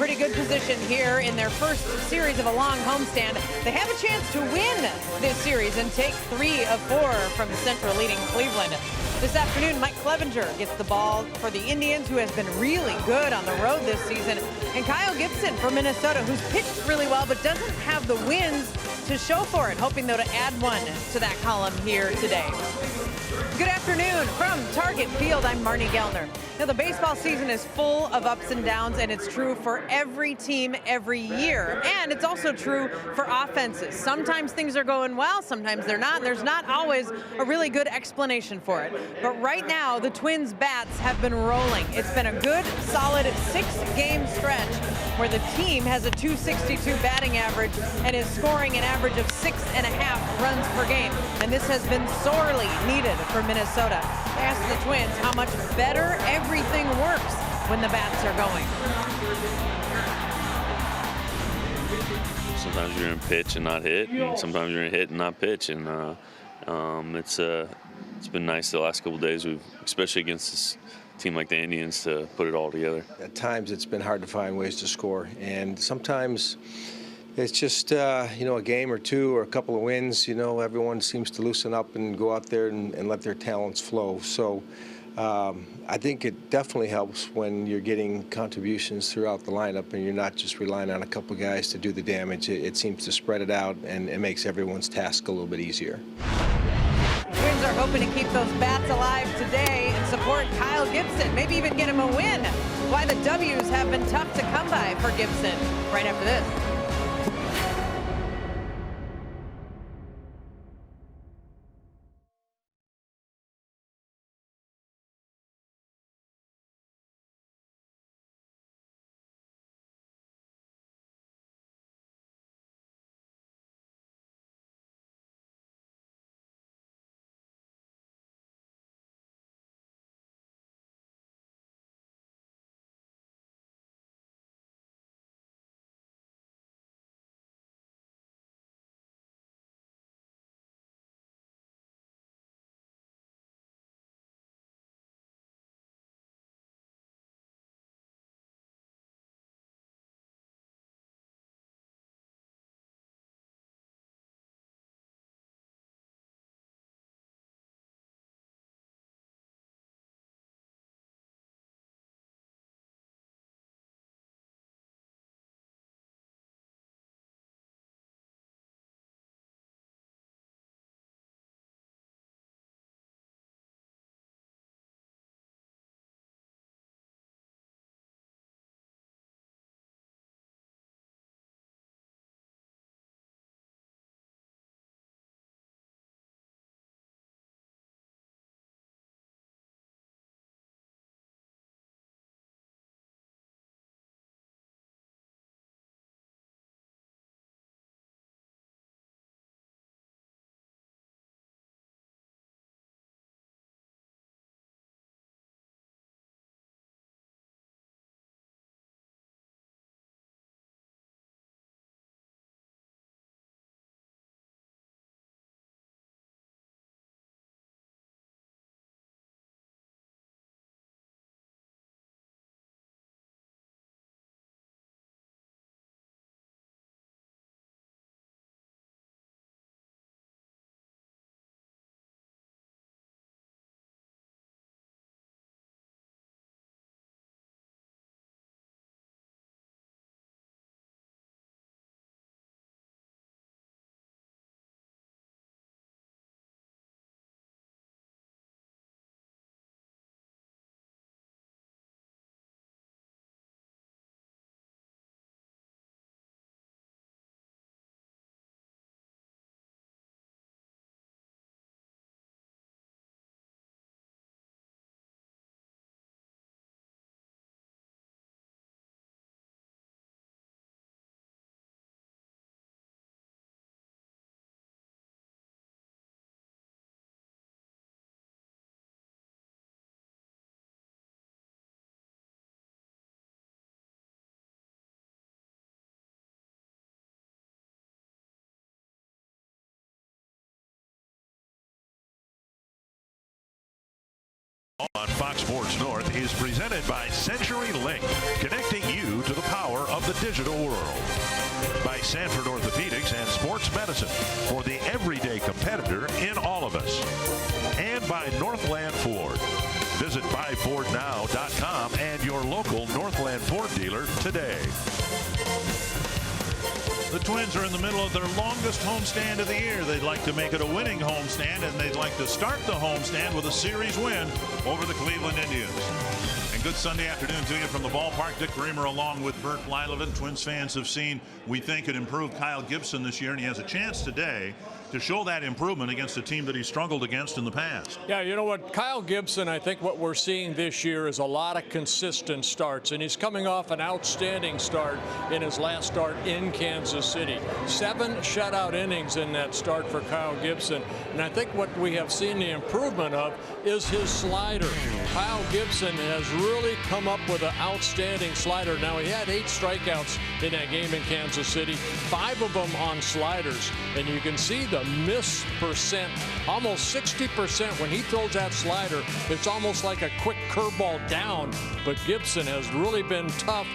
pretty good position here in their first series of a long homestand. They have a chance to win this series and take 3 of 4 from Central leading Cleveland. This afternoon, Mike Clevenger gets the ball for the Indians, who has been really good on the road this season. And Kyle Gibson for Minnesota, who's pitched really well but doesn't have the wins to show for it. Hoping, though, to add one to that column here today. Good afternoon from Target Field. I'm Marnie Gellner. Now, the baseball season is full of ups and downs, and it's true for every team every year. And it's also true for offenses. Sometimes things are going well, sometimes they're not. There's not always a really good explanation for it. But right now, the Twins' bats have been rolling. It's been a good, solid 6-game stretch where the team has a .262 batting average and is scoring an average of 6.5 runs per game. And this has been sorely needed for Minnesota. I asked the Twins how much better everything works when the bats are going. Sometimes you're in pitch and not hit, and sometimes you're in hit and not pitch, and it's been nice the last couple of days, especially against this team like the Indians, to put it all together. At times it's been hard to find ways to score, and sometimes it's just a game or two or a couple of wins. Everyone seems to loosen up and go out there and let their talents flow. So I think it definitely helps when you're getting contributions throughout the lineup and you're not just relying on a couple guys to do the damage. It seems to spread it out, and it makes everyone's task a little bit easier. Twins are hoping to keep those bats alive today and support Kyle Gibson, maybe even get him a win. Why the W's have been tough to come by for Gibson right after this. On Fox Sports North is presented by CenturyLink, connecting you to the power of digital world. By Sanford Orthopedics and Sports Medicine for the everyday competitor in all of us. And by Northland Ford. Visit buyfordnow.com and your local Northland Ford dealer today. The Twins are in the middle of their longest homestand of the year. They'd like to make it a winning homestand, and they'd like to start the homestand with a series win over the Cleveland Indians. And good Sunday afternoon to you from the ballpark. Dick Bremer along with Bert Blyleven. Twins fans have seen, we think, an improved Kyle Gibson this year, and he has a chance today to show that improvement against a team that he struggled against in the past. Yeah, you know what, Kyle Gibson, I think what we're seeing this year is a lot of consistent starts, and he's coming off an outstanding start in his last start in Kansas City. 7 shutout innings in that start for Kyle Gibson, and I think what we have seen the improvement of is his slider. Kyle Gibson has really come up with an outstanding slider. Now, he had 8 strikeouts in that game in Kansas City, 5 of them on sliders, and you can see the miss percent, almost 60% when he throws that slider. It's almost like a quick curveball down, but Gibson has really been tough.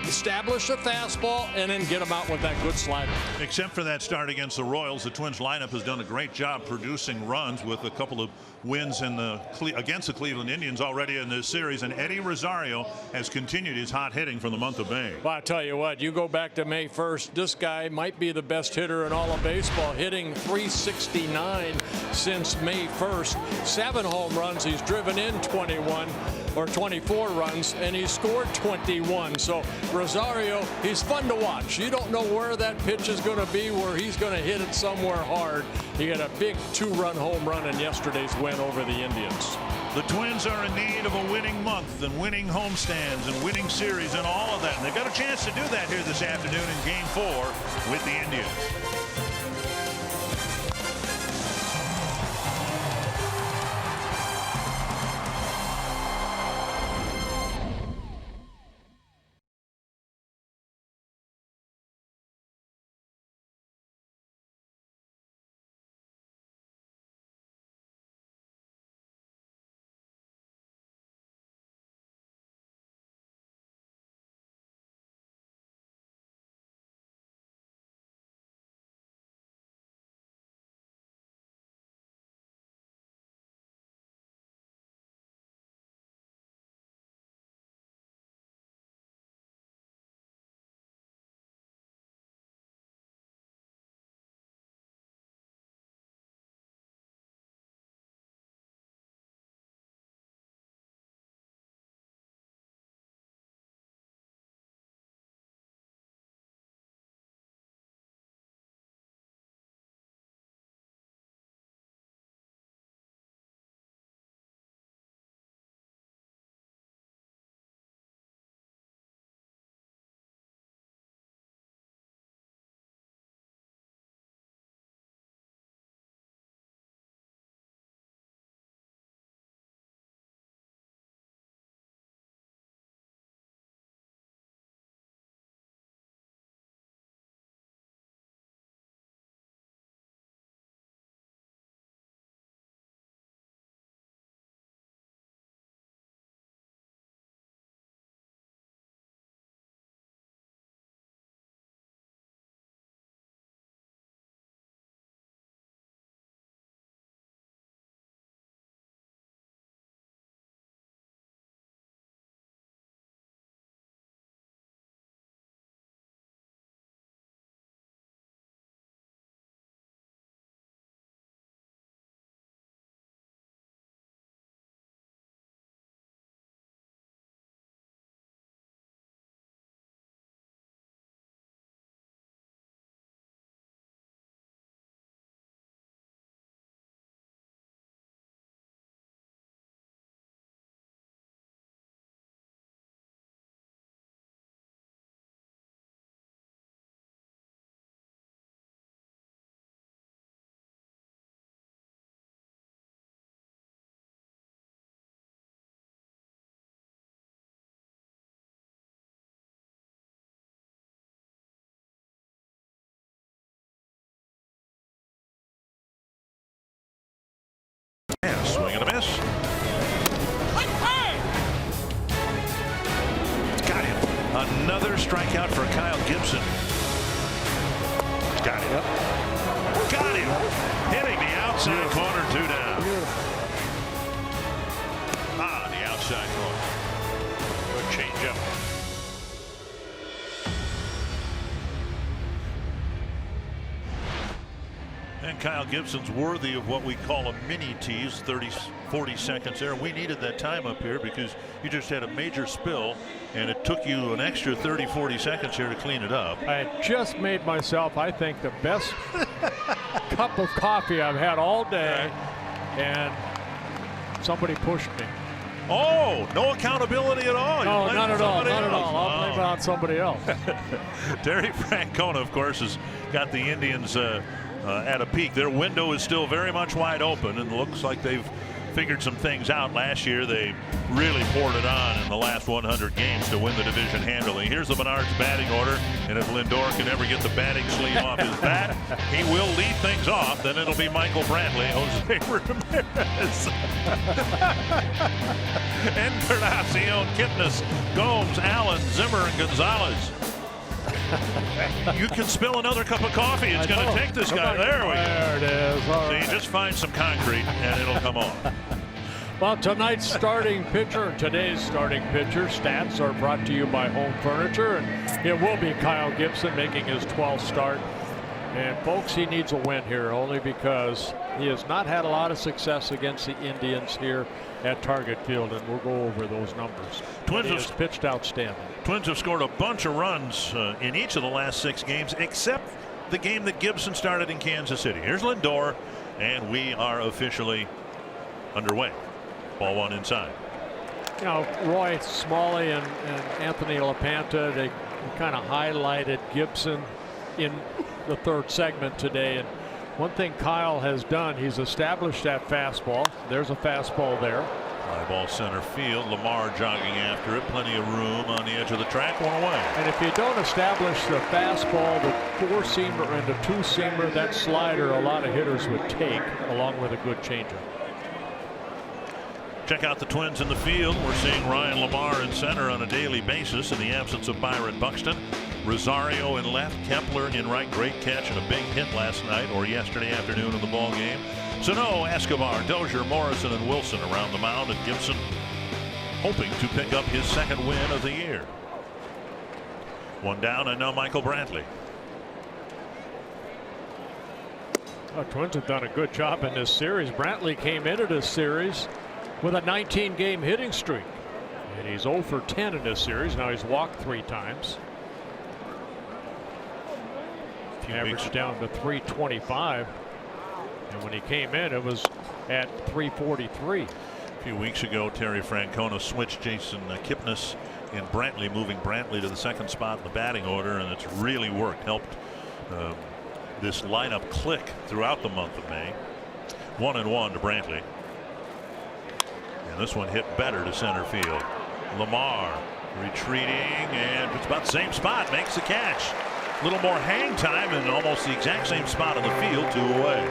Establish a fastball and then get him out with that good slider. Except for that start against the Royals, the Twins lineup has done a great job producing runs with a couple of wins against the Cleveland Indians already in this series, and Eddie Rosario has continued his hot hitting from the month of May. Well, I tell you what, you go back to May 1st, this guy might be the best hitter in all of baseball, hitting .369 since May 1st. 7 home runs, he's driven in 21 or 24 runs, and he scored 21. So Rosario, he's fun to watch. You don't know where that pitch is going to be, where he's going to hit it somewhere hard. He had a big 2-run home run in yesterday's win over the Indians. The Twins are in need of a winning month and winning homestands and winning series and all of that. And they've got a chance to do that here this afternoon in Game 4 with the Indians. strikeout for Kyle Gibson. Got him. Yep. Got him. Hitting the outside corner, 2 down. The outside corner. Good changeup. And Kyle Gibson's worthy of what we call a mini tease, 40 seconds there. We needed that time up here because you just had a major spill and it took you an extra 30-40 seconds here to clean it up. I had just made myself, I think, the best cup of coffee I've had all day, and somebody pushed me. Oh, no accountability at all. No, not at all. Not at all. I'll blame it on somebody else. Terry Francona, of course, has got the Indians at a peak. Their window is still very much wide open, and looks like they've figured some things out. Last year they really poured it on in the last 100 games to win the division handily. Here's the Menards batting order, and if Lindor can ever get the batting sleeve off his bat, he will lead things off. Then it'll be Michael Brantley, Jose Ramirez, Encarnacion, Kipnis, Gomes, Allen, Zimmer, and Gonzalez. You can spill another cup of coffee. It's going to take this guy. There we go. There it is. All right. So you just find some concrete and it'll come on. Well, today's starting pitcher stats are brought to you by Home Furniture, and it will be Kyle Gibson making his 12th start. And folks, he needs a win here only because he has not had a lot of success against the Indians here at Target Field, and we'll go over those numbers. Twins have pitched outstanding. Twins have scored a bunch of runs in each of the last 6 games, except the game that Gibson started in Kansas City. Here's Lindor, and we are officially underway. Ball 1 inside. You know, Roy Smalley and Anthony LaPanta, they kind of highlighted Gibson in the 3rd segment today. And one thing Kyle has done, he's established that fastball. There's a fastball there. Fly ball center field. Lamar jogging after it. Plenty of room on the edge of the track. 1 away. And if you don't establish the fastball, the 4-seamer and the 2-seamer, that slider a lot of hitters would take along with a good changeup. Check out the Twins in the field. We're seeing Ryan Lamar in center on a daily basis in the absence of Byron Buxton. Rosario in left, Kepler in right. Great catch and a big hit last night or yesterday afternoon in the ball game. Sano, Escobar, Dozier, Morrison, and Wilson around the mound, and Gibson hoping to pick up his 2nd win of the year. 1 down, and now Michael Brantley. The Twins have done a good job in this series. Brantley came into this series with a 19-game hitting streak, and he's 0 for 10 in this series. Now he's walked 3 times. Average down to 325, and when he came in, it was at 343. A few weeks ago, Terry Francona switched Jason Kipnis and Brantley, moving Brantley to the 2nd spot in the batting order, and it's really worked. Helped this lineup click throughout the month of May. 1-1 to Brantley, and this one hit better to center field. Lamar retreating, and it's about the same spot, makes the catch. A little more hang time and almost the exact same spot on the field, 2 away.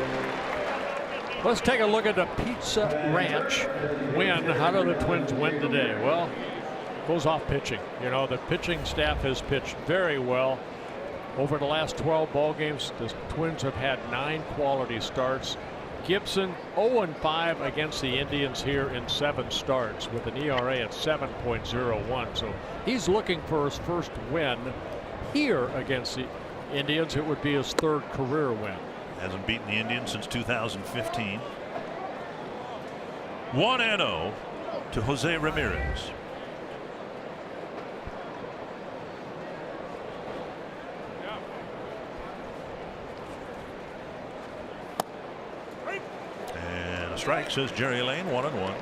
Let's take a look at the Pizza Ranch win. How do the Twins win today? Well, goes off pitching. You know, the pitching staff has pitched very well. Over the last 12 ball games, the Twins have had 9 quality starts. Gibson 0-5 against the Indians here in 7 starts with an ERA at 7.01. So he's looking for his first win here against the Indians. It would be his 3rd career win. Hasn't beaten the Indians since 2015. 1-0 to Jose Ramirez. And a strike, says Jerry Lane. 1-1.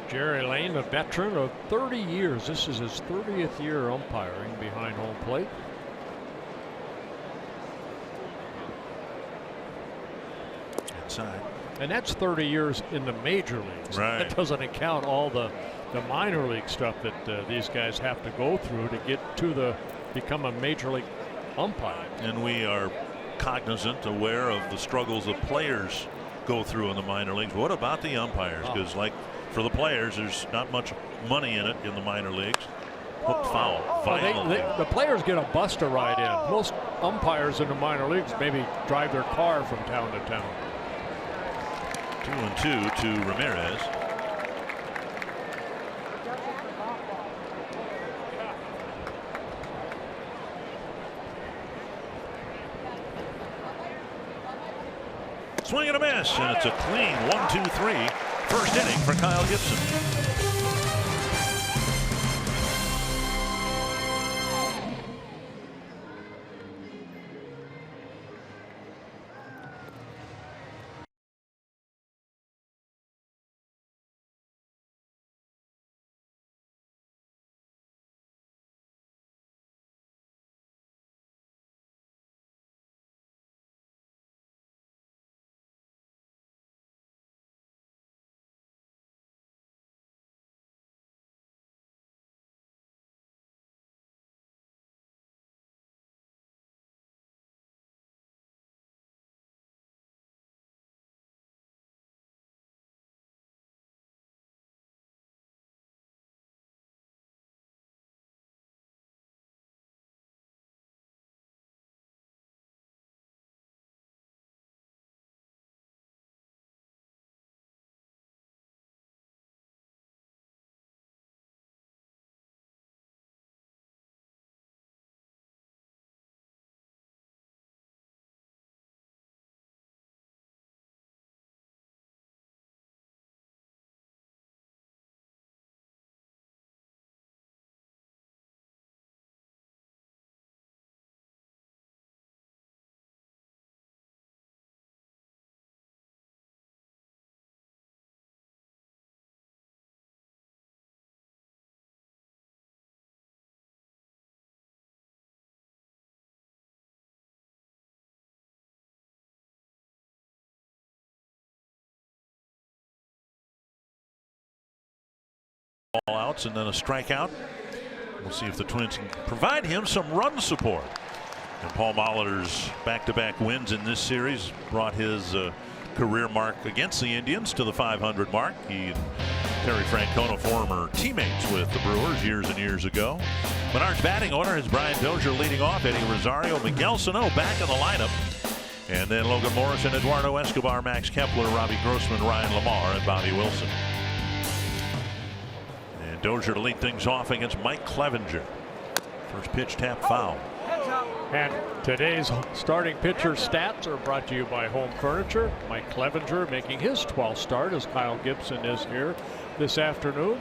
Jerry Lane, a veteran of 30 years. This is his 30th year umpiring behind home plate. Inside. And that's 30 years in the major leagues. Right. That doesn't account all the minor league stuff that these guys have to go through to get to become a major league umpire. And we are cognizant, aware of the struggles the players go through in the minor leagues. What about the umpires? Because like for the players, there's not much money in it in the minor leagues. hooked foul. The players get a bus to ride in. Most umpires in the minor leagues maybe drive their car from town to town. 2-2 to Ramirez. Swing and a miss, and it's a clean 1-2-3 first inning for Kyle Gibson. All outs and then a strikeout. We'll see if the Twins can provide him some run support. And Paul Molitor's back-to-back wins in this series brought his career mark against the Indians to the 500 mark. He and Terry Francona, former teammates with the Brewers years and years ago. Menard's batting order has Brian Dozier leading off, Eddie Rosario, Miguel Sano back in the lineup. And then Logan Morrison, Eduardo Escobar, Max Kepler, Robbie Grossman, Ryan Lamar, and Bobby Wilson. And Dozier to lead things off against Mike Clevenger. First pitch tap foul. And today's starting pitcher stats are brought to you by Home Furniture. Mike Clevenger making his 12th start as Kyle Gibson is here this afternoon.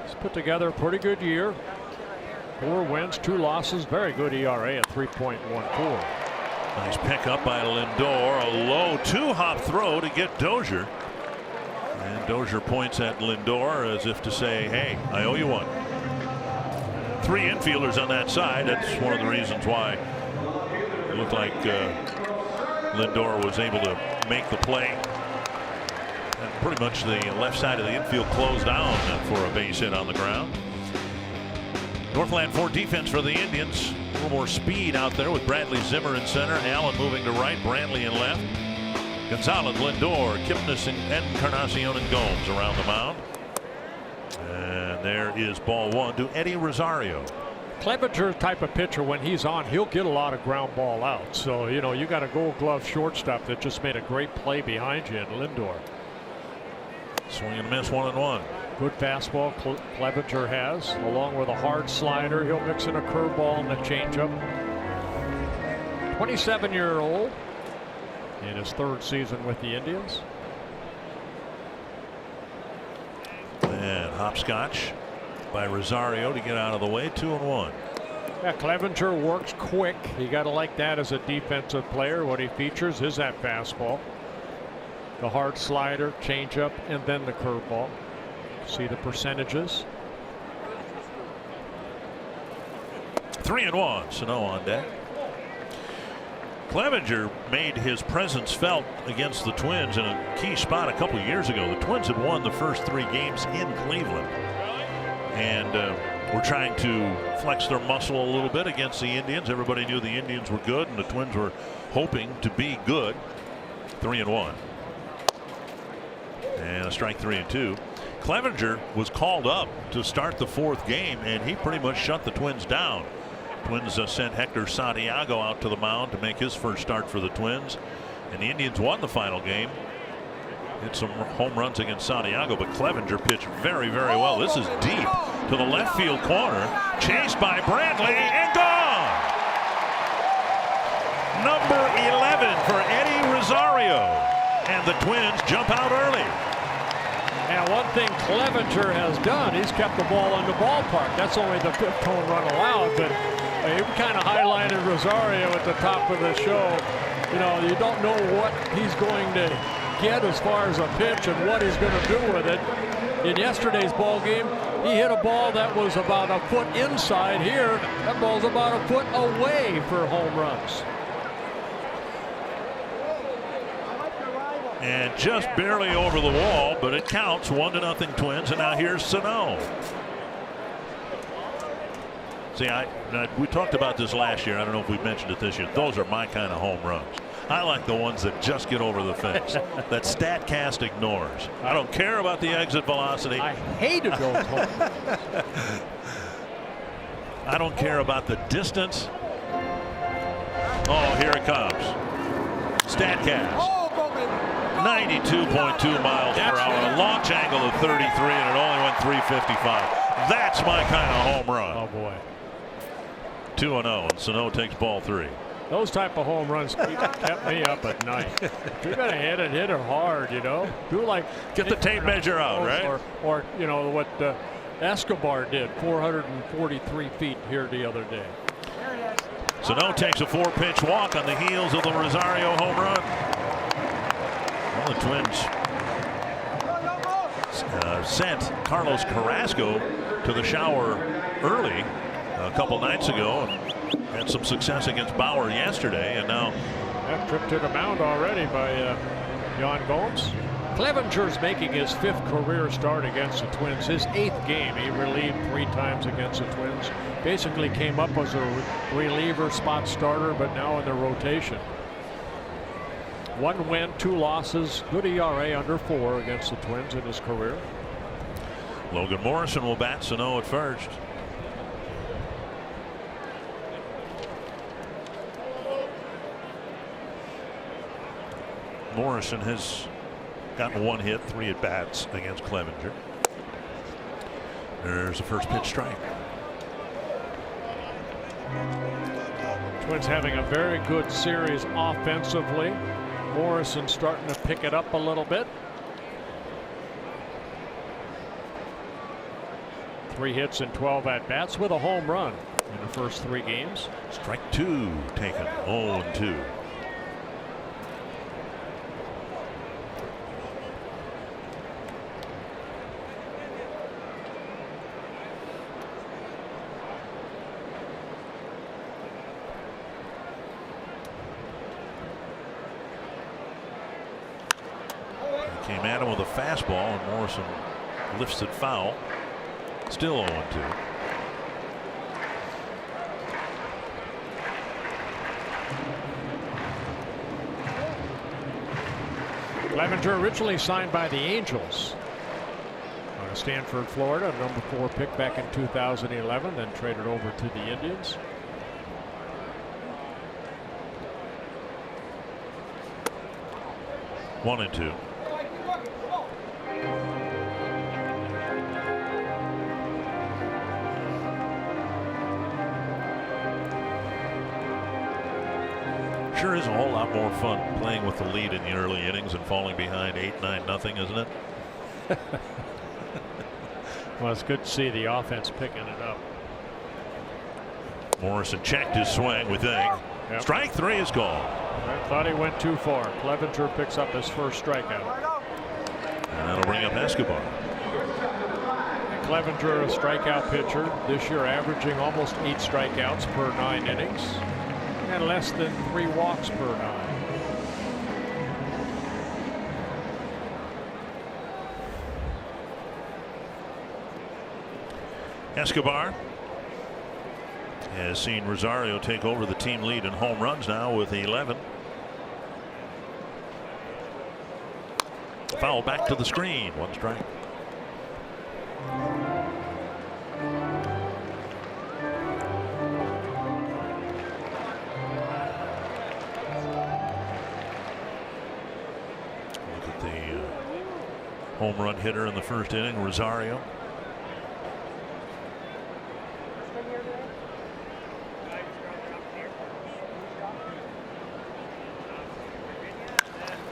He's put together a pretty good year. 4 wins, 2 losses, very good ERA at 3.14. Nice pickup by Lindor. A low 2-hop throw to get Dozier. And Dozier points at Lindor as if to say, hey, I owe you one. 3 infielders on that side. That's one of the reasons why it looked like Lindor was able to make the play. And pretty much the left side of the infield closed down for a base hit on the ground. Northland 4 defense for the Indians. A little more speed out there with Bradley Zimmer in center. Allen moving to right. Brantley in left. Gonzalez, Lindor, Kipnis, and Encarnacion and Gomes around the mound. And there is ball 1 to Eddie Rosario. Clevenger type of pitcher, when he's on, he'll get a lot of ground ball out. So, you know, you got a Gold Glove shortstop that just made a great play behind you in Lindor. Swing and miss, 1-1. Good fastball Clevenger has, along with a hard slider. He'll mix in a curveball and a changeup. 27-year-old in his 3rd season with the Indians. And hopscotch by Rosario to get out of the way. 2-1. Yeah, Clevenger works quick. You got to like that as a defensive player. What he features is that fastball, the hard slider, changeup, and then the curveball. See the percentages. 3-1. Sano on deck. Clevenger made his presence felt against the Twins in a key spot a couple of years ago. The Twins had won the first 3 games in Cleveland, and were trying to flex their muscle a little bit against the Indians. Everybody knew the Indians were good, and the Twins were hoping to be good. 3-1. And a strike 3-2. Clevenger was called up to start the 4th game, and he pretty much shut the Twins down. Twins sent Hector Santiago out to the mound to make his first start for the Twins, and the Indians won the final game. Hit some home runs against Santiago, but Clevenger pitched very, very well. This is deep to the left field corner, chased by Bradley, and gone. Number 11 for Eddie Rosario, and the Twins jump out early. And one thing Clevenger has done, he's kept the ball in the ballpark. That's only the 5th home run allowed, but he kind of highlighted Rosario at the top of the show. You know, you don't know what he's going to get as far as a pitch and what he's going to do with it. In yesterday's ball game, he hit a ball that was about a foot inside. Here, that ball's about a foot away for home runs. And just barely over the wall, but it counts. 1-0 Twins, and now here's Sano. See, we talked about this last year. I don't know if we mentioned it this year. Those are my kind of home runs. I like the ones that just get over the fence, that StatCast ignores. I don't care about the exit velocity. I hated those home runs. I don't care about the distance. Oh, here it comes. StatCast. 92.2 miles per hour, a launch angle of 33, and it only went 355. That's my kind of home run. Oh boy. 2-0, and Sano takes ball 3. Those type of home runs kept me up at night. If you're going to hit it hard, you know. Do like get the tape measure out, right? Or you know what Escobar did, 443 feet here the other day. Sano takes a 4-pitch walk on the heels of the Rosario home run. Well, the Twins sent Carlos Carrasco to the shower early a couple nights ago and had some success against Bauer yesterday, and now that trip to the mound already by Yan Gomes. Clevenger's making his 5th career start against the Twins, his 8th game. He relieved 3 times against the Twins. Basically came up as a reliever, spot starter, but now in the rotation. 1 win, 2 losses, good ERA under 4 against the Twins in his career. Logan Morrison will bat Sano at first. Morrison has gotten 1 hit, 3 at bats against Clevenger. There's a first pitch strike. Twins having a very good series offensively. Morrison starting to pick it up a little bit. 3 hits and 12 at bats with a home run in the first 3 games. Strike 2 taken. 0-2. Came at him with a fastball, and Morrison lifts it foul. Still 0-2. Clevenger originally signed by the Angels out of Stanford, Florida, number 4 pick back in 2011, then traded over to the Indians. One and two. Sure is a whole lot more fun playing with the lead in the early innings and falling behind 8-9-0, isn't it? Well, it's good to see the offense picking it up. Morrison checked his swing, we think. Yep. Strike 3 is called. I thought he went too far. Clevenger picks up his first strikeout. And that'll bring up Escobar. Clevenger, a strikeout pitcher, this year averaging almost 8 strikeouts per 9 innings. And less than 3 walks per 9. Escobar has seen Rosario take over the team lead in home runs now with 11. Foul back to the screen. 1 strike. Look at the home run hitter in the first inning, Rosario.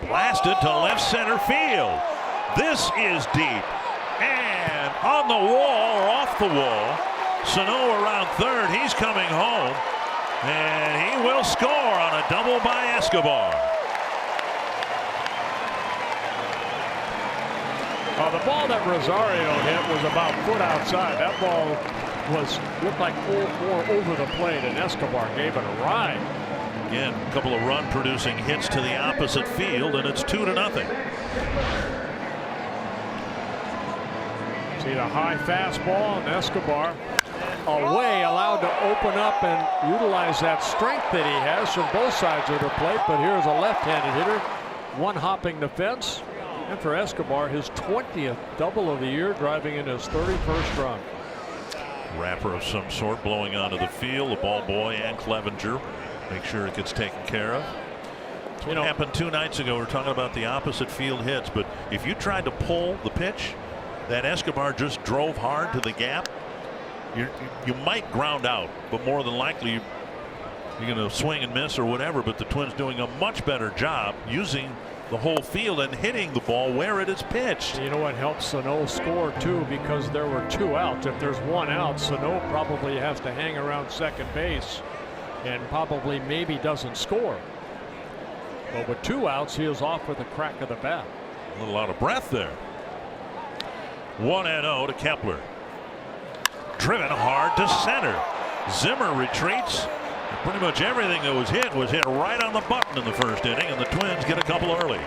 Blasted to left center field. This is deep and on the wall or off the wall. Sano around third. He's coming home and he will score on a double by Escobar. The ball that Rosario hit was about a foot outside. That ball looked like 4-4 over the plate, and Escobar gave it a ride. Again, a couple of run-producing hits to the opposite field, and it's 2-0. See the high fastball, and Escobar away, allowed to open up and utilize that strength that he has from both sides of the plate. But here's a left-handed hitter, one hopping the fence. And for Escobar, his 20th double of the year, driving in his 31st run. Wrapper of some sort blowing onto the field. The ball boy and Clevenger make sure it gets taken care of. That's what happened 2 nights ago. We're talking about the opposite field hits, but if you tried to pull the pitch that Escobar just drove hard to the gap, you might ground out, but more than likely you're going to swing and miss or whatever. But the Twins doing a much better job using the whole field and hitting the ball where it is pitched. You know what helps Sano score too, because there were 2 outs. If there's 1 out, Sano probably has to hang around second base and probably maybe doesn't score. But with 2 outs, he is off with a crack of the bat. A little out of breath there. 1-0 to Kepler. Driven hard to center. Zimmer retreats. Pretty much everything that was hit right on the button in the first inning, and the Twins get a couple early.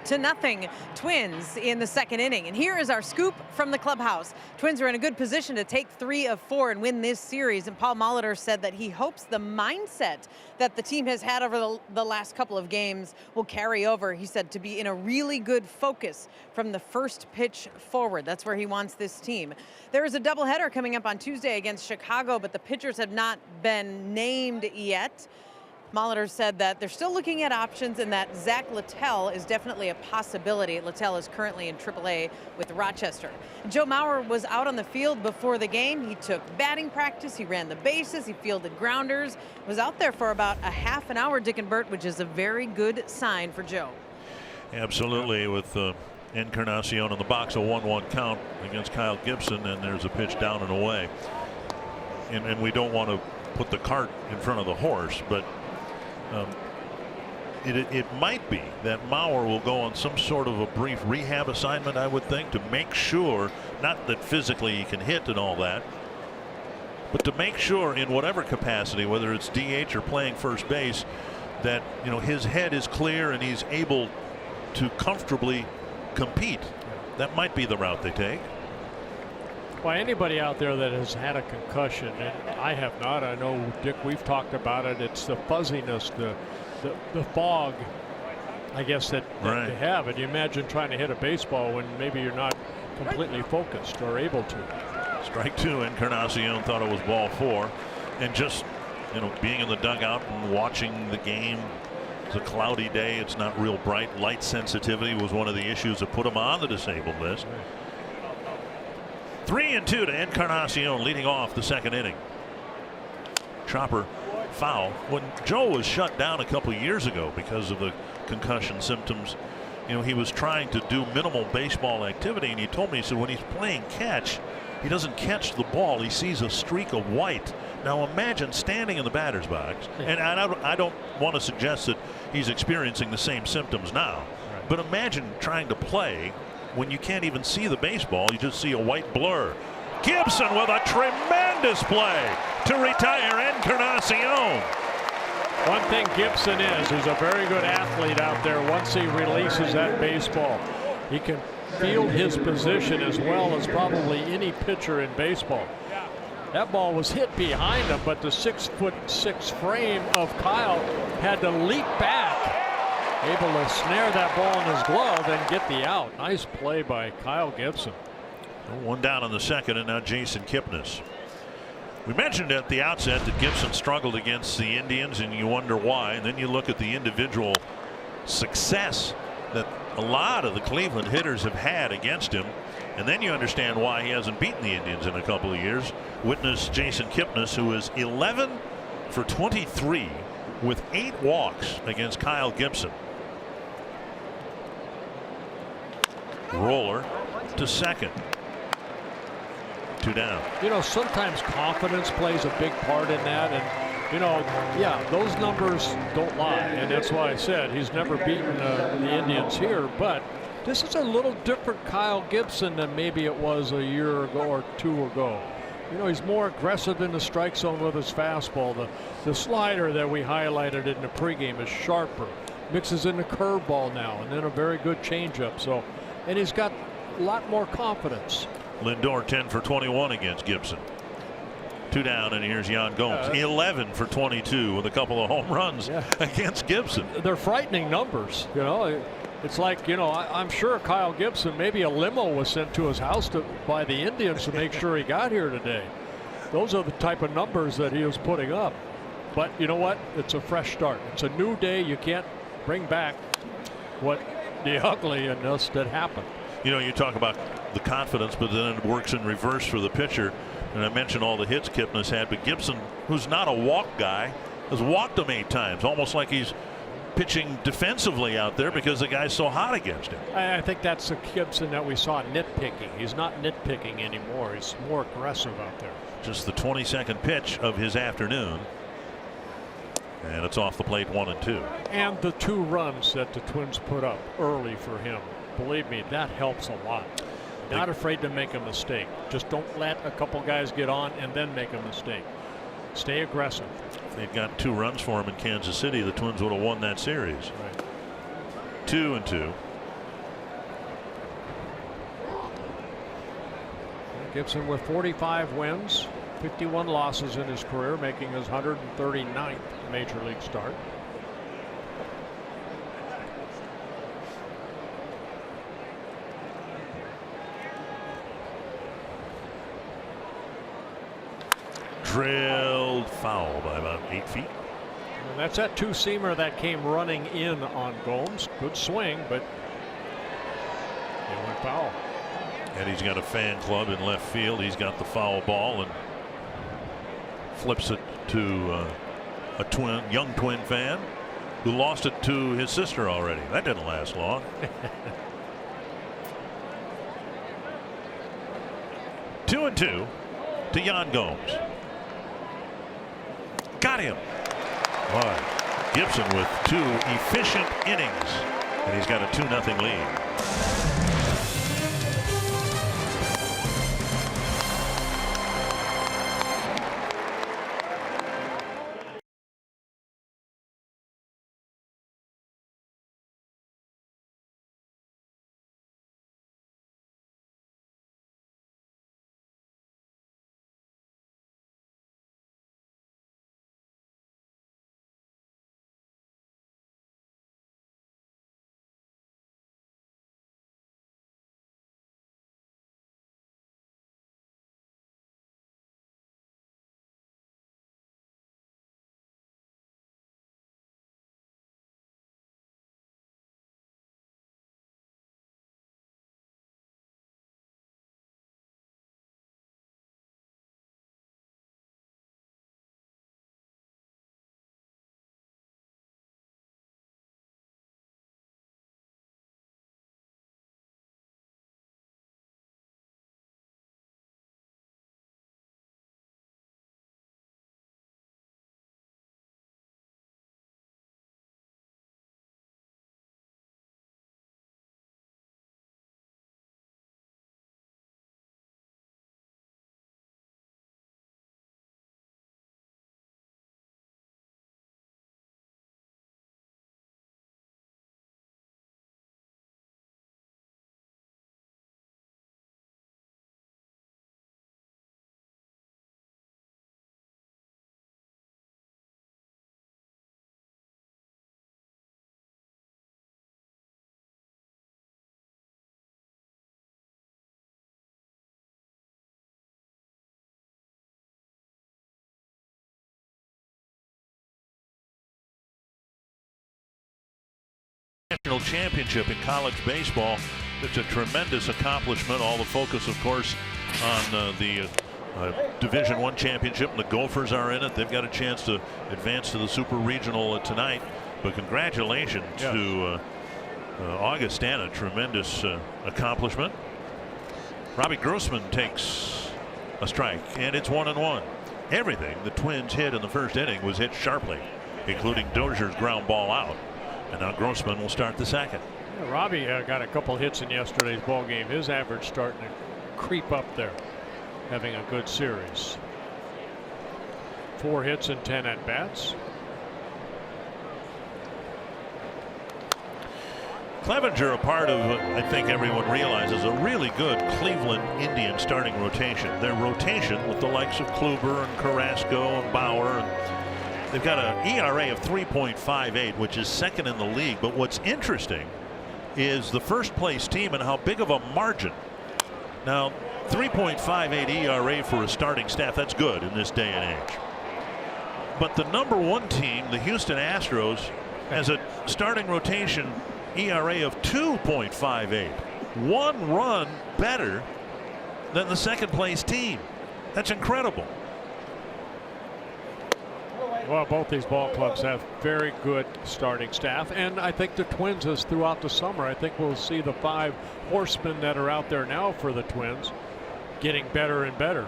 To nothing Twins in the second inning. And here is our scoop from the clubhouse. Twins are in a good position to take 3 of 4 and win this series. And Paul Molitor said that he hopes the mindset that the team has had over the last couple of games will carry over. He said to be in a really good focus from the first pitch forward. That's where he wants this team. There is a doubleheader coming up on Tuesday against Chicago, but the pitchers have not been named yet. Molitor said that they're still looking at options and that Zach Littell is definitely a possibility. Littell is currently in AAA with Rochester. Joe Mauer was out on the field before the game. He took batting practice, he ran the bases, he fielded grounders, was out there for about a half an hour, Dick and Bert, which is a very good sign for Joe. Absolutely, with Encarnacion in the box, a 1-1 count against Kyle Gibson, and there's a pitch down and away. And we don't want to put the cart in front of the horse, but It might be that Mauer will go on some sort of a brief rehab assignment, I would think, to make sure, not that physically he can hit and all that, but to make sure in whatever capacity, whether it's DH or playing first base, that his head is clear and he's able to comfortably compete. That might be the route they take. Well, anybody out there that has had a concussion, and I have not, I know, Dick, we've talked about it, it's the fuzziness, the fog, I guess, that Right. they have. And you imagine trying to hit a baseball when maybe you're not completely focused or able to. Strike two. Encarnacion thought it was ball four. And just, being in the dugout and watching the game. It's a cloudy day. It's not real bright. Light sensitivity was one of the issues that put him on the disabled list. 3-2 to Encarnacion, leading off the second inning. Chopper foul. When Joe was shut down a couple years ago because of the concussion symptoms, he was trying to do minimal baseball activity, and he told me, he said when he's playing catch, he doesn't catch the ball, he sees a streak of white. Now imagine standing in the batter's box, and I don't want to suggest that he's experiencing the same symptoms now, but imagine trying to play when you can't even see the baseball, you just see a white blur. Gibson with a tremendous play to retire Encarnacion. One thing Gibson is, he's a very good athlete out there. Once he releases that baseball, he can field his position as well as probably any pitcher in baseball. That ball was hit behind him, but the 6'6" frame of Kyle had to leap back, able to snare that ball in his glove and get the out. Nice play by Kyle Gibson. One down in the second, and now Jason Kipnis. We mentioned at the outset that Gibson struggled against the Indians, and you wonder why. And then you look at the individual success that a lot of the Cleveland hitters have had against him, and then you understand why he hasn't beaten the Indians in a couple of years. Witness Jason Kipnis, who is 11 for 23 with 8 walks against Kyle Gibson. Roller to second. 2 down. Sometimes confidence plays a big part in that, and yeah, those numbers don't lie, and that's why I said he's never beaten the Indians here. But this is a little different Kyle Gibson than maybe it was a year ago or 2 ago. He's more aggressive in the strike zone with his fastball. The slider that we highlighted in the pregame is sharper. Mixes in the curveball now, and then a very good changeup. So, and he's got a lot more confidence. Lindor 10 for 21 against Gibson. 2 down, and here's Yan Gomes. 11 for 22 with a couple of home runs against Gibson. They're frightening numbers. It's like, I'm sure Kyle Gibson, maybe a limo was sent to his house by the Indians to make sure he got here today. Those are the type of numbers that he was putting up. But you know what? It's a fresh start. It's a new day. You can't bring back what the ugliness that happened. You talk about the confidence, but then it works in reverse for the pitcher. And I mentioned all the hits Kipnis had, but Gibson, who's not a walk guy, has walked him 8 times, almost like he's pitching defensively out there because the guy's so hot against him. I think that's the Gibson that we saw nitpicking. He's not nitpicking anymore. He's more aggressive out there. Just the 22nd pitch of his afternoon. And it's off the plate, 1-2. And the 2 runs that the Twins put up early for him. Believe me, that helps a lot. Not afraid to make a mistake. Just don't let a couple guys get on and then make a mistake. Stay aggressive. If they'd got 2 runs for him in Kansas City, the Twins would have won that series. Right. 2-2. Gibson with 45 wins, 51 losses in his career, making his 139th major league start. Drilled foul by about 8 feet. And that's that 2-seamer that came running in on Gomes. Good swing, but it went foul. And he's got a fan club in left field. He's got the foul ball and flips it to a young twin fan who lost it to his sister already. That didn't last long. 2-2 to Yan Gomes. Got him. Boy, Gibson with 2 efficient innings, and he's got a 2-0 lead. National championship in college baseball. It's a tremendous accomplishment. All the focus, of course, on the Division I championship, and the Gophers are in it. They've got a chance to advance to the Super Regional tonight. But congratulations to Augustana. Tremendous accomplishment. Robbie Grossman takes a strike, and it's 1-1. Everything the Twins hit in the first inning was hit sharply, including Dozier's ground ball out. And now Grossman will start the second. Yeah, Robbie got a couple hits in yesterday's ball game. His average starting to creep up there, having a good series. 4 hits and 10 at bats. Clevenger, a part of, I think everyone realizes, a really good Cleveland Indian starting rotation. Their rotation with the likes of Kluber and Carrasco and Bauer, and they've got an ERA of 3.58, which is second in the league. But what's interesting is the first place team and how big of a margin. Now, 3.58 ERA for a starting staff, that's good in this day and age. But the #1 team, the Houston Astros, has a starting rotation ERA of 2.58, 1 run better than the second place team. That's incredible. Well, both these ball clubs have very good starting staff, and I think the Twins, as throughout the summer, I think we'll see the 5 horsemen that are out there now for the Twins getting better and better.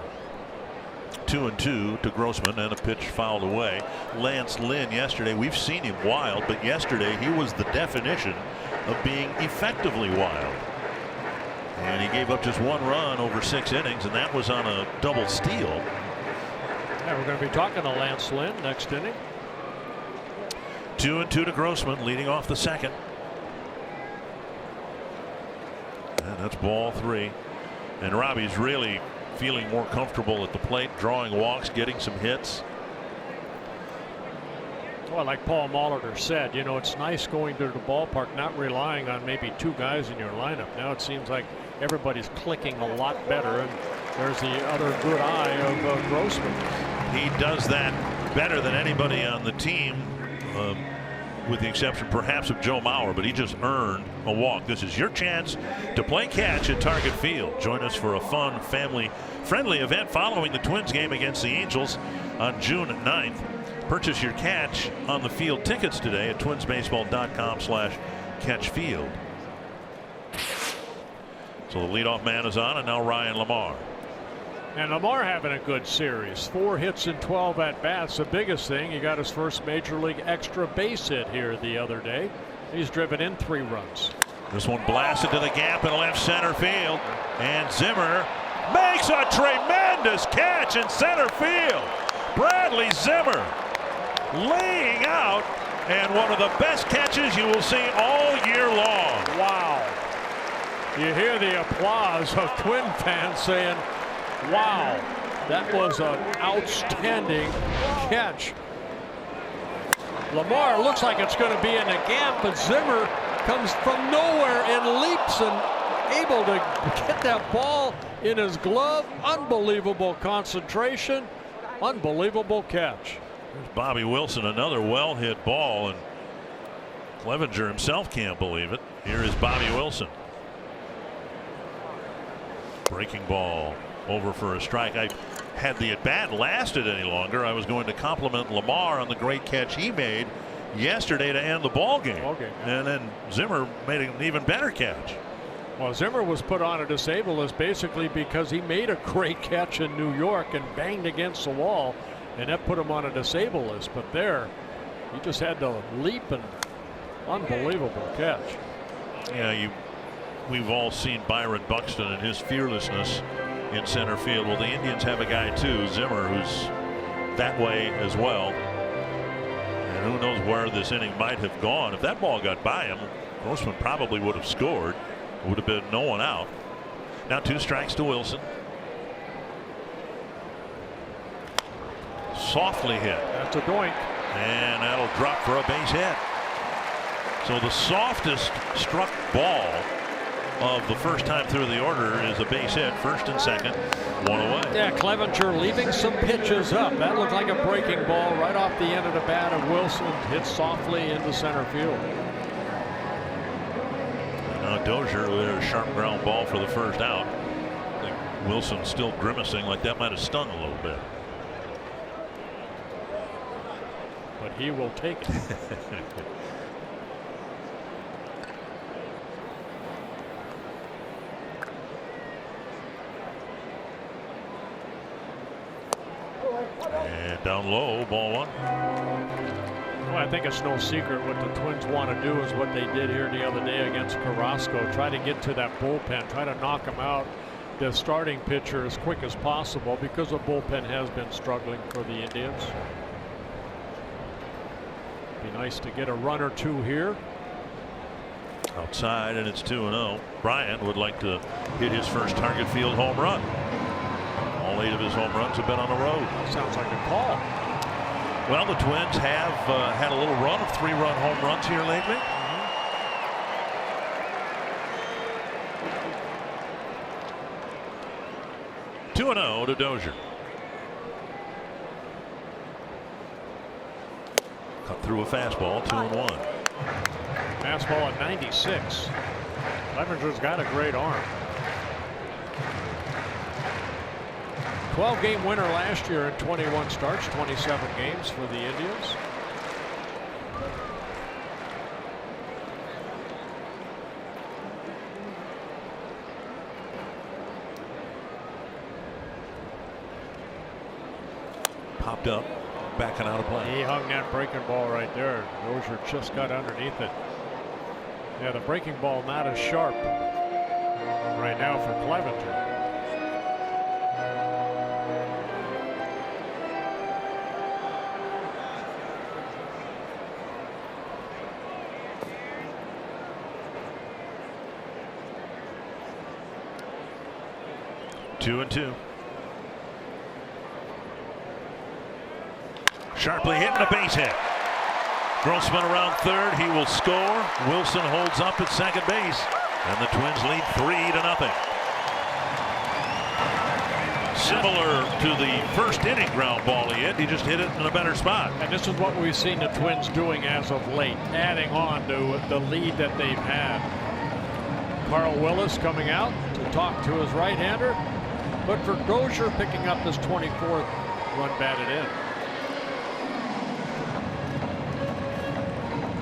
2-2 to Grossman, and a pitch fouled away. Lance Lynn yesterday, we've seen him wild, but yesterday he was the definition of being effectively wild. And he gave up just 1 run over 6 innings, and that was on a double steal. Yeah, we're going to be talking to Lance Lynn next inning. 2-2 to Grossman, leading off the second. And that's ball 3. And Robbie's really feeling more comfortable at the plate, drawing walks, getting some hits. Well, like Paul Molitor said, you know, it's nice going to the ballpark, not relying on maybe 2 guys in your lineup. Now it seems like everybody's clicking a lot better, and there's the other good eye of Grossman. He does that better than anybody on the team, with the exception perhaps of Joe Mauer, but he just earned a walk. This is your chance to play catch at Target Field. Join us for a fun, family-friendly event following the Twins game against the Angels on June 9th. Purchase your catch on the field tickets today at twinsbaseball.com/catchfield. So the leadoff man is on, and now Ryan Lamar. And Lamar having a good series. 4 hits and 12 at bats. The biggest thing, he got his first major league extra base hit here the other day. He's driven in 3 runs. This one blasted to the gap in left center field. And Zimmer makes a tremendous catch in center field. Bradley Zimmer laying out, and one of the best catches you will see all year long. Wow. You hear the applause of Twin fans saying, wow, that was an outstanding catch. Lamar looks like it's going to be in the gap, but Zimmer comes from nowhere and leaps and able to get that ball in his glove. Unbelievable concentration, unbelievable catch. There's Bobby Wilson, another well-hit ball, and Clevenger himself can't believe it. Here is Bobby Wilson. Breaking ball over for a strike. Had the at-bat lasted any longer, I was going to compliment Lamar on the great catch he made yesterday to end the ball game. And then Zimmer made an even better catch. Well, Zimmer was put on a disabled list basically because he made a great catch in New York and banged against the wall, and that put him on a disabled list. But there, he just had to leap, and unbelievable catch. Yeah, we've all seen Byron Buxton and his fearlessness in center field. Well, the Indians have a guy too, Zimmer, who's that way as well. And who knows where this inning might have gone. If that ball got by him, Grossman probably would have scored. It would have been no one out. Now 2 strikes to Wilson. Softly hit. That's a doink. And that'll drop for a base hit. So the softest struck ball of the first time through the order is a base hit. First and second, 1 away. Yeah, Clevenger leaving some pitches up. That looked like a breaking ball right off the end of the bat of Wilson. Hit softly into center field. Now Dozier with a sharp ground ball for the first out. I think Wilson still grimacing like that might have stung a little bit. But he will take it. And down low, ball 1. Well, I think it's no secret what the Twins want to do is what they did here the other day against Carrasco. Try to get to that bullpen, try to knock him out, the starting pitcher, as quick as possible, because the bullpen has been struggling for the Indians. Be nice to get a run or 2 here. Outside, and it's 2-0. Bryant would like to hit his first target field home run. All 8 of his home runs have been on the road. Sounds like a call. Well, the Twins have had a little run of 3-run home runs here lately. Mm-hmm. 2-0 to Dozier. Cut through a fastball, 2-1. Fastball at 96. Clevenger's got a great arm. 12-game winner last year in 21 starts, 27 games for the Indians. Popped up, backing out of play. He hung that breaking ball right there. Dozier just got underneath it. Yeah, the breaking ball not as sharp right now for Clevenger. Two and 2. Sharply hitting a base hit. Grossman around third. He will score. Wilson holds up at second base, and the Twins lead 3-0. Similar to the first inning ground ball he hit. He just hit it in a better spot. And this is what we've seen the Twins doing as of late, adding on to the lead that they've had. Carl Willis coming out to talk to his right-hander. But for Dozier picking up his 24th run batted in.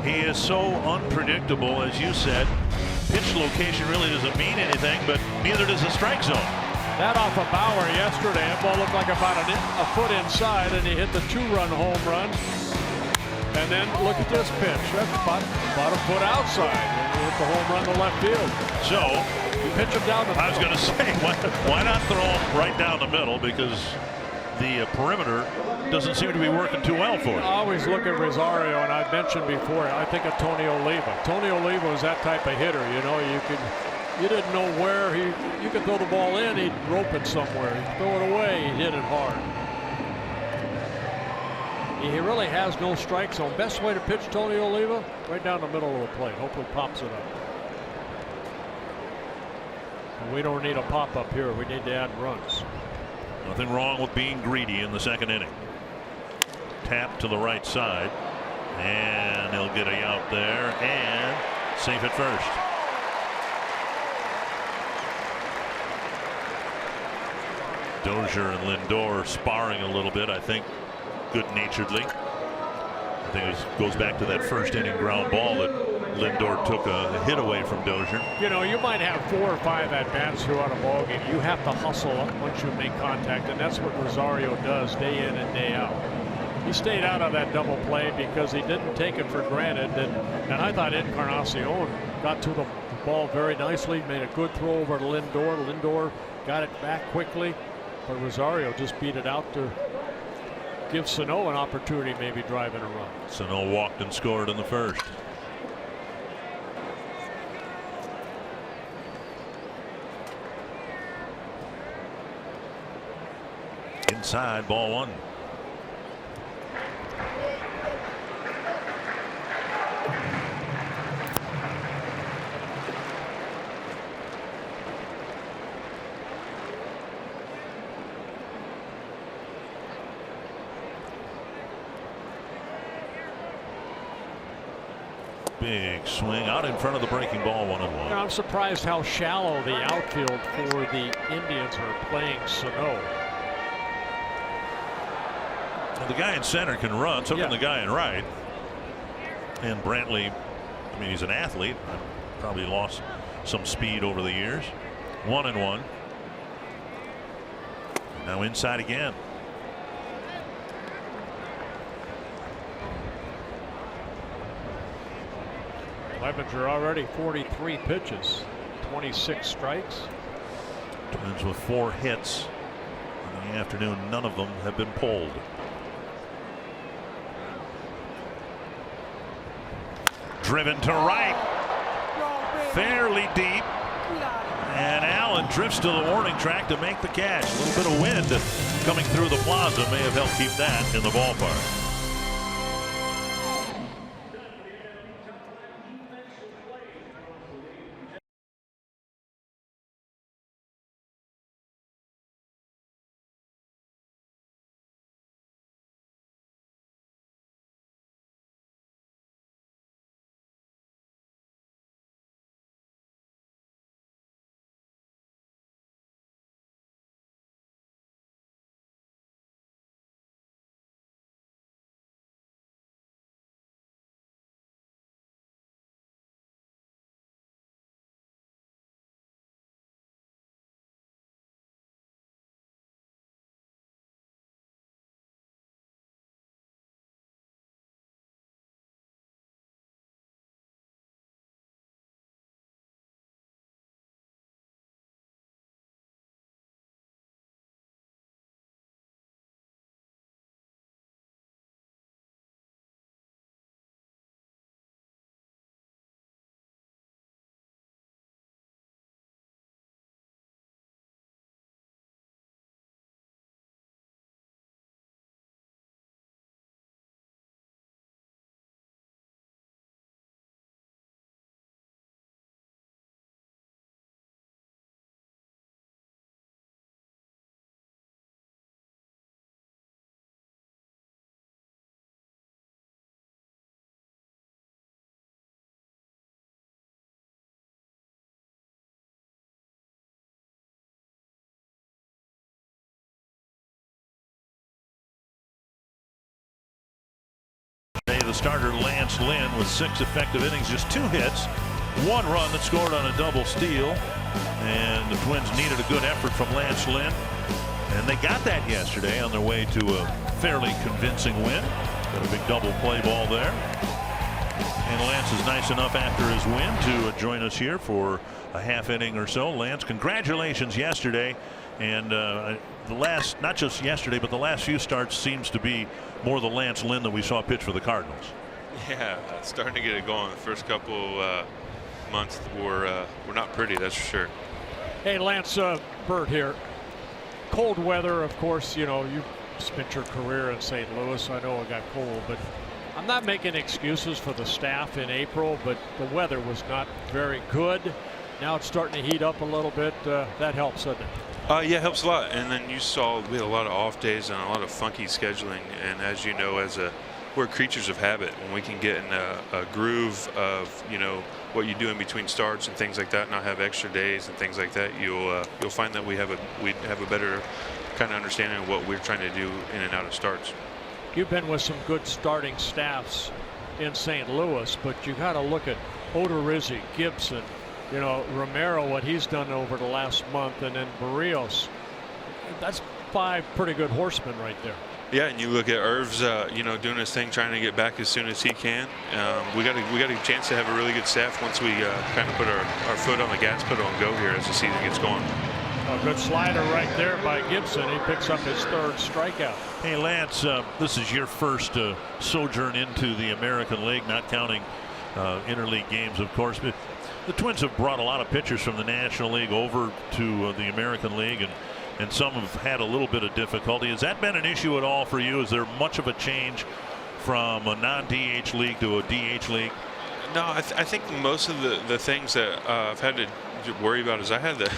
He is so unpredictable, as you said. Pitch location really doesn't mean anything, but neither does the strike zone. That off of Bauer yesterday. That ball looked like about a foot inside, and he hit the 2-run home run. And then look at this pitch. That's about a foot outside. And he hit the home run to left field. So you pitch him down the middle. I was going to say, why not throw him right down the middle? Because the perimeter doesn't seem to be working too well for him. I always look at Rosario, and I've mentioned before, I think of Tony Oliva. Tony Oliva was that type of hitter. You know, you didn't know where you could throw the ball in, he'd rope it somewhere. He'd throw it away, he'd hit it hard. He really has no strike zone. Best way to pitch Tony Oliva, right down the middle of the plate. Hopefully pops it up. And we don't need a pop up here. We need to add runs. Nothing wrong with being greedy in the second inning. Tap to the right side, and he'll get a out there and safe at first. Dozier and Lindor sparring a little bit, I think, good-naturedly. I think it goes back to that first inning ground ball that Lindor took a hit away from Dozier. You know, you might have 4 or 5 at-bats throughout a ballgame. You have to hustle once you make contact, and that's what Rosario does day in and day out. He stayed out of that double play because he didn't take it for granted. And I thought Encarnacion got to the ball very nicely, made a good throw over to Lindor. Lindor got it back quickly. But Rosario just beat it out to give Sano an opportunity, maybe driving a run. Sano walked and scored in the first. Inside, ball 1. Big swing out in front of the breaking ball, 1-1. You know, I'm surprised how shallow the outfield for the Indians are playing Sano. Well, the guy in center can run, so can the guy in right. And Brantley, I mean, he's an athlete. Probably lost some speed over the years. 1-1. Now inside again. Clevenger already 43 pitches, 26 strikes. Twins with 4 hits in the afternoon. None of them have been pulled. Driven to right, fairly deep, and Allen drifts to the warning track to make the catch. A little bit of wind coming through the plaza may have helped keep that in the ballpark. The starter Lance Lynn with 6 effective innings, just 2 hits, one run that scored on a double steal. And the Twins needed a good effort from Lance Lynn. And they got that yesterday on their way to a fairly convincing win. Got a big double play ball there. And Lance is nice enough after his win to join us here for a half inning or so. Lance, congratulations yesterday. And not just yesterday, but the last few starts seems to be more the Lance Lynn that we saw pitch for the Cardinals. Yeah, starting to get it going. The first couple months were not pretty, that's for sure. Hey, Lance, Bert here. Cold weather, of course, you know, you spent your career in St. Louis. I know it got cold, but I'm not making excuses for the staff in April, but the weather was not very good. Now it's starting to heat up a little bit. That helps, doesn't it? Yeah, it helps a lot. And then you saw we had a lot of off days and a lot of funky scheduling. And as you know, we're creatures of habit. When we can get in a groove of, you know, what you do in between starts and things like that, not have extra days and things like that, you'll find that we have a better kind of understanding of what we're trying to do in and out of starts. You've been with some good starting staffs in St. Louis, but you got to look at Odorizzi, Gibson, you know, Romero, what he's done over the last month, and then Barrios. That's 5 pretty good horsemen right there. Yeah, and you look at Irv's, you know, doing his thing, trying to get back as soon as he can. We got a chance to have a really good staff once we kind of put our foot on the gas pedal and go here as the season gets going. A good slider right there by Gibson. He picks up his 3rd strikeout. Hey, Lance, this is your first sojourn into the American League, not counting interleague games, of course. But the Twins have brought a lot of pitchers from the National League over to the American League, and some have had a little bit of difficulty. Has that been an issue at all for you? Is there much of a change from a non-DH league to a DH league? No, I think most of the things that I've had to worry about is I had the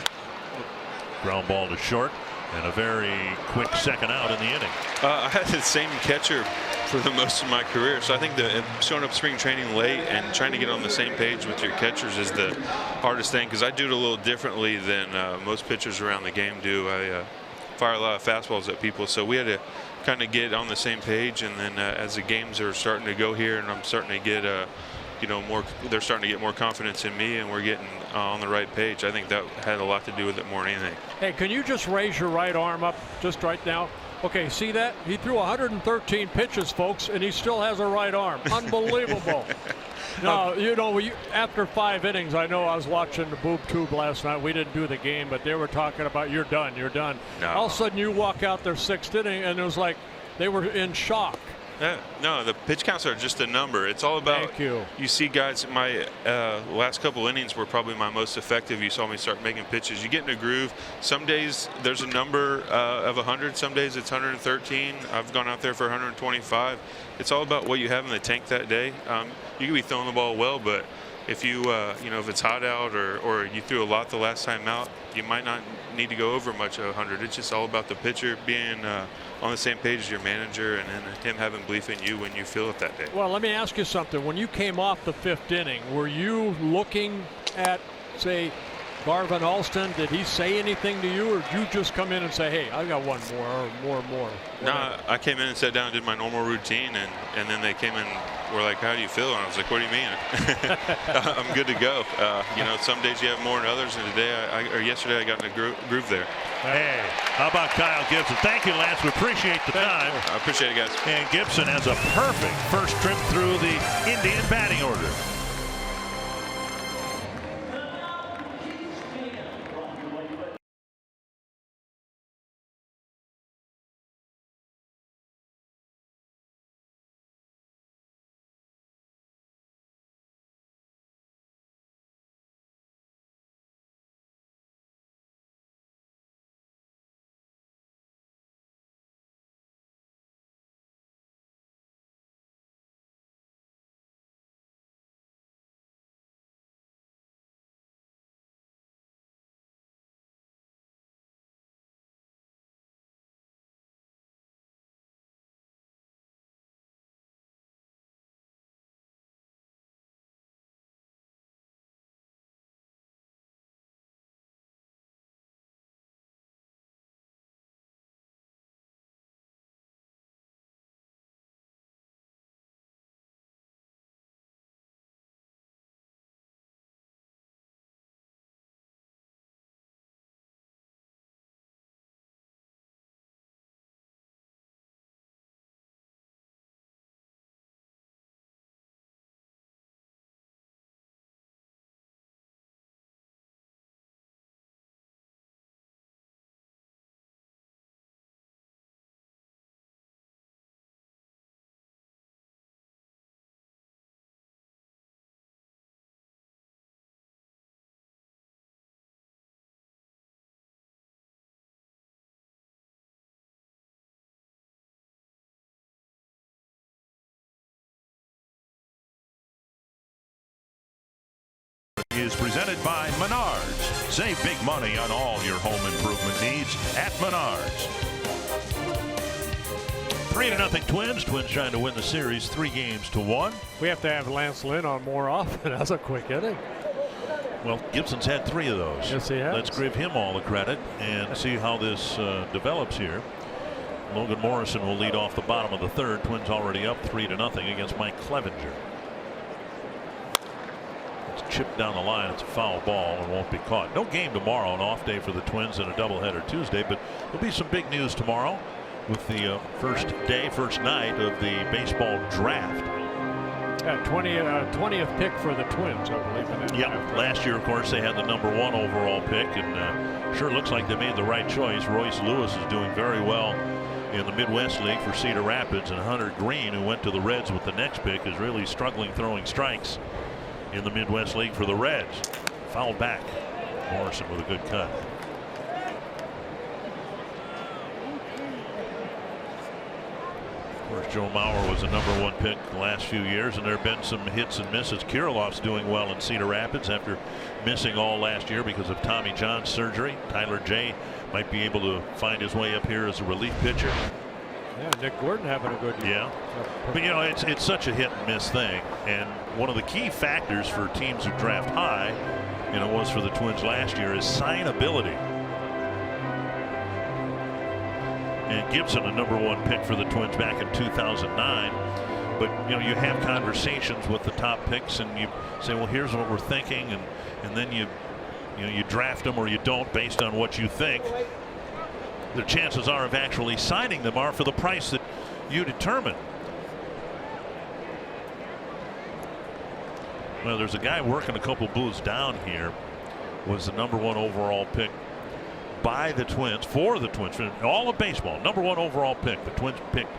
ground ball to short and a very quick second out in the inning. I had the same catcher for the most of my career, so I think that showing up spring training late and trying to get on the same page with your catchers is the hardest thing, because I do it a little differently than most pitchers around the game do. I fire a lot of fastballs at people, so we had to kind of get on the same page. And then as the games are starting to go here, and I'm starting to get you know, they're starting to get more confidence in me, and we're getting on the right page. I think that had a lot to do with it more than anything. Hey, can you just raise your right arm up just right now? Okay, see that? He threw 113 pitches, folks, and he still has a right arm. Unbelievable. No, you know, after 5 innings, I know I was watching the Boob Tube last night. We didn't do the game, but they were talking about you're done, you're done. No. All of a sudden you walk out their 6th inning, and it was like they were in shock. No, the pitch counts are just a number. It's all about. Thank you. You see, guys, my last couple innings were probably my most effective. You saw me start making pitches. You get in a groove. Some days there's a number of 100. Some days it's 113. I've gone out there for 125. It's all about what you have in the tank that day. You can be throwing the ball well, but if you know, if it's hot out or you threw a lot the last time out, you might not need to go over much of 100. It's just all about the pitcher being on the same page as your manager, and then him having belief in you when you feel it that day. Well, let me ask you something. When you came off the 5th inning, were you looking at, say, Garvin Alston? Did he say anything to you, or did you just come in and say, hey, I got one more, or more? No, I came in and sat down and did my normal routine, and then they came in, were like, how do you feel? And I was like, what do you mean? I'm good to go. You know, some days you have more than others, and yesterday I got in a groove there. Hey, how about Kyle Gibson? Thank you, Lance. We appreciate the time. I appreciate it, guys. And Gibson has a perfect first trip through the Indian batting order. is presented by Menards. Save big money on all your home improvement needs at Menards. 3-0 Twins. Twins trying to win the series 3-1. We have to have Lance Lynn on more often. That's a quick inning. Well, Gibson's had 3 of those. Yes, he has. Let's give him all the credit and see how this develops here. Logan Morrison will lead off the bottom of the 3rd. Twins already up 3-0 against Mike Clevenger. It's chipped down the line. It's a foul ball and won't be caught. No game tomorrow, an off day for the Twins and a doubleheader Tuesday, but there'll be some big news tomorrow with the first night of the baseball draft. 20th pick for the Twins, I believe. Last year, of course, they had the #1 overall pick, and sure looks like they made the right choice. Royce Lewis is doing very well in the Midwest League for Cedar Rapids, and Hunter Green, who went to the Reds with the next pick, is really struggling throwing strikes in the Midwest League for the Reds. Fouled back. Morrison with a good cut. Of course, Joe Mauer was a #1 pick the last few years, and there have been some hits and misses. Kirilov's doing well in Cedar Rapids after missing all last year because of Tommy John's surgery. Tyler J might be able to find his way up here as a relief pitcher. Yeah, Nick Gordon having a good year. Yeah, but you know, it's such a hit and miss thing, and one of the key factors for teams who draft high, you know, was for the Twins last year, is signability. And Gibson, a #1 pick for the Twins back in 2009. But you know, you have conversations with the top picks, and you say, well, here's what we're thinking, and then you draft them or you don't based on what you think. The chances are of actually signing them are for the price that you determine. Well, there's a guy working a couple booths down here, was the #1 overall pick by the Twins, for the Twins, all of baseball, #1 overall pick. The Twins picked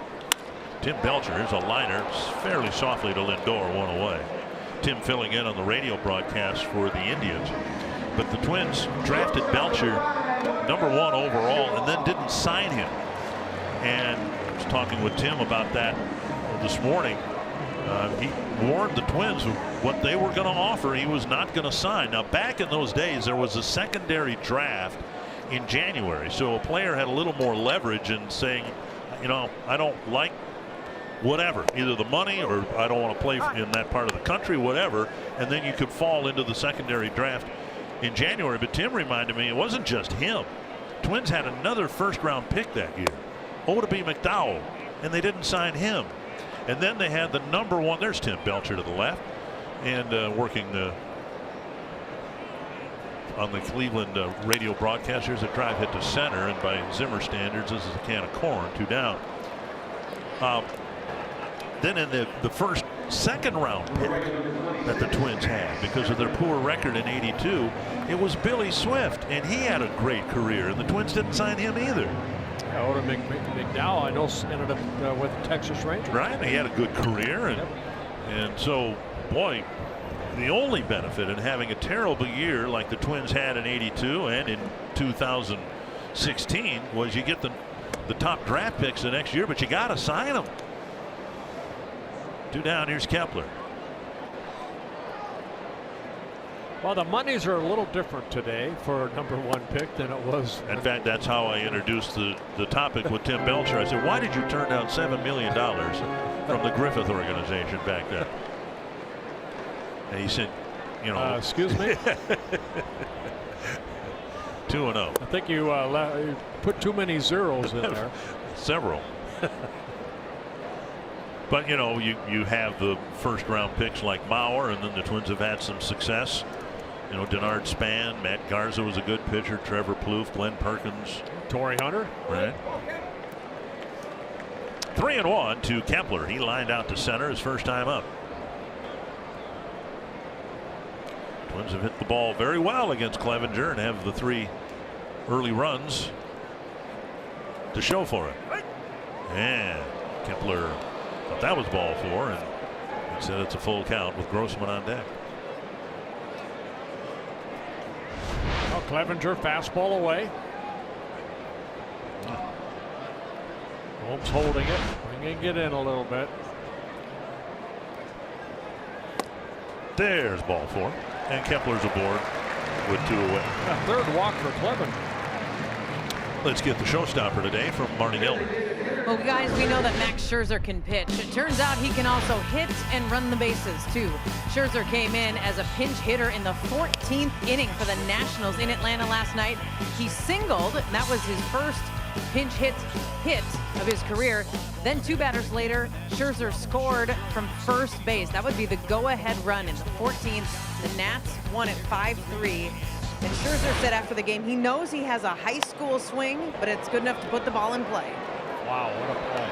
Tim Belcher. Here's a liner fairly softly to Lindor, 1 away. Tim filling in on the radio broadcast for the Indians. But the Twins drafted Belcher #1 overall and then didn't sign him. And I was talking with Tim about that this morning. He warned the Twins of what they were going to offer. He was not going to sign. Now, back in those days, there was a secondary draft in January, so a player had a little more leverage in saying, you know, I don't like whatever, either the money or I don't want to play in that part of the country, whatever, and then you could fall into the secondary draft in January. But Tim reminded me it wasn't just him. Twins had another first-round pick that year, Oda B. McDowell, and they didn't sign him. And then they had the #1. There's Tim Belcher to the left, and working on the Cleveland radio broadcast. Here's a drive hit to center, and by Zimmer standards, this is a can of corn, 2 down. Then in the second round pick that the Twins had, because of their poor record in '82, it was Billy Swift, and he had a great career, and the Twins didn't sign him either. Oda McDowell, I know, ended up with the Texas Rangers. Right, he had a good career, and so, boy, the only benefit in having a terrible year like the Twins had in '82 and in 2016 was you get the top draft picks the next year, but you got to sign them. 2 down. Here's Kepler. Well, the monies are a little different today for a #1 pick than it was. In fact, that's how I introduced the topic with Tim Belcher. I said, why did you turn down $7 million from the Griffith organization back then? And he said, you know, excuse me. 2-0. I think you put too many zeros in there. Several. But you know, you have the first-round picks like Mauer, and then the Twins have had some success. You know, Denard Span, Matt Garza was a good pitcher, Trevor Plouffe, Glenn Perkins, Torrey Hunter. Right. 3-1 to Kepler. He lined out to center his first time up. Twins have hit the ball very well against Clevenger and have the 3 early runs to show for it. And Kepler thought that was ball 4, and he said it's a full count with Grossman on deck. Well, Clevenger fastball away. Holmes holding it, bringing it in a little bit. There's ball 4. And Kepler's aboard with 2 away. A third walk for Cleveland. Let's get the showstopper today from Marty Gilder. Well, guys, we know that Max Scherzer can pitch. It turns out he can also hit and run the bases, too. Scherzer came in as a pinch hitter in the 14th inning for the Nationals in Atlanta last night. He singled, and that was his first pinch hit of his career. Then 2 batters later, Scherzer scored from first base. That would be the go-ahead run in the 14th. The Nats won it 5-3. And Scherzer said after the game, he knows he has a high school swing, but it's good enough to put the ball in play. Wow, what a play.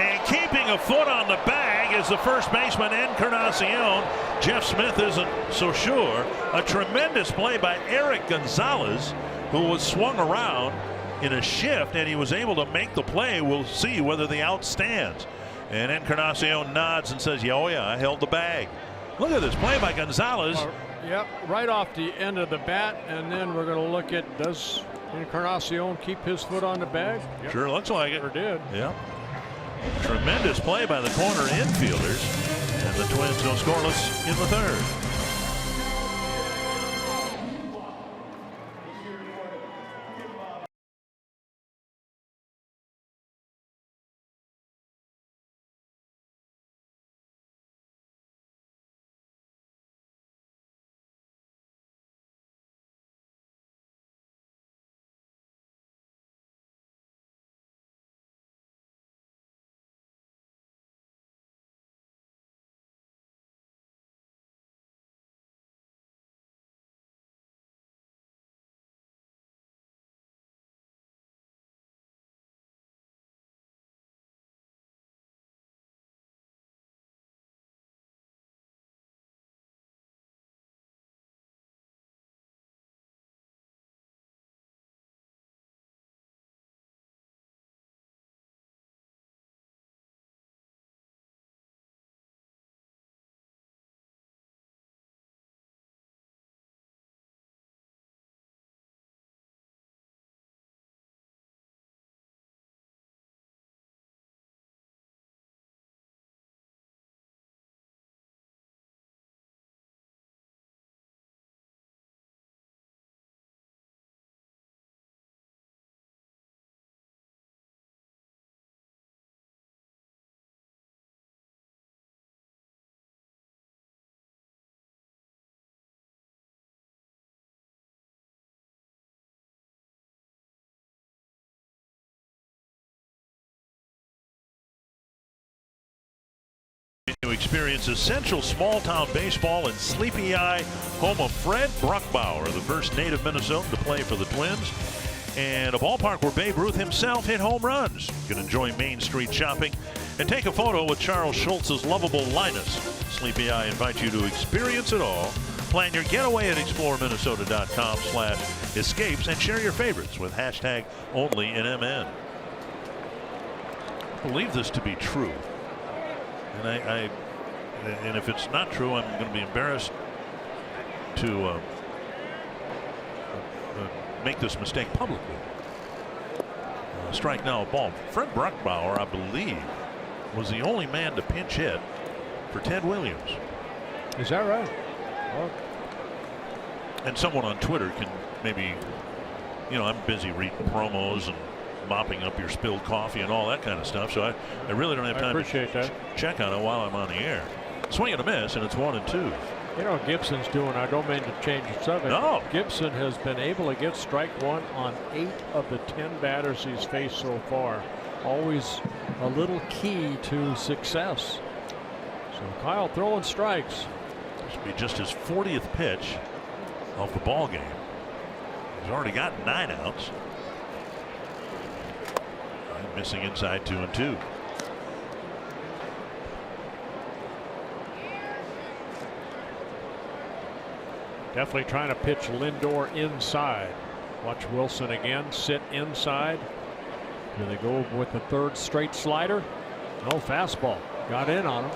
And keeping a foot on the bag is the first baseman, Encarnacion. Jeff Smith isn't so sure. A tremendous play by Eric Gonzalez, who was swung around in a shift, and he was able to make the play. We'll see whether the out stands. And Encarnacion nods and says, yeah, oh yeah, I held the bag. Look at this play by Gonzalez. Yep, right off the end of the bat, and then we're going to look at, does Encarnacion keep his foot on the bag? Yep. Sure looks like it. Sure did. Yeah. Tremendous play by the corner infielders, and the Twins go scoreless in the 3rd. To experience essential small-town baseball in Sleepy Eye, home of Fred Bruckbauer, the first native Minnesotan to play for the Twins, and a ballpark where Babe Ruth himself hit home runs. You can enjoy Main Street shopping and take a photo with Charles Schultz's lovable Linus. Sleepy Eye invites you to experience it all. Plan your getaway at exploreminnesota.com/escapes and share your favorites with #OnlyInMN. I believe this to be true. And if it's not true, I'm going to be embarrassed to make this mistake publicly. Strike now a ball. Fred Bruckbauer, I believe, was the only man to pinch hit for Ted Williams. Is that right? Well, and someone on Twitter can maybe, you know, I'm busy reading promos and mopping up your spilled coffee and all that kind of stuff, so I really don't have time to check on it while I'm on the air. Swing and a miss, and it's 1-2. You know what Gibson's doing? I don't mean to change the subject. No. Gibson has been able to get strike 1 on 8 of the 10 batters he's faced so far. Always a little key to success. So Kyle throwing strikes. This will be just his 40th pitch of the ball game. He's already got 9 outs. Missing inside 2-2. Definitely trying to pitch Lindor inside. Watch Wilson again sit inside. Do they go with the 3rd straight slider? No, fastball. Got in on him.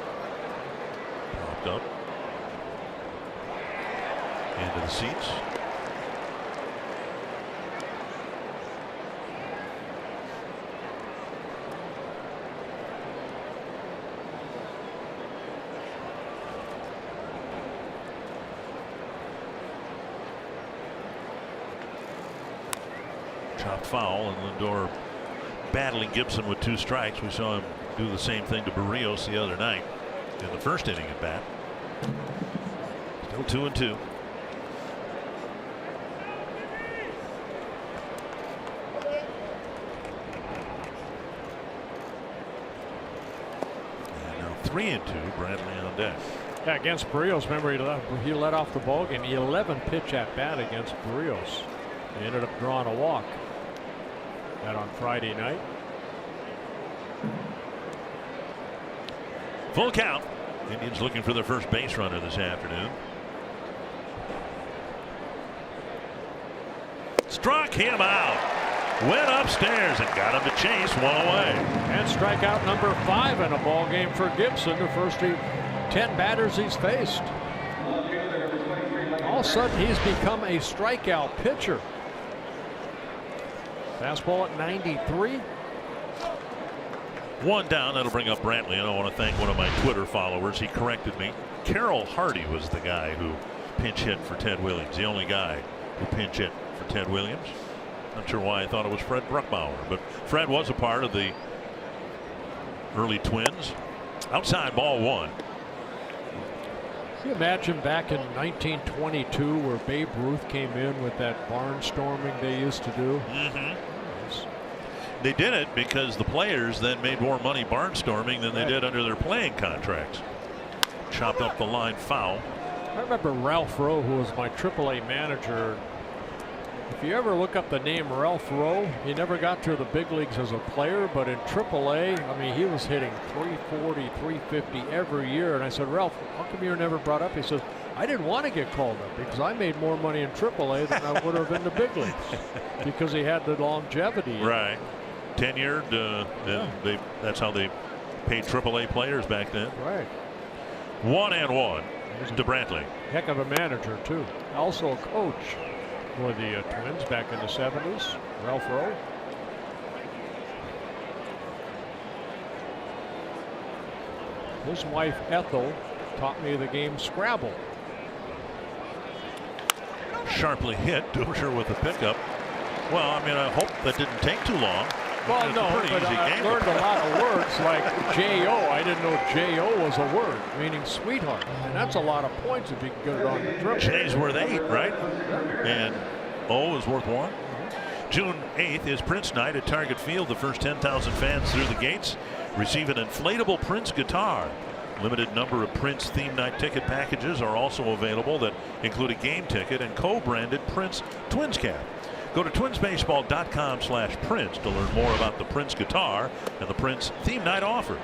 Popped up. Into the seats. Chopped foul, and Lindor battling Gibson with 2 strikes. We saw him do the same thing to Barrios the other night in the first inning at bat. Still 2-2. And now 3-2. Bradley on deck. Yeah, against Barrios, remember he let off the ball game. 11 pitch at bat against Barrios. He ended up drawing a walk. That on Friday night. Full count. Indians looking for their first base runner this afternoon. Struck him out. Went upstairs and got him to chase 1 away. And strikeout number 5 in a ball game for Gibson. The first 10 batters he's faced. All of a sudden he's become a strikeout pitcher. Fastball at 93. 1 down. That'll bring up Brantley. And I want to thank one of my Twitter followers. He corrected me. Carroll Hardy was the guy who pinch hit for Ted Williams. The only guy who pinch hit for Ted Williams. Not sure why I thought it was Fred Bruckbauer, but Fred was a part of the early Twins. Outside ball 1. Can you imagine back in 1922 where Babe Ruth came in with that barnstorming they used to do? They did it because the players then made more money barnstorming than they did under their playing contracts. Chopped up the line foul. I remember Ralph Rowe, who was my AAA manager. If you ever look up the name Ralph Rowe, he never got to the big leagues as a player, but in AAA, I mean, he was hitting 340, 350 every year. And I said, Ralph, how come you're never brought up? He says, I didn't want to get called up because I made more money in AAA than I would have in the big leagues because he had the longevity. Right. Tenured. That's how they paid AAA players back then. Right. 1-1 to Brantley. Heck of a manager, too. Also a coach for the Twins back in the 70s, Ralph Rowe. His wife Ethel taught me the game Scrabble. Sharply hit. Dozier with the pickup. Well, I mean, I hope that didn't take too long. Well, It's no, a pretty but easy I game. learned a lot of words like J.O. I didn't know J.O. was a word, meaning sweetheart. And that's a lot of points if you can get it on the triple. J's worth 8, right? And O is worth 1. June 8th is Prince Night at Target Field. The first 10,000 fans through the gates receive an inflatable Prince guitar. Limited number of Prince theme night ticket packages are also available that include a game ticket and co-branded Prince Twins cap. Go to twinsbaseball.com/Prince to learn more about the Prince guitar and the Prince theme night offer.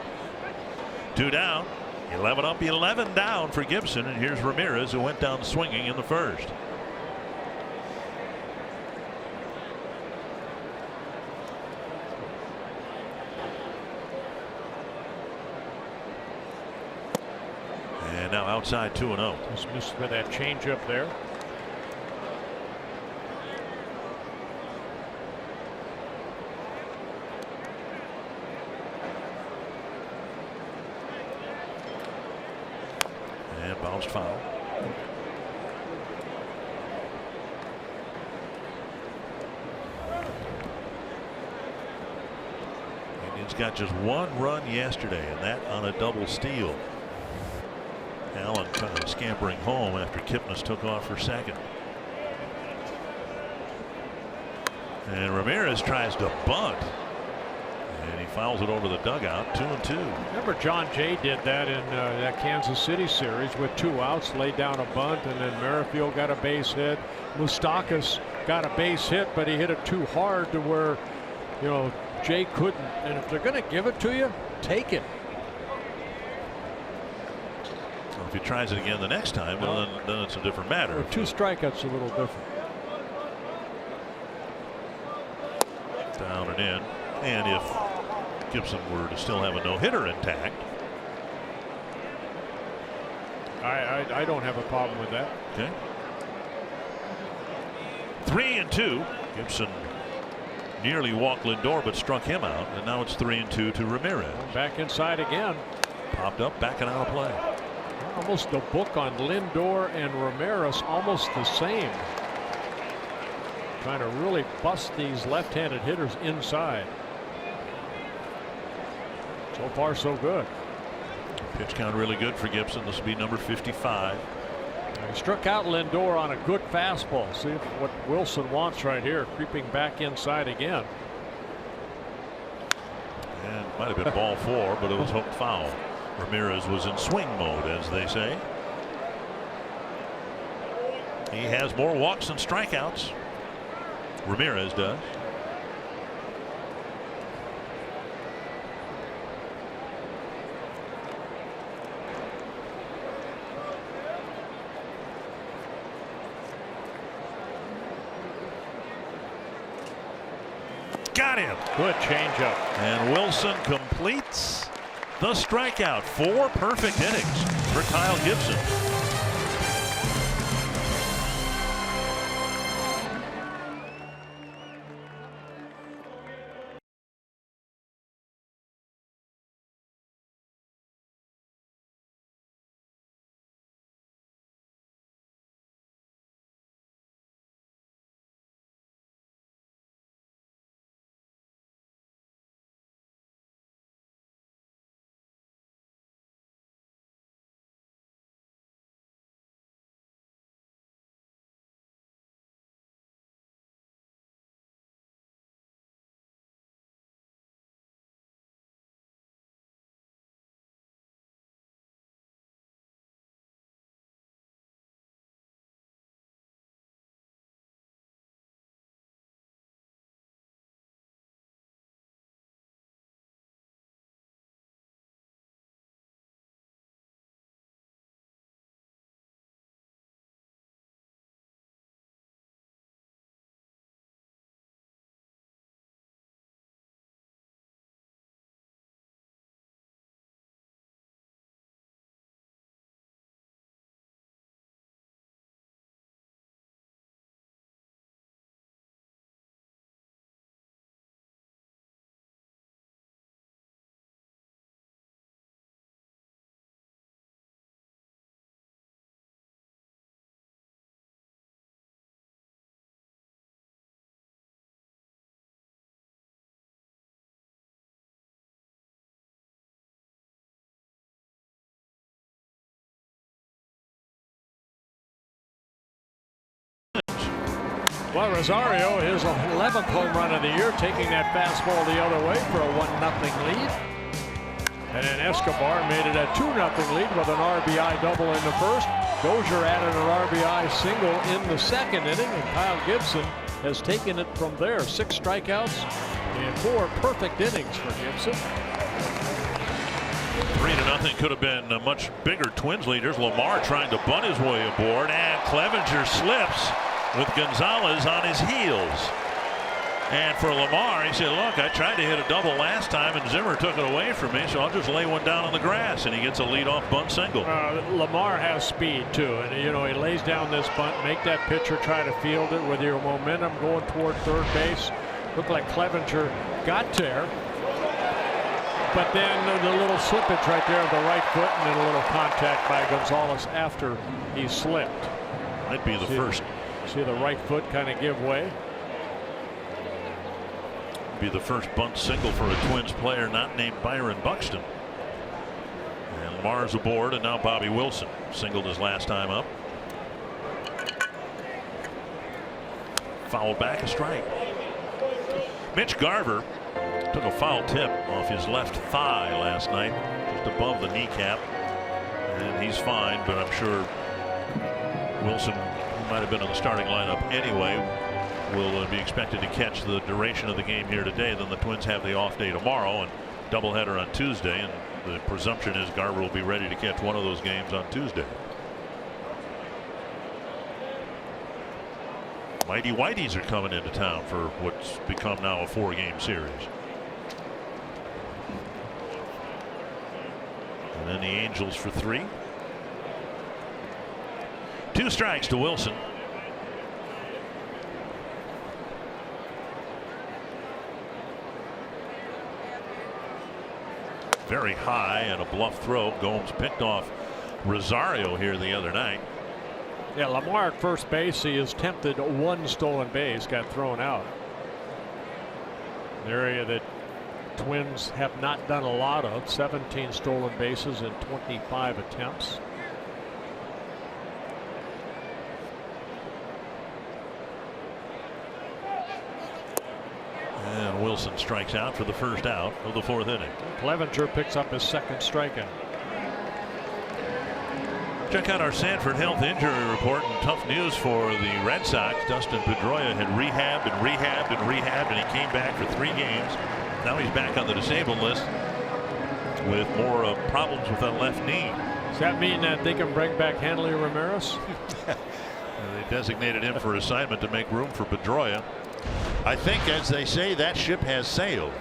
2 down, 11 up, 11 down for Gibson, and here's Ramirez, who went down swinging in the first. And now outside 2-0. Just missed with that changeup there. And bounced foul. Indians got just 1 run yesterday, and that on a double steal. Allen kind of scampering home after Kipnis took off for second. And Ramirez tries to bunt. And he fouls it over the dugout. 2-2. Remember John Jay did that in that Kansas City series with 2 outs, laid down a bunt, and then Merrifield got a base hit. Moustakas got a base hit, but he hit it too hard to where, you know, Jay couldn't. And if they're going to give it to you, take it. Well, if he tries it again the next time, well, then it's a different matter. With 2 strikeouts, a little different. Down and in. And if Gibson were to still have a no-hitter intact, I don't have a problem with that. okay. 3-2. Gibson nearly walked Lindor, but struck him out, and now it's 3-2 to Ramirez. Back inside again. Popped up, backing out of play. Almost the book on Lindor and Ramirez, almost the same. trying to really bust these left-handed hitters inside. So far, so good. Pitch count really good for Gibson. This will be number 55. He struck out Lindor on a good fastball. See what Wilson wants right here, creeping back inside again. And might have been ball 4, but it was hooked foul. Ramirez was in swing mode, as they say. He has more walks than strikeouts. Ramirez does. Got him. Good changeup. And Wilson completes the strikeout. 4 perfect innings for Kyle Gibson. Well, Rosario, his 11th home run of the year, taking that fastball the other way for a 1-0 lead. And then Escobar made it a 2-0 lead with an RBI double in the first. Dozier added an RBI single in the second inning, and Kyle Gibson has taken it from there. 6 strikeouts and 4 perfect innings for Gibson. 3-0 could have been a much bigger Twins lead. Here's Lamar trying to bunt his way aboard, and Clevenger slips with Gonzalez on his heels. And for Lamar, he said, look, I tried to hit a double last time and Zimmer took it away from me, so I'll just lay one down on the grass. And he gets a leadoff bunt single. Lamar has speed too, and you know, he lays down this bunt, make that pitcher try to field it with your momentum going toward third base. Looked like Clevenger got there, but then the little slippage right there of the right foot, and then a little contact by Gonzalez after he slipped. Might be the first. See the right foot kind of give way. Be the first bunt single for a Twins player not named Byron Buxton. And Lamar's aboard, and now Bobby Wilson singled his last time up. Foul back, a strike. Mitch Garver took a foul tip off his left thigh last night, just above the kneecap, and he's fine, but I'm sure Wilson, who might have been in the starting lineup anyway, will be expected to catch the duration of the game here today. Then the Twins have the off day tomorrow and doubleheader on Tuesday, and the presumption is Garver will be ready to catch one of those games on Tuesday. Mighty Whiteys are coming into town for what's become now a 4-game series. And then the Angels for 3. 2 strikes to Wilson. Very high and a bluff throw. Gomes picked off Rosario here the other night. Yeah, Lamar at first base, he has attempted 1 stolen base, got thrown out. An area that Twins have not done a lot of. 17 stolen bases in 25 attempts. And Wilson strikes out for the first out of the 4th inning. Clevenger picks up his 2nd strikeout. Check out our Sanford Health Injury Report, and tough news for the Red Sox. Dustin Pedroia had rehabbed and rehabbed and rehabbed, and he came back for 3 games. Now he's back on the disabled list with more problems with that left knee. Does that mean that they can bring back Hanley Ramirez? They designated him for assignment to make room for Pedroia. I think, as they say, that ship has sailed.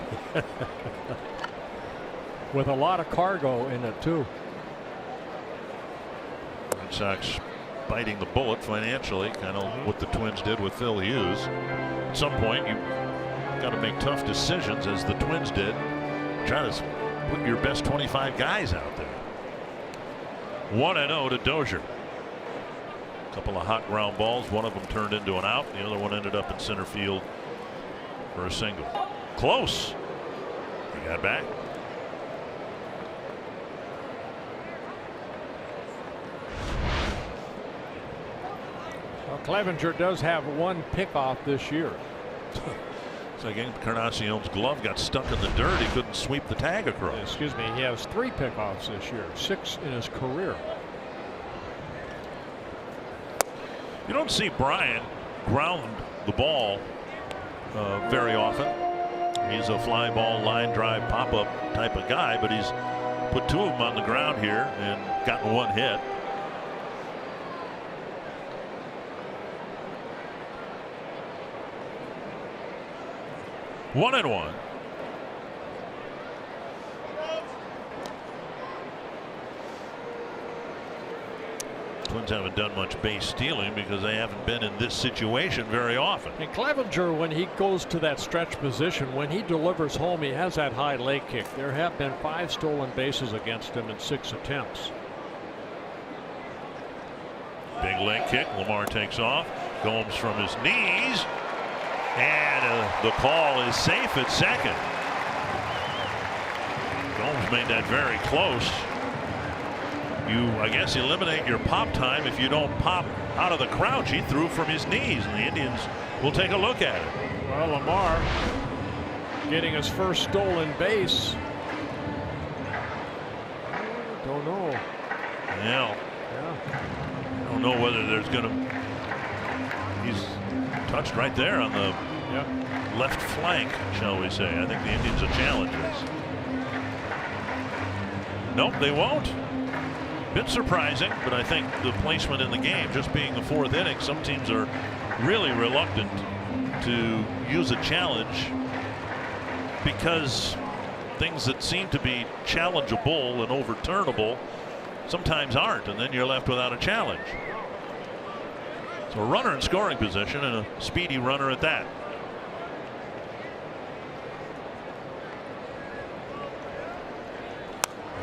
With a lot of cargo in it, too. Red Sox biting the bullet financially, kind of what the Twins did with Phil Hughes. At some point, you got to make tough decisions, as the Twins did. Try to put your best 25 guys out there. 1-0 to Dozier. A couple of hot ground balls. One of them turned into an out. The other one ended up in center field for a single. Close. He got back. Well, Clevenger does have 1 pickoff this year. So again, Encarnacion's glove got stuck in the dirt. He couldn't sweep the tag across. Excuse me, he has 3 pickoffs this year, 6 in his career. You don't see Brian ground the ball very often. He's a fly ball, line drive, pop-up type of guy, but he's put 2 of them on the ground here and gotten 1 hit. One and one. Twins haven't done much base stealing because they haven't been in this situation very often. And Clevenger, when he goes to that stretch position, when he delivers home, he has that high leg kick. There have been 5 stolen bases against him in 6 attempts. Big leg kick. Lamar takes off. Gomes from his knees. And the call is safe at second. Gomes made that very close. You, I guess, eliminate your pop time if you don't pop out of the crouch. He threw from his knees, and the Indians will take a look at it. Well, Lamar getting his first stolen base. Don't know. Yeah. I don't know whether there's going to. He's touched right there on the left flank, shall we say. I think the Indians will challenge this. Nope, they won't. Bit surprising, but I think the placement in the game, just being the 4th inning, some teams are really reluctant to use a challenge because things that seem to be challengeable and overturnable sometimes aren't, and then you're left without a challenge. So a runner in scoring position, and a speedy runner at that.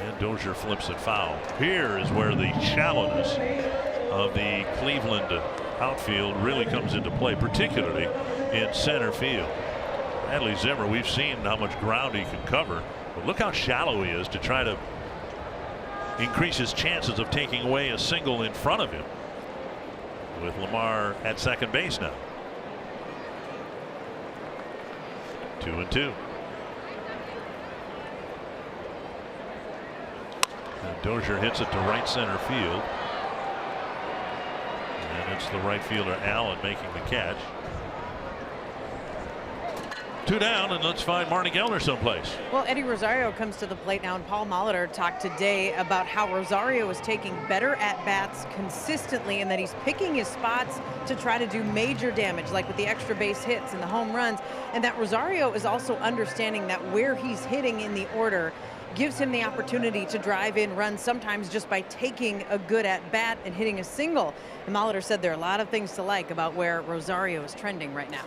And Dozier flips it foul. Here is where the shallowness of the Cleveland outfield really comes into play, particularly in center field. Bradley Zimmer, we've seen how much ground he can cover, but look how shallow he is to try to increase his chances of taking away a single in front of him, with Lamar at second base now. 2-2. And Dozier hits it to right center field. And it's the right fielder Allen making the catch. 2 down, and let's find Marty Gellner someplace. Well, Eddie Rosario comes to the plate now, and Paul Molitor talked today about how Rosario is taking better at-bats consistently and that he's picking his spots to try to do major damage, like with the extra base hits and the home runs, and that Rosario is also understanding that where he's hitting in the order gives him the opportunity to drive in runs, sometimes just by taking a good at-bat and hitting a single. And Molitor said there are a lot of things to like about where Rosario is trending right now.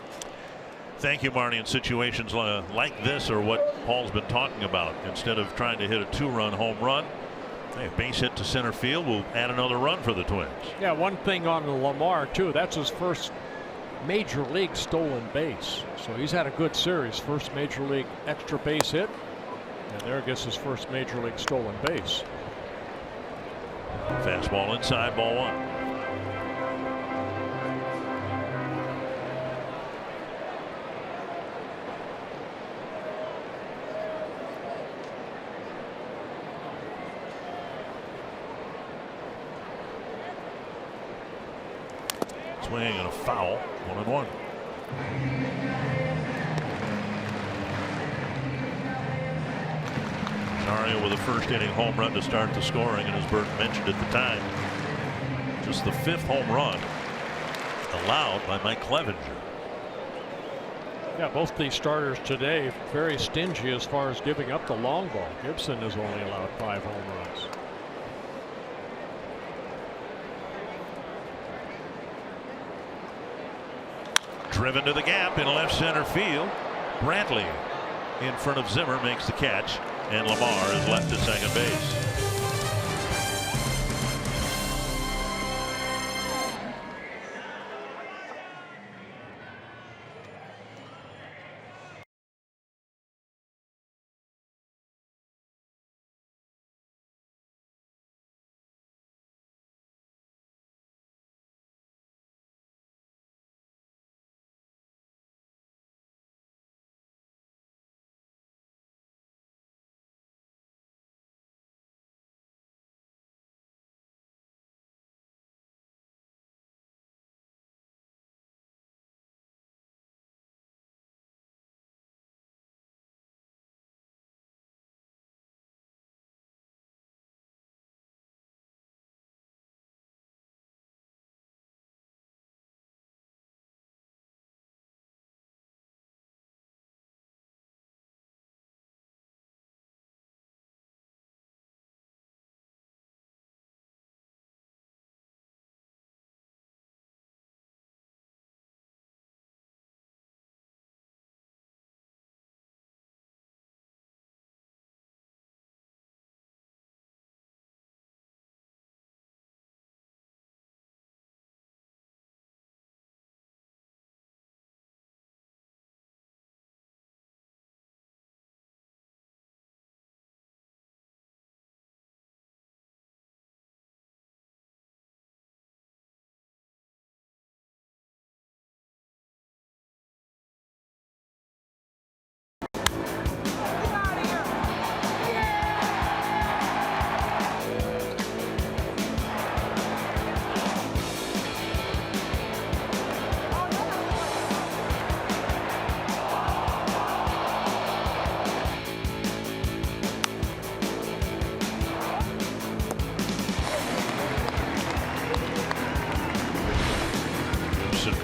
Thank you, Marty. In situations like this, or what Paul's been talking about, instead of trying to hit a 2-run home run, A base hit to center field will add another run for the Twins. Yeah, one thing on Lamar too, that's his first major league stolen base. So he's had a good series. First major league extra base hit, and there gets his first major league stolen base. Fastball inside, ball one. Swing and a foul, 1-1. Rosario with a first inning home run to start the scoring, and as Bert mentioned at the time, just the 5th home run allowed by Mike Clevenger. Yeah, both these starters today very stingy as far as giving up the long ball. Gibson has only allowed 5 home runs. Driven to the gap in left center field. Brantley in front of Zimmer makes the catch, and Lamar is left at second base.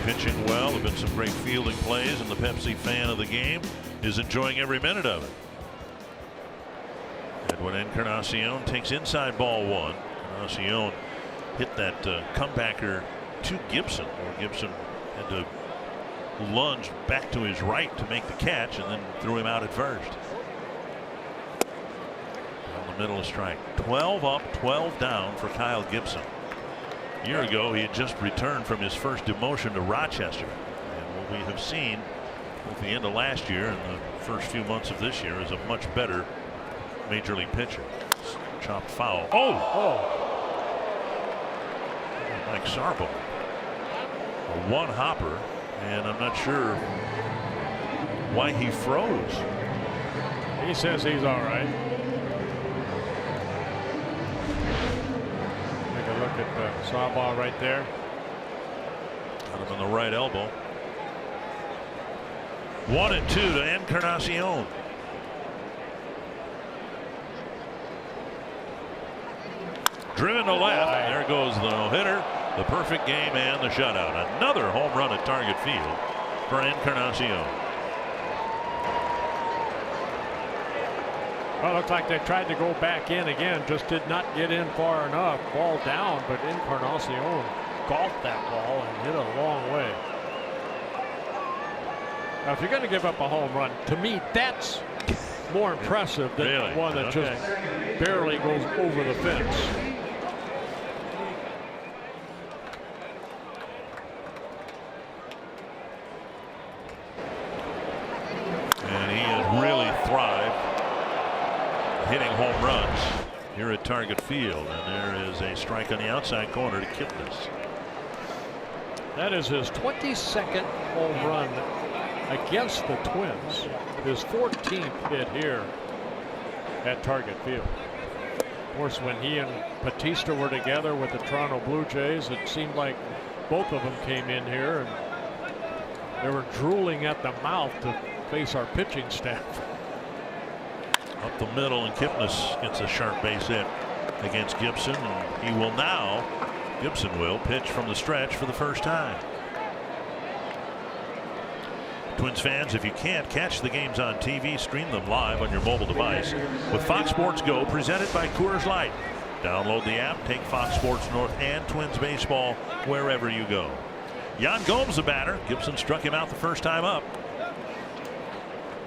Pitching well. There have been some great fielding plays, and the Pepsi fan of the game is enjoying every minute of it. Edwin Encarnacion takes inside ball one. Encarnacion hit that comebacker to Gibson, where Gibson had to lunge back to his right to make the catch and then threw him out at first. Down the middle of strike. 12 up, 12 down for Kyle Gibson. A year ago, he had just returned from his first demotion to Rochester. And what we have seen at the end of last year and the first few months of this year is a much better major league pitcher. Chopped foul. Mike Sarbo. A one hopper, and I'm not sure why he froze. He says he's all right. Look at the Sarbo right there. Got him on the right elbow. 1-2 to Encarnacion. Driven to left. There goes the no-hitter, the perfect game, and the shutout. Another home run at Target Field for Encarnacion. Well, it looked like they tried to go back in again, just did not get in far enough. Ball down, but Encarnacion golfed that ball and hit a long way. Now, if you're going to give up a home run, to me, that's more impressive than Really? the one that just barely goes over the fence. And he has really thrived hitting home runs here at Target Field. And there is a strike on the outside corner to Kipnis. That is his 22nd home run against the Twins. His 14th hit here at Target Field. Of course, when he and Batista were together with the Toronto Blue Jays, it seemed like both of them came in here and they were drooling at the mouth to face our pitching staff. Up the middle, and Kipnis gets a sharp base hit against Gibson. And he will now, Gibson will pitch from the stretch for the first time. Twins fans, if you can't catch the games on TV, stream them live on your mobile device with Fox Sports Go, presented by Coors Light. Download the app, take Fox Sports North and Twins baseball wherever you go. Yan Gomes, the batter. Gibson struck him out the first time up.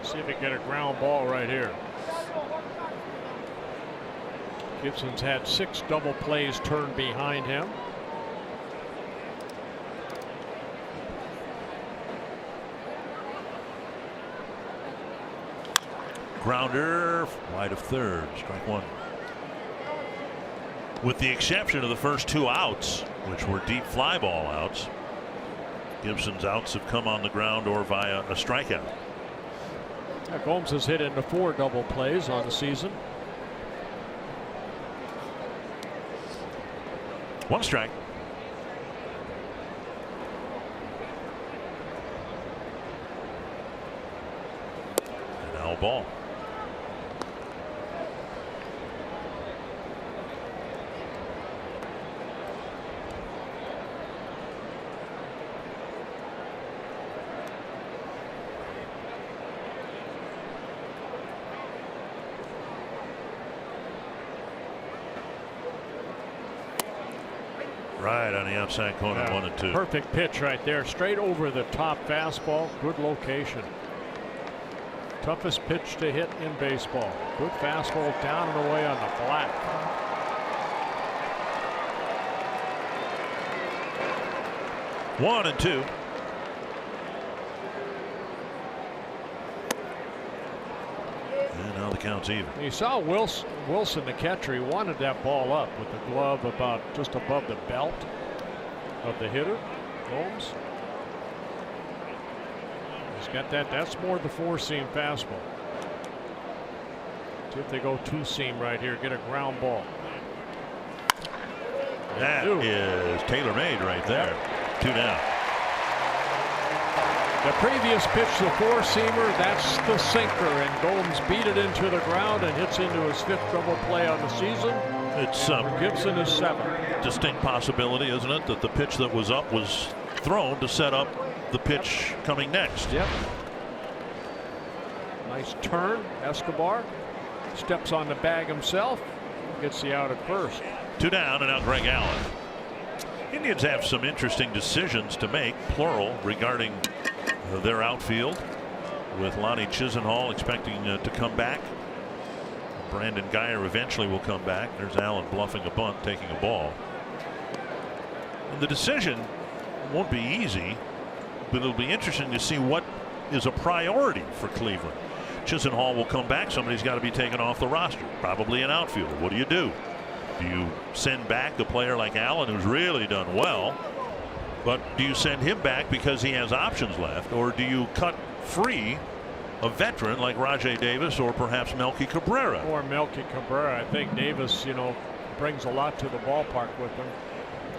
See if he can get a ground ball right here. Gibson's had 6 double plays turned behind him. Grounder wide of third, strike one. With the exception of the first 2 outs, which were deep fly ball outs, Gibson's outs have come on the ground or via a strikeout. Yeah, Gomes has hit into 4 double plays on the season. 1 strike. And now a ball. Right on the outside corner, Yeah, 1 and 2. Perfect pitch right there, straight over the top fastball. Good location. Toughest pitch to hit in baseball. Good fastball down and away on the flat. One and 2. And now the count's even. You saw Wilson, the catcher, he wanted that ball up with the glove about just above the belt of the hitter, Gomes. He's got that. That's more the 4-seam fastball. See if they go 2-seam right here. Get a ground ball. That is tailor-made right there. 2 down. The previous pitch, the 4-seamer, that's the sinker, and Gomes beat it into the ground and hits into his 5th double play on the season. It's Gibson is 7th. Distinct possibility, isn't it, that the pitch that was up was thrown to set up the pitch coming next. Yep. Nice turn. Escobar steps on the bag himself, gets the out at first. 2 down, and now Greg Allen. Indians have some interesting decisions to make, plural, regarding their outfield, with Lonnie Chisenhall expecting to come back. Brandon Geyer eventually will come back. There's Allen bluffing a bunt, taking a ball. And the decision won't be easy, but it'll be interesting to see what is a priority for Cleveland. Chisenhall will come back. Somebody's got to be taken off the roster, probably an outfielder. What do you do? Do you send back a player like Allen, who's really done well, but do you send him back because he has options left, or do you cut free a veteran like Rajai Davis or perhaps Melky Cabrera? Or Melky Cabrera. I think Davis, brings a lot to the ballpark with him.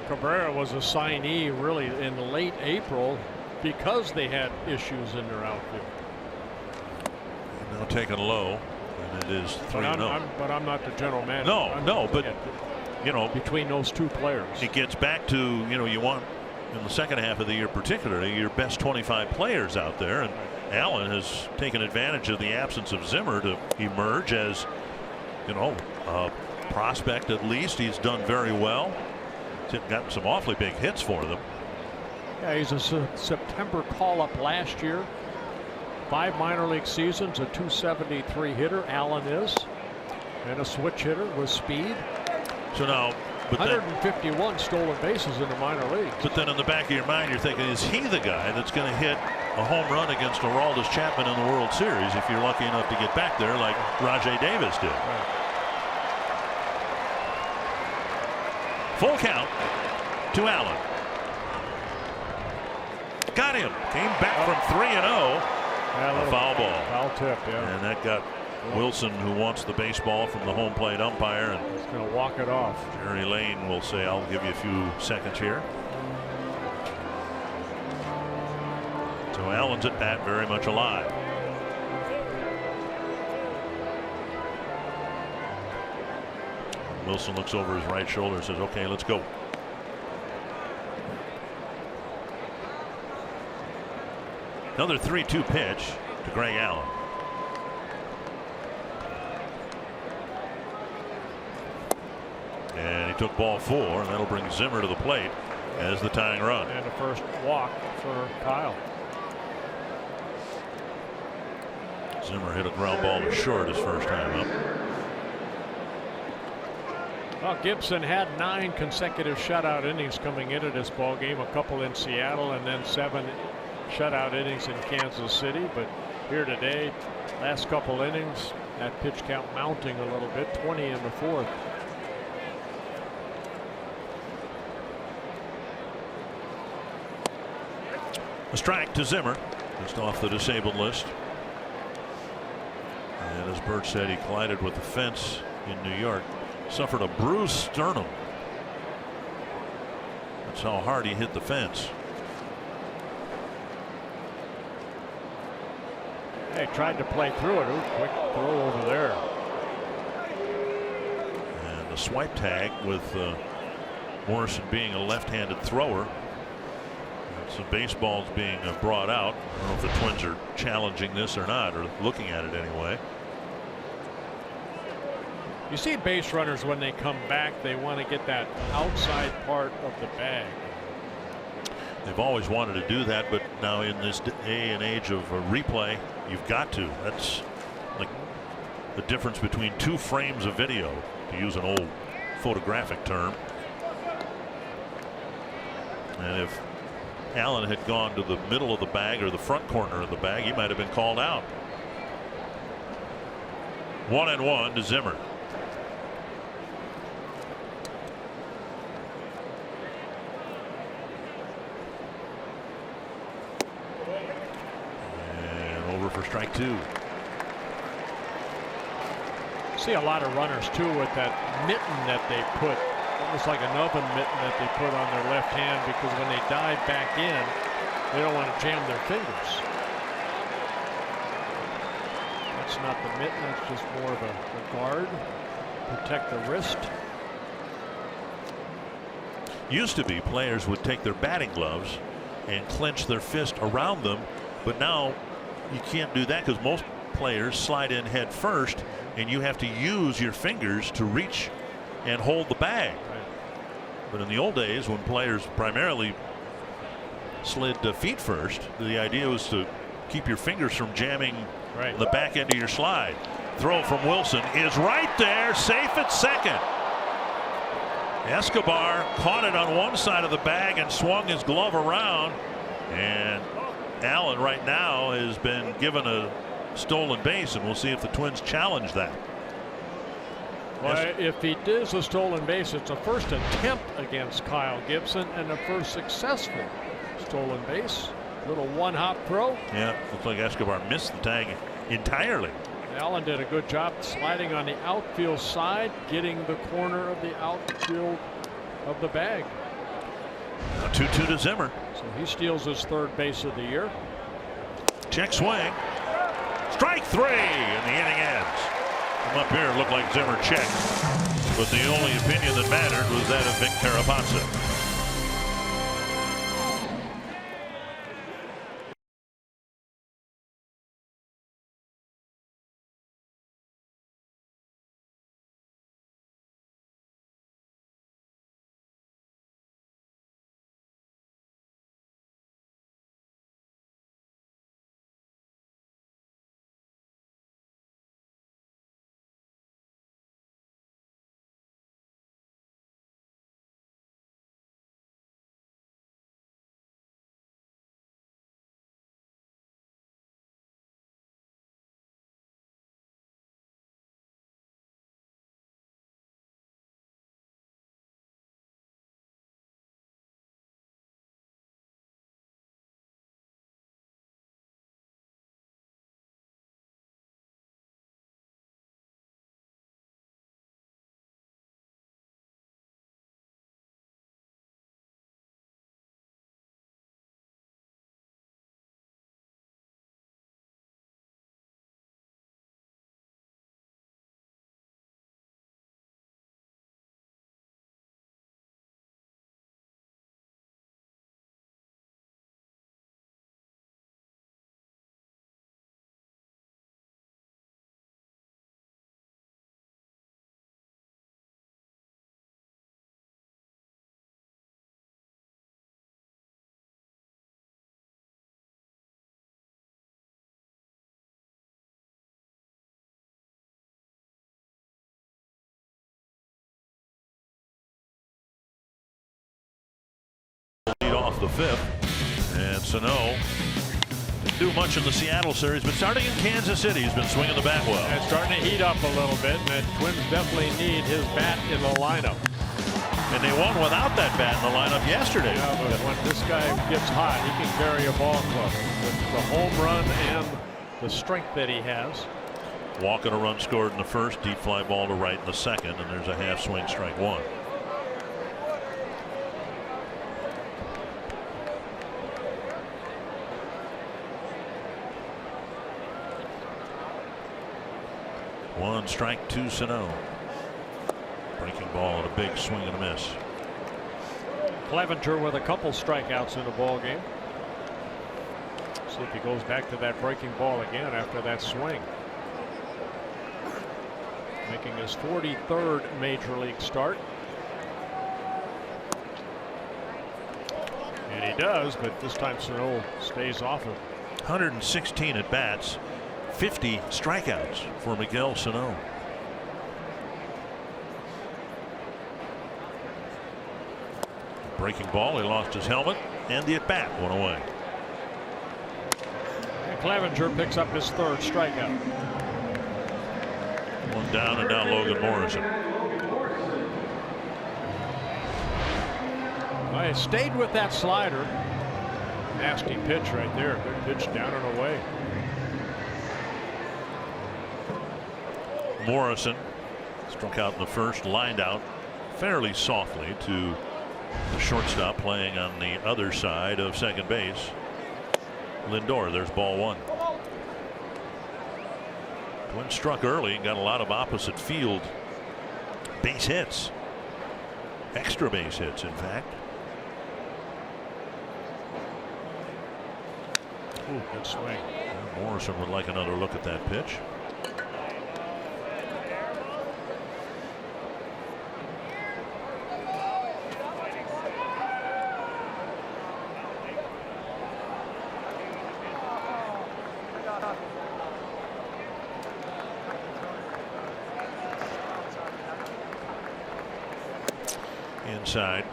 Cabrera was a signee really in late April because they had issues in their outfield. Now taken low, and it is 3-0. But I'm not the general manager. But between those 2 players, it gets back to you want in the second half of the year, particularly your best 25 players out there, and Allen has taken advantage of the absence of Zimmer to emerge as a prospect. At least he's done very well. He's gotten some awfully big hits for them. Yeah, he's a September call-up last year. 5 minor league seasons, a .273 hitter. Allen is, and a switch hitter with speed. So now, but 151 stolen bases in the minor leagues. But then in the back of your mind, you're thinking, is he the guy that's going to hit a home run against Aroldis Chapman in the World Series if you're lucky enough to get back there like Rajai Davis did? Right. Full count to Allen. Got him. Came back from 3-0. A foul ball. Foul tip, yeah. And that got Wilson, who wants the baseball, from the home plate umpire. And he's going to walk it off. Jerry Lane will say, I'll give you a few seconds here. So Allen's at bat, very much alive. Wilson looks over his right shoulder and says, okay, let's go. Another 3-2 pitch to Greg Allen. And he took ball 4, and that'll bring Zimmer to the plate as the tying run. And the first walk for Kyle. Zimmer hit a ground ball to short his first time up. Well, Gibson had 9 consecutive shutout innings coming into this ball game, a couple in Seattle and then 7 shutout innings in Kansas City. But here today, last couple innings, that pitch count mounting a little bit, 20 in the 4th. A strike to Zimmer, just off the disabled list. And as Bert said, he collided with the fence in New York. Suffered a bruised sternum. That's how hard he hit the fence. Hey, tried to play through it. Ooh, quick throw over there. And the swipe tag with Morrison being a left-handed thrower. Some baseballs being brought out. I don't know if the Twins are challenging this or not, or looking at it anyway. You see base runners when they come back, they want to get that outside part of the bag. They've always wanted to do that, but now in this day and age of replay, you've got to. That's like the difference between 2 frames of video, to use an old photographic term. And if Allen had gone to the middle of the bag or the front corner of the bag, he might have been called out. 1-1 to Zimmer. For strike 2. See a lot of runners too with that mitten that they put, almost like an oven mitten that they put on their left hand, because when they dive back in, they don't want to jam their fingers. That's not the mitten, that's just more of a guard, protect the wrist. Used to be players would take their batting gloves and clench their fist around them, but now you can't do that because most players slide in head first, and you have to use your fingers to reach and hold the bag. Right. But in the old days, when players primarily slid feet first, the idea was to keep your fingers from jamming the back end of your slide. Throw from Wilson is right there, safe at second. Escobar caught it on one side of the bag and swung his glove around, and Allen right now has been given a stolen base, and we'll see if the Twins challenge that. Well, if he does a stolen base, it's a first attempt against Kyle Gibson and the first successful stolen base. Little one-hop throw. Yeah, looks like Escobar missed the tag entirely. Allen did a good job sliding on the outfield side, getting the corner of the outfield of the bag. A 2-2 to Zimmer. So he steals his 3rd base of the year. Check swing. Strike 3, and the inning ends. From up here, it looked like Zimmer checked, but the only opinion that mattered was that of Vic Carapazza. lead off the 5th. And Sano didn't do much in the Seattle series, but starting in Kansas City, he's been swinging the bat well. And starting to heat up a little bit, and the Twins definitely need his bat in the lineup. And they won without that bat in the lineup yesterday. Yeah, but when this guy gets hot, he can carry a ball club with the home run and the strength that he has. Walk and a run scored in the first, deep fly ball to right in the second, and there's a half swing, strike one. One strike, 2 Sano. Breaking ball and a big swing and a miss. Clevenger with a couple strikeouts in the ball game. See if he goes back to that breaking ball again after that swing. Making his 43rd major league start. And he does, but this time Sano stays off him. 116 at bats, 50 strikeouts for Miguel Sano. Breaking ball, he lost his helmet, and the at bat went away. And Clevenger picks up his 3rd strikeout. One down, and now Logan Morrison. I stayed with that slider. Nasty pitch right there. Good pitch down and away. Morrison struck out in the first, lined out fairly softly to the shortstop playing on the other side of second base. Lindor, there's ball 1. Twins struck early and got a lot of opposite field base hits. Extra base hits, in fact. Ooh, good swing. Morrison would like another look at that pitch. Inside.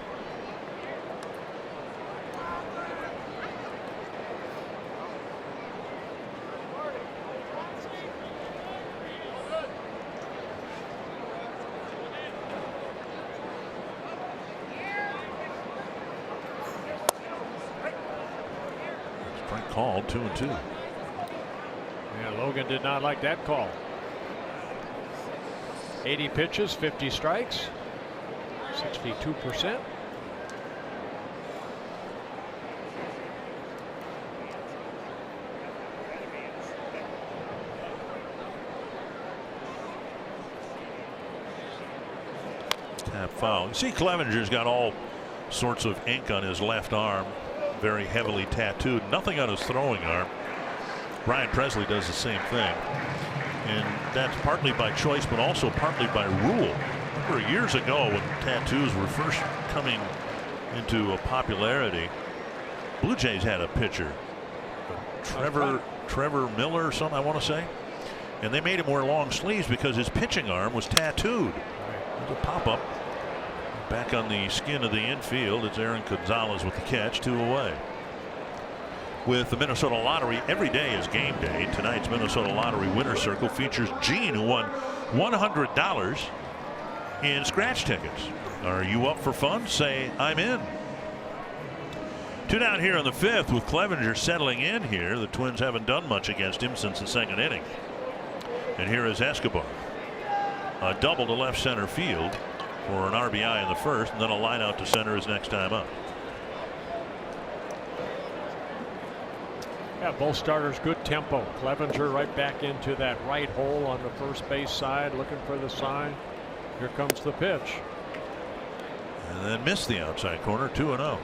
Strike called, 2-2. Yeah, Logan did not like that call. 80 pitches, 50 strikes. 62%. Tap foul. You see Clevenger's got all sorts of ink on his left arm, very heavily tattooed. Nothing on his throwing arm. Brian Presley does the same thing, and that's partly by choice but also partly by rule. Remember years ago when tattoos were first coming into popularity, Blue Jays had a pitcher, Trevor Miller or something, I want to say, and they made him wear long sleeves because his pitching arm was tattooed. There's a pop-up back on the skin of the infield. It's Aaron Gonzalez with the catch, 2 away. With the Minnesota Lottery, every day is game day. Tonight's Minnesota Lottery winner circle features Gene, who won $100 in scratch tickets. Are you up for fun? Say I'm in. 2 down here in the 5th with Clevenger settling in here. The Twins haven't done much against him since the 2nd inning. And here is Escobar. A double to left center field for an RBI in the 1st, and then a line out to center his next time up. Yeah, both starters good tempo. Clevenger right back into that right hole on the first base side, looking for the sign. Here comes the pitch. And then missed the outside corner, 2-0.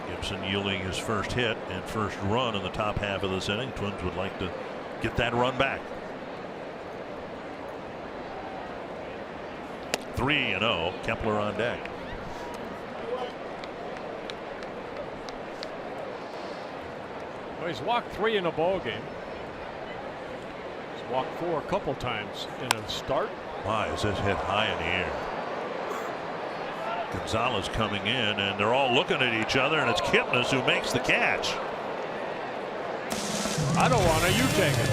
Gibson yielding his first hit and first run in the top half of this inning. Twins would like to get that run back. 3-0. Kepler on deck. Well, he's walked 3 in a ball game. He's walked 4 a couple times in a start. Why is this hit high in the air? Gonzalez coming in, and they're all looking at each other, and it's Kipnis who makes the catch. I don't want to. You take it.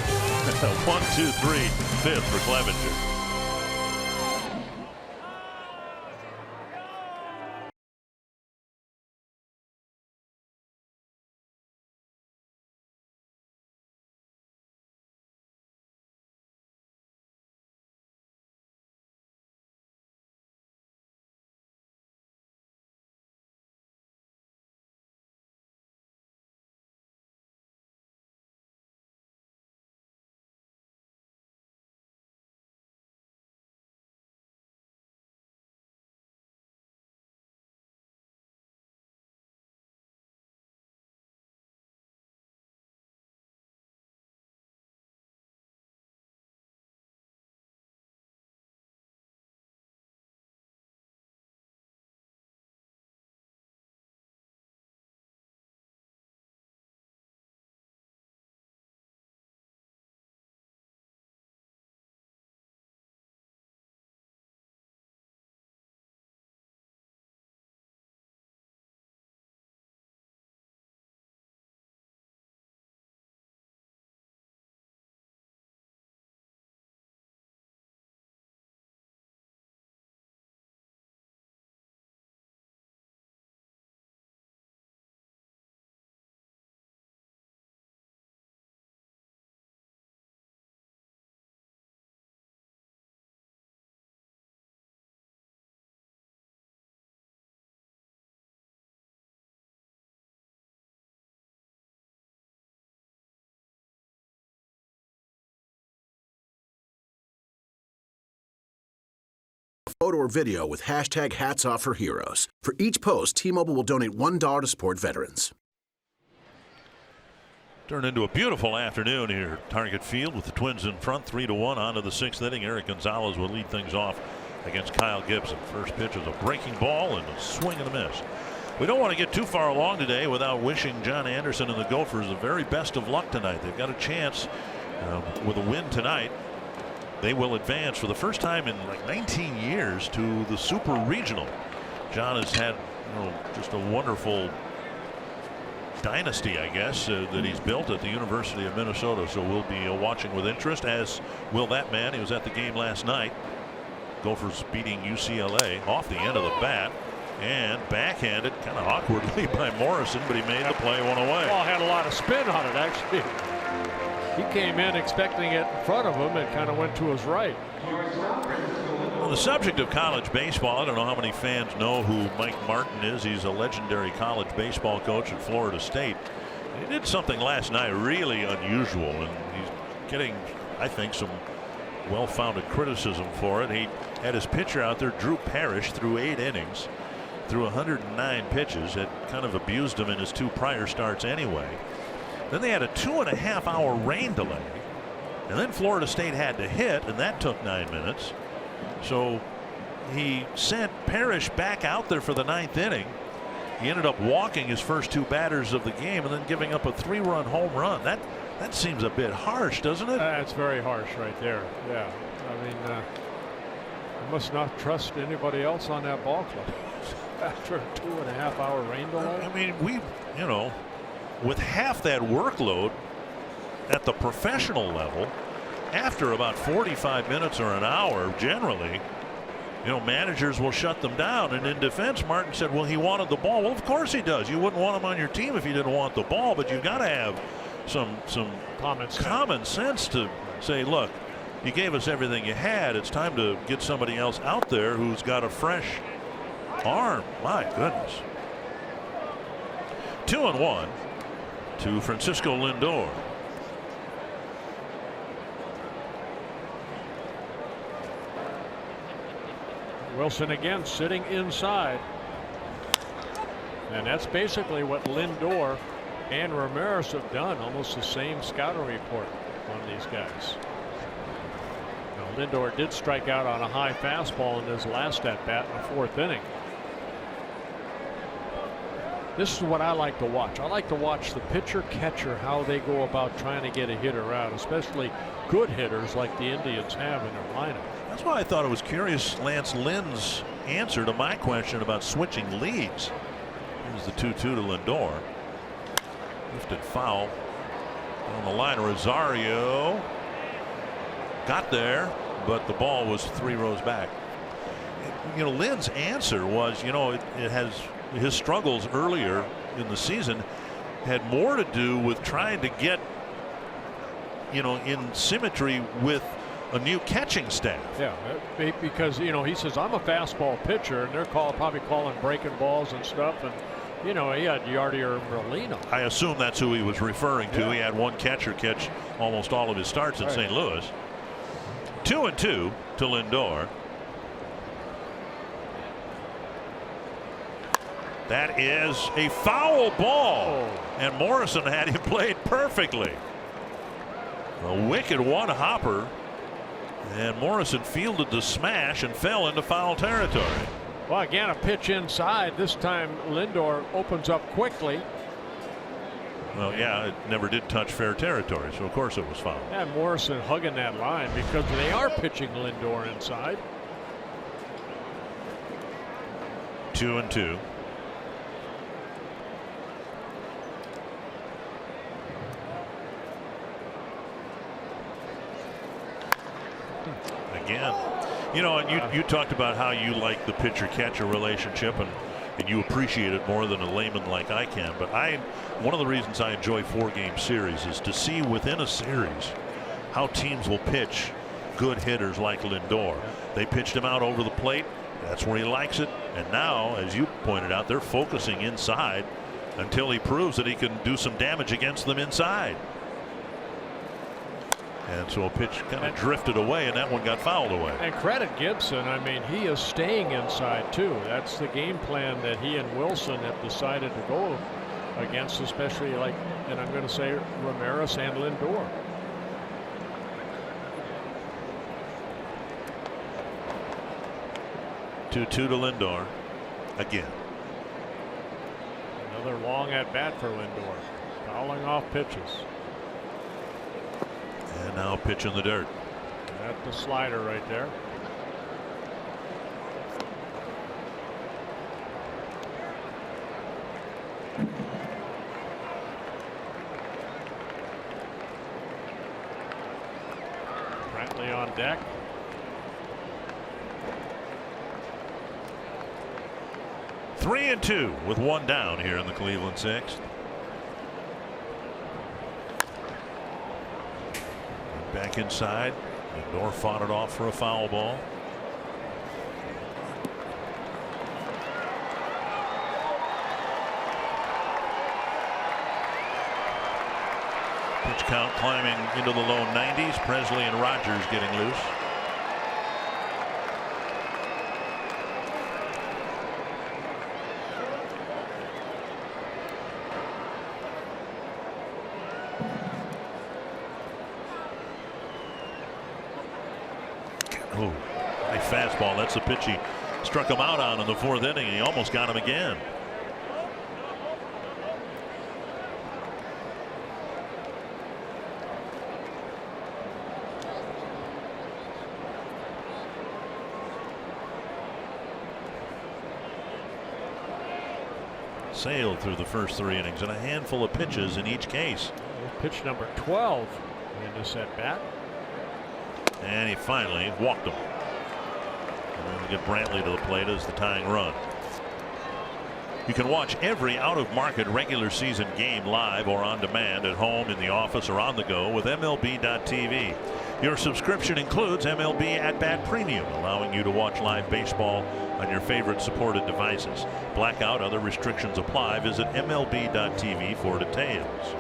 1, 2, 3, fifth for Clevenger. Photo or video with hashtag Hats Off for Heroes. For each post, T-Mobile will donate $1 to support veterans. Turned into a beautiful afternoon here at Target Field with the Twins in front 3-1 on to the 6th inning. Eric Gonzalez will lead things off against Kyle Gibson. First pitch is a breaking ball and a swing and a miss. We don't want to get too far along today without wishing John Anderson and the Gophers the very best of luck tonight. They've got a chance with a win tonight. They will advance for the first time in like 19 years to the Super Regional. John has had just a wonderful dynasty, I guess, that he's built at the University of Minnesota. So we'll be watching with interest, as will that man. He was at the game last night. Gophers beating UCLA off the end of the bat and backhanded kind of awkwardly by Morrison, but he made the play one away. Ball had a lot of spin on it, actually. He came in expecting it in front of him and kind of went to his right. On the subject of college baseball, I don't know how many fans know who Mike Martin is. He's a legendary college baseball coach at Florida State. He did something last night really unusual, and he's getting, I think, some well-founded criticism for it. He had his pitcher out there, Drew Parrish, through 8 innings, through 109 pitches. Had kind of abused him in his 2 prior starts anyway. Then they had a 2.5-hour rain delay, and then Florida State had to hit, and that took 9 minutes. So he sent Parrish back out there for the 9th inning. He ended up walking his first 2 batters of the game and then giving up a 3-run home run. That seems a bit harsh, doesn't it? That's very harsh right there. Yeah, I mean, I must not trust anybody else on that ball club after a 2.5-hour rain delay. I mean, with half that workload at the professional level, after about 45 minutes or an hour, generally, managers will shut them down. And in defense, Martin said, well, he wanted the ball. Well, of course he does. You wouldn't want him on your team if you didn't want the ball, but you've got to have some common sense to say, look, you gave us everything you had. It's time to get somebody else out there who's got a fresh arm. My goodness. 2-1 to Francisco Lindor. Wilson again sitting inside. And that's basically what Lindor and Ramirez have done. Almost the same scouting report on these guys. Now, Lindor did strike out on a high fastball in his last at bat in the 4th inning. This is what I like to watch. I like to watch the pitcher catcher, how they go about trying to get a hitter out, especially good hitters like the Indians have in their lineup. That's why I thought it was curious, Lance Lynn's answer to my question about switching leads. Here's the 2-2 to Lindor. Lifted foul on the line. Rosario got there, but the ball was 3 rows back. You know, Lynn's answer was, you know, it has his struggles earlier in the season had more to do with trying to get, you know, in symmetry with a new catching staff. Yeah, because, you know, he says, I'm a fastball pitcher, and they're probably calling breaking balls and stuff. And, you know, he had Yardier Molina. I assume that's who he was referring to. He had one catcher catch almost all of his starts in St. Louis. 2-2 to Lindor. That is a foul ball. And Morrison had him played perfectly. A wicked one hopper. And Morrison fielded the smash and fell into foul territory. Well, again, a pitch inside. This time Lindor opens up quickly. Well, yeah, it never did touch fair territory, so of course it was foul. And Morrison hugging that line because they are pitching Lindor inside. 2-2. Again, you know, and you talked about how you like the pitcher-catcher relationship, and you appreciate it more than a layman like I can. But one of the reasons I enjoy 4-game series is to see within a series how teams will pitch good hitters like Lindor. They pitched him out over the plate. That's where he likes it. And now, as you pointed out, they're focusing inside until he proves that he can do some damage against them inside. And so a pitch kind of drifted away, and that one got fouled away. And credit Gibson. I mean, he is staying inside too. That's the game plan that he and Wilson have decided to go against, especially like, and I'm going to say Ramirez and Lindor. Two to Lindor again. Another long at bat for Lindor, fouling off pitches. And now pitch in the dirt. That's the slider right there. Brantley on deck. Three and two with one down here in the Cleveland sixth. Back inside. Lindor fought it off for a foul ball. Pitch count climbing into the low 90s. Presley and Rogers getting loose. Oh, a fastball. That's the pitch he struck him out on in the 4th inning. He almost got him again. Sailed through the first 3 innings and a handful of pitches in each case. Pitch number 12 in this at bat. And he finally walked him. And we'll get Brantley to the plate as the tying run. You can watch every out-of-market regular season game live or on demand at home, in the office, or on the go with MLB.tv. Your subscription includes MLB At Bat Premium, allowing you to watch live baseball on your favorite supported devices. Blackout, other restrictions apply. Visit MLB.tv for details.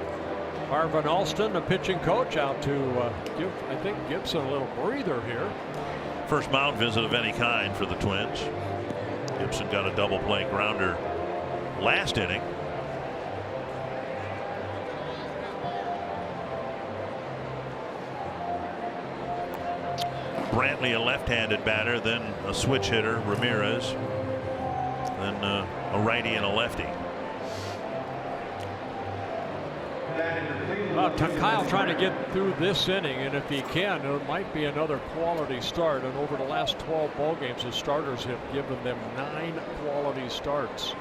Marvin Alston, the pitching coach, out to give, I think, Gibson a little breather here. First mound visit of any kind for the Twins. Gibson got a double play grounder last inning. Brantley, a left-handed batter, then a switch hitter, Ramirez, then a righty and a lefty. Kyle trying to get through this inning, and if he can, it might be another quality start. And over the last 12 ball games, his starters have given them 9 quality starts.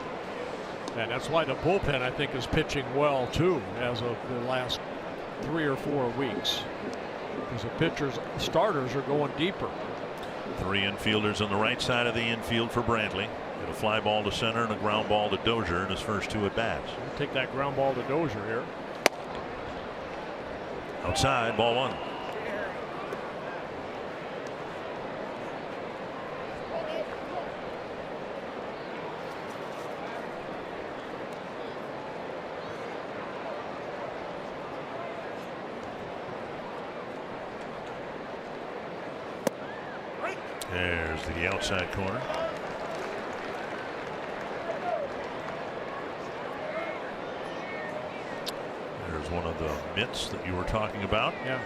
And that's why the bullpen, I think, is pitching well, too, as of the last 3 or 4 weeks. Because the starters are going deeper. 3 infielders on the right side of the infield for Brantley. Got a fly ball to center and a ground ball to Dozier in his first 2 at bats. Take that ground ball to Dozier here. Outside, ball 1. There's the outside corner. There's one of the mitts that you were talking about. Yeah.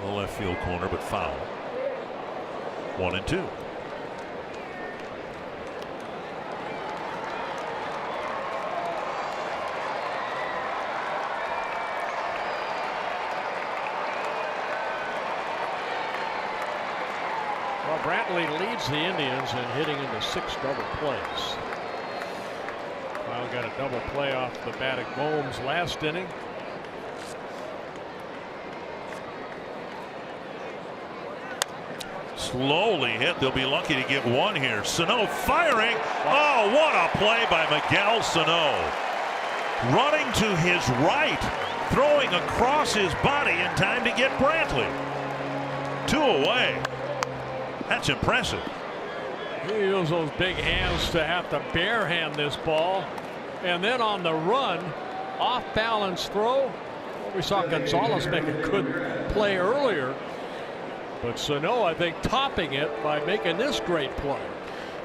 The left field corner, but foul. 1-2. Brantley leads the Indians in hitting into 6 double plays. Kyle got a double play off the bat of Gomes last inning. Slowly hit. They'll be lucky to get 1 here. Sano firing. Oh, what a play by Miguel Sano. Running to his right, throwing across his body in time to get Brantley. 2 away. That's impressive. He used those big hands to have to barehand this ball. And then on the run, off balance throw. Well, we saw Gonzalez make a good play earlier. But Sano, I think, topping it by making this great play.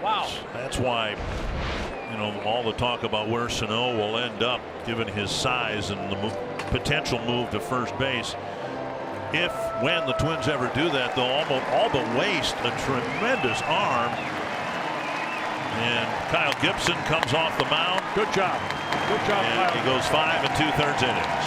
Wow. That's why, you know, all the talk about where Sano will end up, given his size and the potential move to first base. When the Twins ever do that, they'll almost all but waste a tremendous arm. And Kyle Gibson comes off the mound. Good job. Good job, and Kyle. he goes 5 2/3 innings.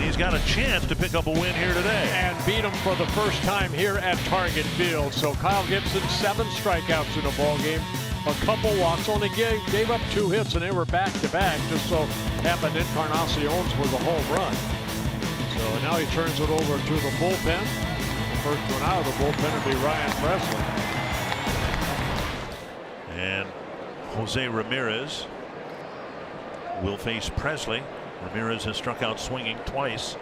He's got a chance to pick up a win here today. And beat him for the first time here at Target Field. So Kyle Gibson, 7 strikeouts in a ball game, a couple walks, only gave up 2 hits, and they were back-to-back. Just so happened Encarnacion's was a home run. So now he turns it over to the bullpen. The first one out of the bullpen will be Ryan Presley. And Jose Ramirez will face Presley. Ramirez has struck out swinging twice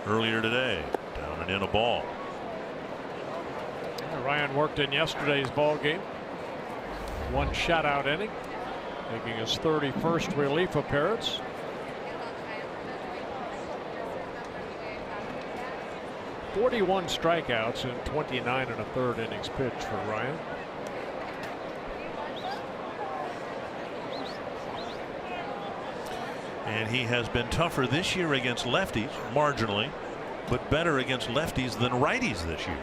earlier today. Down and in a ball. Ryan worked in yesterday's ball game. 1 shutout inning, making his 31st relief appearance. .41 strikeouts in 29 1/3 innings pitched for Ryan. And he has been tougher this year against lefties, marginally, but better against lefties than righties this year.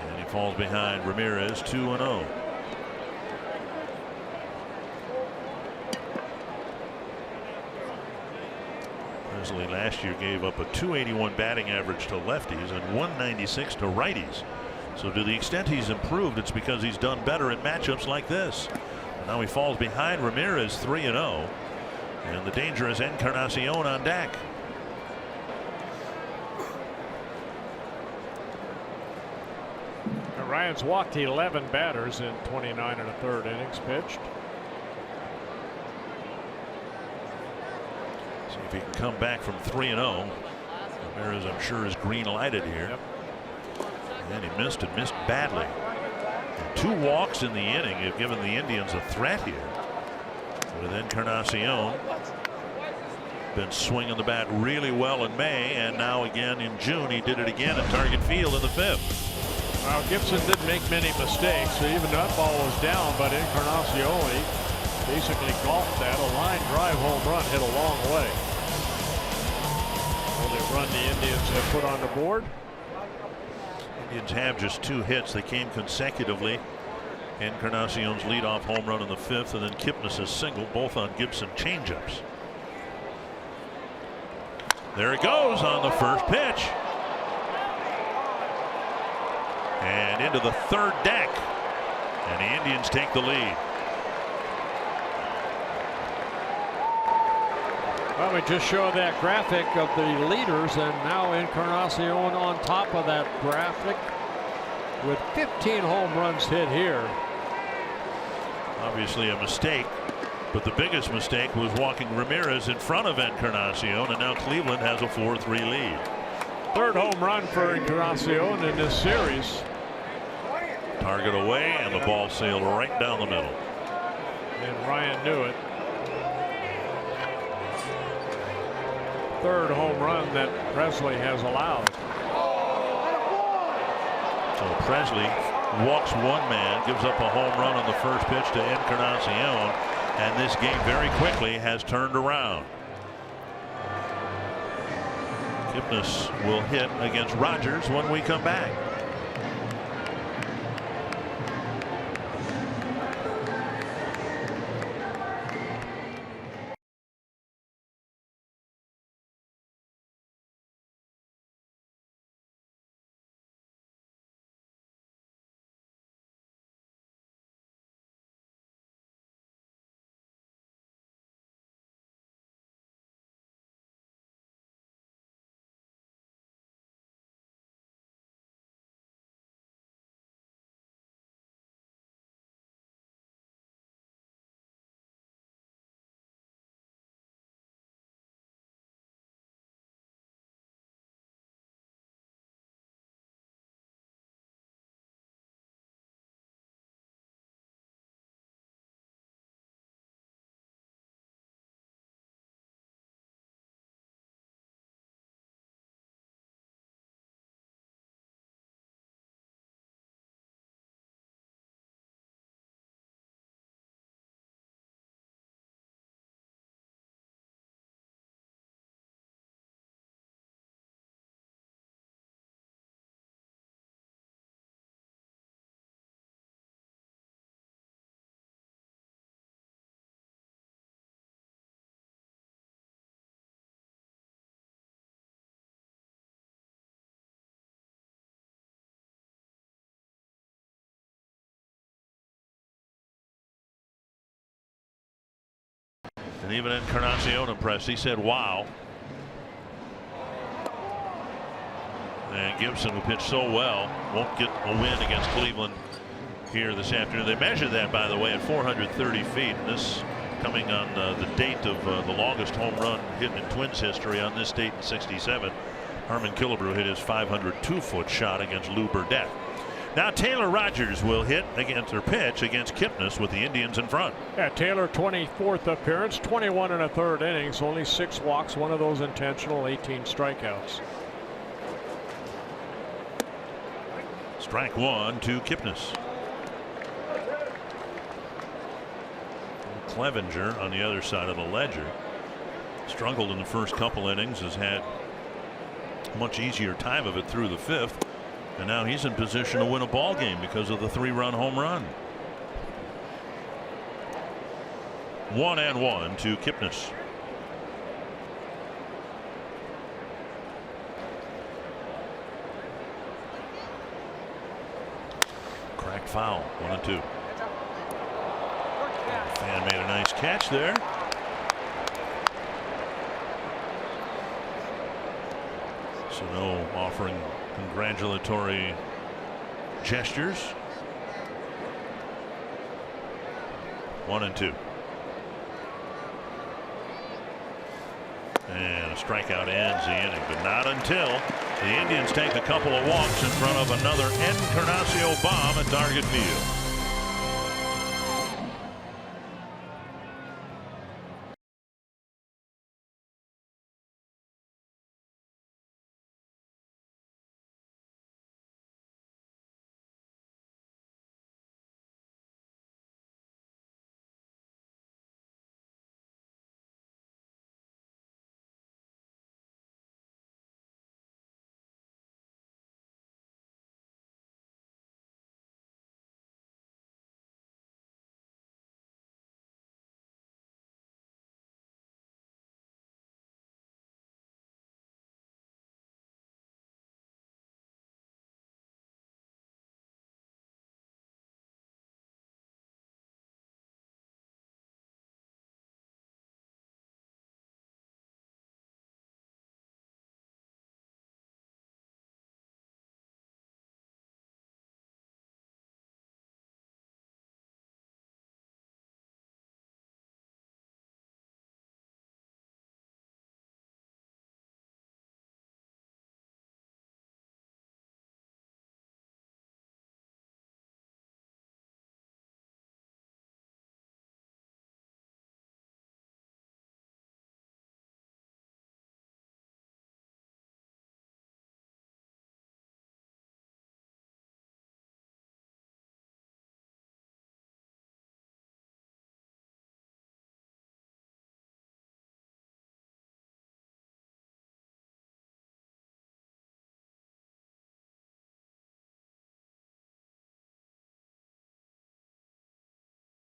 And he falls behind Ramirez 2-0. Presley last year gave up a .281 batting average to lefties and .196 to righties. So to the extent he's improved, it's because he's done better in matchups like this. Now he falls behind Ramirez 3-0, and the dangerous Encarnacion on deck. Ryan's walked 11 batters in 29 1/3 innings pitched. See if he can come back from 3-0. Ramirez, I'm sure, is green lighted here. Yep. And he missed and missed badly. 2 walks in the inning have given the Indians a threat here. With Encarnacion been swinging the bat really well in May, and now again in June he did it again at Target Field in the 5th. Well, Gibson didn't make many mistakes, so even that ball was down, but Encarnacion basically golfed that. A line drive home run hit a long way. Well, they run the Indians have put on the board. Indians have just 2 hits. They came consecutively. Encarnacion's leadoff home run in the 5th, and then Kipnis' single, both on Gibson changeups. There it goes on the first pitch. And into the 3rd deck. And the Indians take the lead. Well, we just showed that graphic of the leaders, and now Encarnacion on top of that graphic with 15 home runs hit here. Obviously a mistake, but the biggest mistake was walking Ramirez in front of Encarnacion, and now Cleveland has a 4-3 lead. 3rd home run for Encarnacion in this series. Target away, and the ball sailed right down the middle. And Ryan knew it. 3rd home run that Presley has allowed. So Presley walks 1 man, gives up a home run on the first pitch to Encarnacion, and this game very quickly has turned around. Kipnis will hit against Rogers when we come back. And even Encarnacion impressed. He said, wow. And Gibson, who pitched so well, won't get a win against Cleveland here this afternoon. They measured that, by the way, at 430 feet. And this coming on the date of the longest home run hit in Twins history on this date in '67. Harmon Killebrew hit his 502-foot shot against Lou Burdett. Now Taylor Rogers will hit against or pitch against Kipnis with the Indians in front. Yeah, Taylor 24th appearance, 21 and a third innings, only 6 walks, one of those intentional, 18 strikeouts. Strike one to Kipnis. Clevenger on the other side of the ledger struggled in the first couple innings, has had a much easier time of it through the 5th, and now he's in position to win a ball game because of the 3-run home run. 1-1 to Kipnis. Cracked foul. 1-2. Fan made a nice catch there. Sano offering congratulatory gestures. 1-2. And a strikeout ends the inning, but not until the Indians take a couple of walks in front of another Encarnacion bomb at Target Field.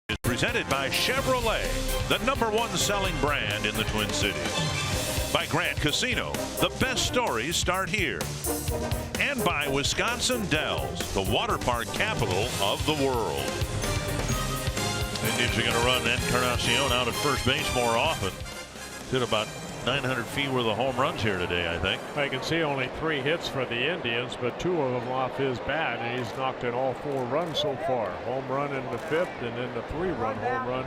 Is presented by Chevrolet, the #1 selling brand in the Twin Cities. By Grant Casino, the best stories start here. And by Wisconsin Dells, the water park capital of the world. Indians are going to run Encarnacion out at first base more often. Did about 900 feet worth of home runs here today, I think. I can see only 3 hits for the Indians, but 2 of them off his bat, and he's knocked in all 4 runs so far. Home run in the 5th, and then the 3-run home run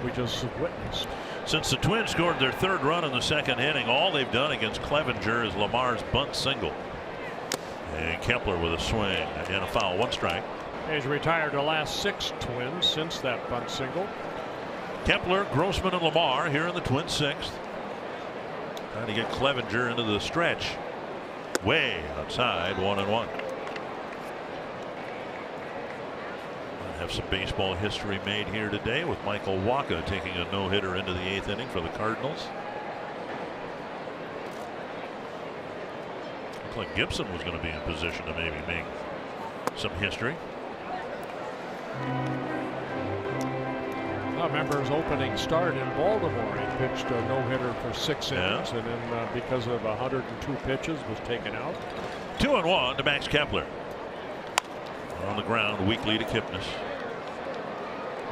we just witnessed. Since the Twins scored their 3rd run in the 2nd inning, all they've done against Clevenger is Lamar's bunt single. And Kepler with a swing and a foul, 1 strike. He's retired the last 6 Twins since that bunt single. Kepler, Grossman, and Lamar here in the Twins' 6th. Trying to get Clevenger into the stretch. Way outside, 1-1. Have some baseball history made here today with Michael Wacha taking a no-hitter into the 8th inning for the Cardinals. Looked like Gibson was going to be in position to maybe make some history. I remember his opening start in Baltimore. He pitched a no-hitter for 6 innings, and then because of 102 pitches was taken out. 2-1 to Max Kepler. On the ground, weakly to Kipnis.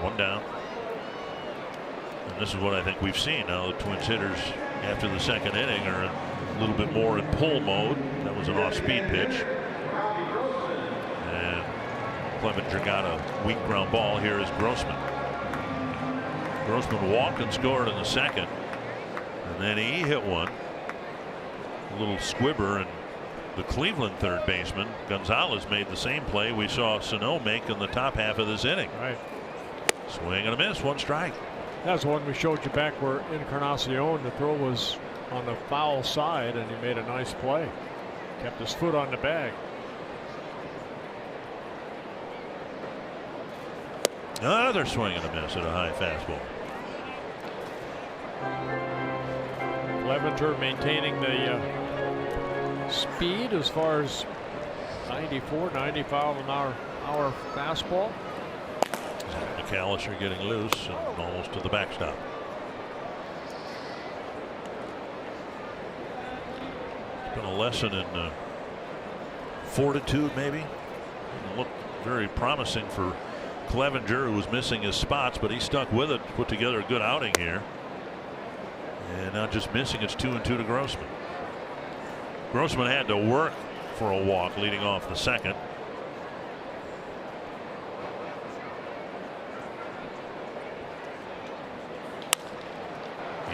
1 down. And this is what I think we've seen now. The Twins hitters after the 2nd inning are a little bit more in pull mode. That was an off-speed pitch. And Clevenger got a weak ground ball. Here is Grossman. Grossman walked and scored in the 2nd. And then he hit one. A little squibber, and the Cleveland third baseman. Gonzalez made the same play we saw Sano make in the top half of this inning. Right. Swing and a miss, 1 strike. That's one we showed you back where Encarnacion, the throw was on the foul side, and he made a nice play. Kept his foot on the bag. Another swing and a miss at a high fastball. Clevenger maintaining the speed as far as 94, 95 an hour fastball. McAllister getting loose and almost to the backstop. It's been a lesson in fortitude, maybe. It looked very promising for Clevenger, who was missing his spots, but he stuck with it, put together a good outing here. And now just missing, it's 2-2 to Grossman. Grossman had to work for a walk leading off the second.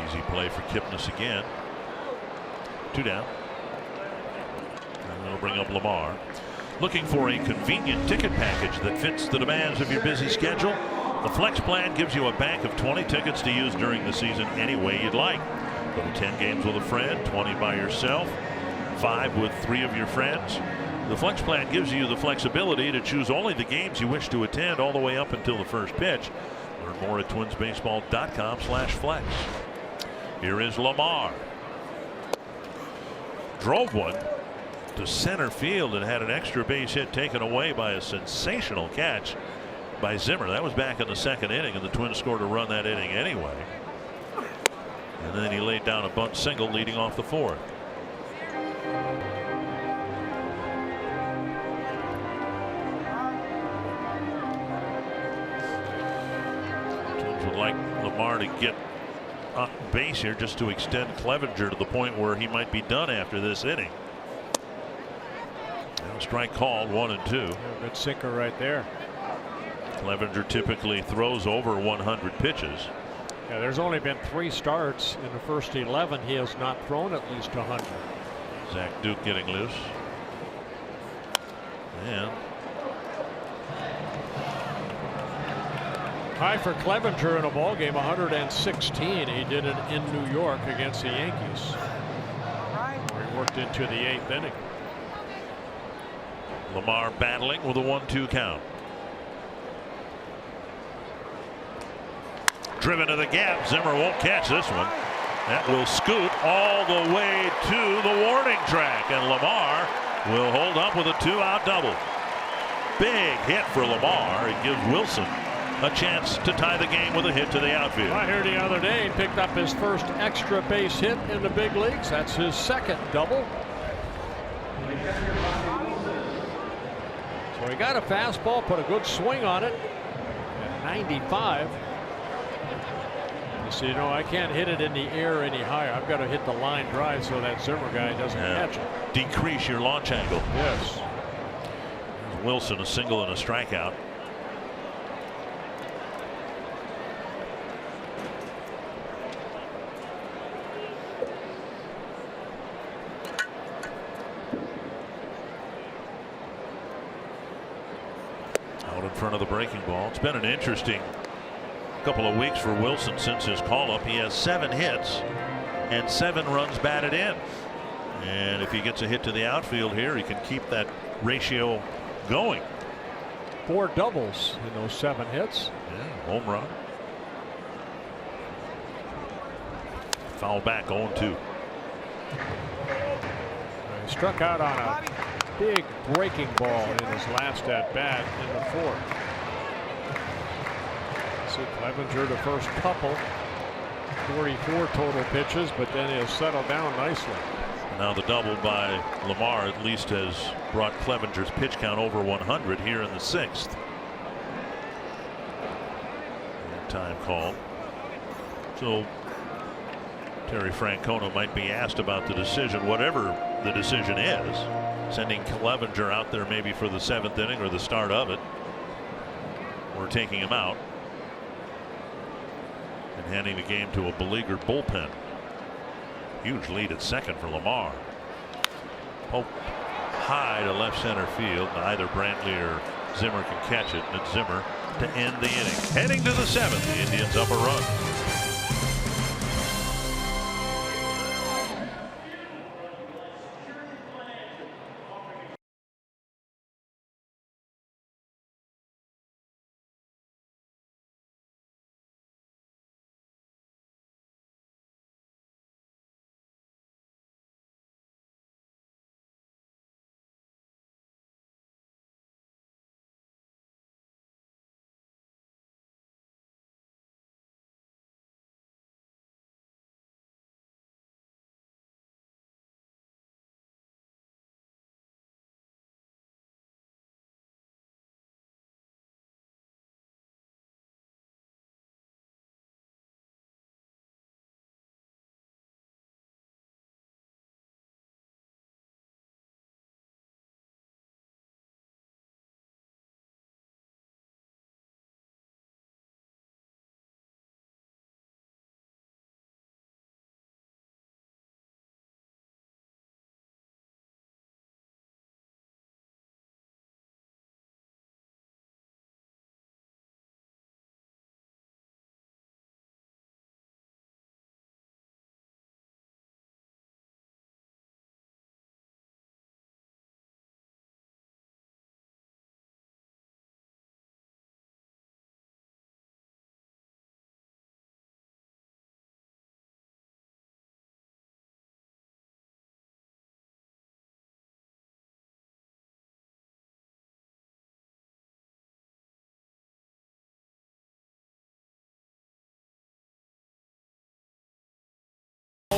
Easy play for Kipnis again. 2 down. And they'll bring up Lamar. Looking for a convenient ticket package that fits the demands of your busy schedule? The Flex Plan gives you a bank of 20 tickets to use during the season any way you'd like. Go to 10 games with a friend, 20 by yourself, 5 with 3 of your friends. The Flex Plan gives you the flexibility to choose only the games you wish to attend all the way up until the first pitch. Learn more at twinsbaseball.com/flex. Here is Lamar. Drove one to center field and had an extra base hit taken away by a sensational catch by Zimmer. That was back in the second inning, and the Twins scored a run that inning anyway. And then he laid down a bunt single leading off the fourth. Twins would like Lamar to get on base here just to extend Clevenger to the point where he might be done after this inning. Now strike called, 1-2. Good sinker right there. Clevenger typically throws over 100 pitches. Yeah, there's only been 3 starts in the first 11. He has not thrown at least 100. Zach Duke getting loose. And high for Clevenger in a ball game, 116. He did it in New York against the Yankees, where he worked into the 8th inning. Lamar battling with a 1-2 count. Driven to the gap. Zimmer won't catch this one. That will scoot all the way to the warning track, and Lamar will hold up with a 2-out double. Big hit for Lamar. It gives Wilson a chance to tie the game with a hit to the outfield. I heard the other day he picked up his first extra base hit in the big leagues. That's his second double. So he got a fastball, put a good swing on it at 95. So, you know, I can't hit it in the air any higher. I've got to hit the line drive so that Zimmer guy doesn't catch it. Decrease your launch angle. Yes. There's Wilson, a single and a strikeout. Out in front of the breaking ball. It's been an interesting couple of weeks for Wilson since his call-up. He has 7 hits and 7 runs batted in. And if he gets a hit to the outfield here, he can keep that ratio going. 4 doubles in those 7 hits. Yeah, home run. Foul back, 0-2. He struck out on a big breaking ball in his last at-bat in the 4th. Clevenger the first couple, 44 total pitches, but then he'll settle down nicely. Now the double by Lamar at least has brought Clevenger's pitch count over 100 here in the 6th. And time call. So Terry Francona might be asked about the decision, whatever the decision is, sending Clevenger out there maybe for the 7th inning or the start of it, or taking him out and handing the game to a beleaguered bullpen. Huge lead at second for Lamar. Pope high to left center field. Either Brantley or Zimmer can catch it, and it's Zimmer to end the inning. Heading to the 7th, the Indians up a run.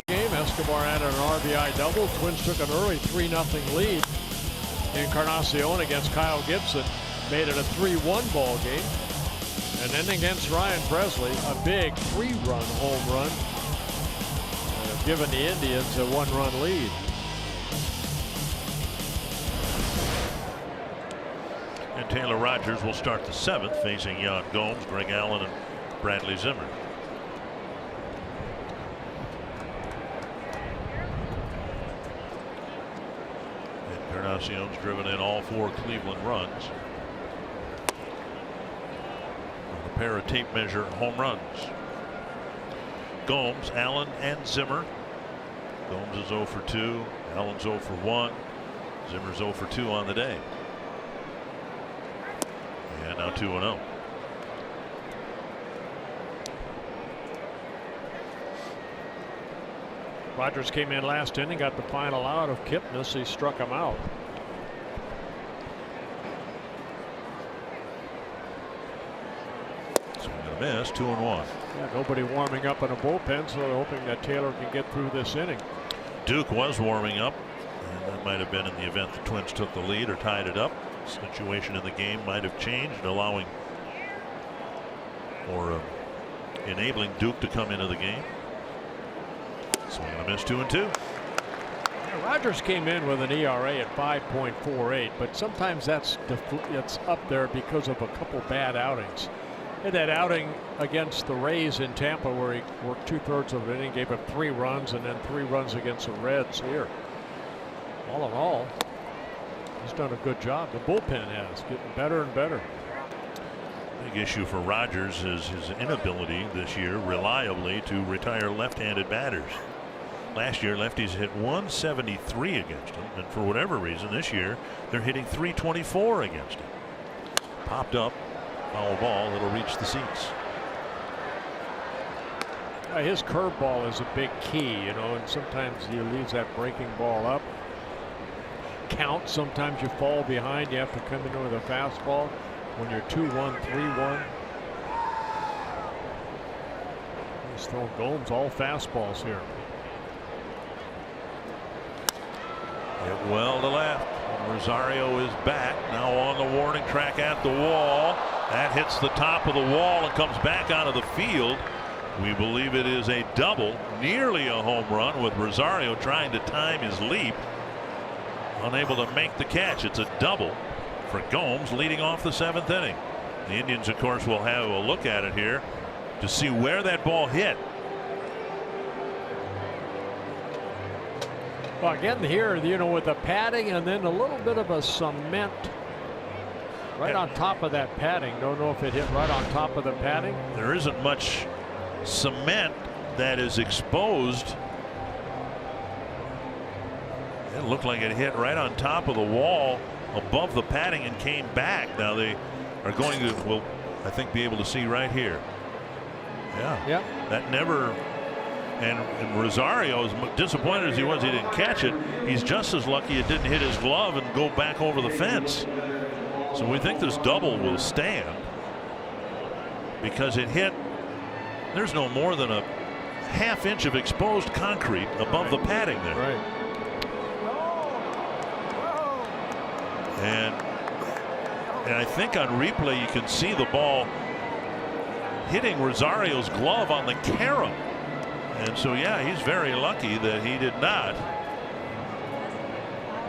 Game, Escobar added an RBI double. Twins took an early 3-0 lead. Encarnacion against Kyle Gibson made it a 3-1 ball game. And then against Ryan Presley, a big 3-run home run, giving the Indians a 1-run lead. And Taylor Rogers will start the 7th, facing Yan Gomes, Greg Allen, and Bradley Zimmer. Encarnacion's driven in all 4 Cleveland runs. A pair of tape measure home runs. Gomes, Allen, and Zimmer. Gomes is 0 for 2. Allen's 0 for 1. Zimmer's 0 for 2 on the day. And now 2-0. Rogers came in last inning, got the final out of Kipnis. He struck him out. Swing and a miss, 2-1. Yeah, nobody warming up in a bullpen, so they're hoping that Taylor can get through this inning. Duke was warming up, and that might have been in the event the Twins took the lead or tied it up. Situation in the game might have changed, allowing or enabling Duke to come into the game. Swing and a miss, 2-2. Yeah, Rogers came in with an ERA at 5.48, but sometimes that's up there because of a couple bad outings. He had that outing against the Rays in Tampa where he worked 2/3 of an inning, gave up 3 runs, and then 3 runs against the Reds here. All in all, he's done a good job. The bullpen has getting better and better. Big issue for Rogers is his inability this year reliably to retire left-handed batters. Last year lefties hit 173 against him, and for whatever reason this year they're hitting 324 against him. Popped up, foul ball, it'll reach the seats. His curveball is a big key, you know, and sometimes he leaves that breaking ball up. Count, sometimes you fall behind, you have to come in with a fastball when you're 2-1, 3-1. He's throwing Gomes all fastballs here. Hit well to left. Rosario is back now on the warning track at the wall. That hits the top of the wall and comes back onto the field. We believe it is a double, nearly a home run, with Rosario trying to time his leap. Unable to make the catch. It's a double for Gomes leading off the 7th inning. The Indians, of course, will have a look at it here to see where that ball hit. Well, again here, you know, with the padding and then a little bit of a cement right on top of that padding. Don't know if it hit right on top of the padding. There isn't much cement that is exposed. It looked like it hit right on top of the wall above the padding and came back. Now they are going to, will I think, be able to see right here. Yeah. Yep. That never. And Rosario, as disappointed as he was, he didn't catch it. He's just as lucky it didn't hit his glove and go back over the fence. So we think this double will stand because it hit. There's no more than a half-inch of exposed concrete above the padding there. Right. And I think on replay you can see the ball hitting Rosario's glove on the carom. And so, yeah, he's very lucky that he did not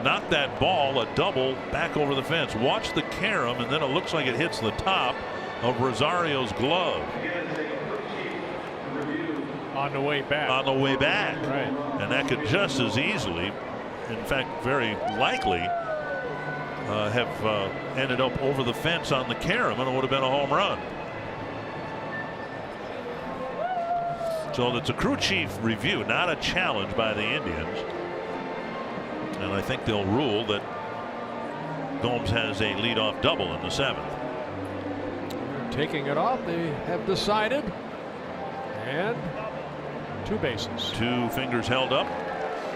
knock that ball, a double, back over the fence. Watch the carom, and then it looks like it hits the top of Rosario's glove. On the way back. On the way back. Right. And that could just as easily, in fact, very likely, have ended up over the fence on the carom, and it would have been a home run. So it's a crew chief review, not a challenge by the Indians. And I think they'll rule that Gomes has a leadoff double in the 7th. Taking it off, they have decided. And 2 bases. 2 fingers held up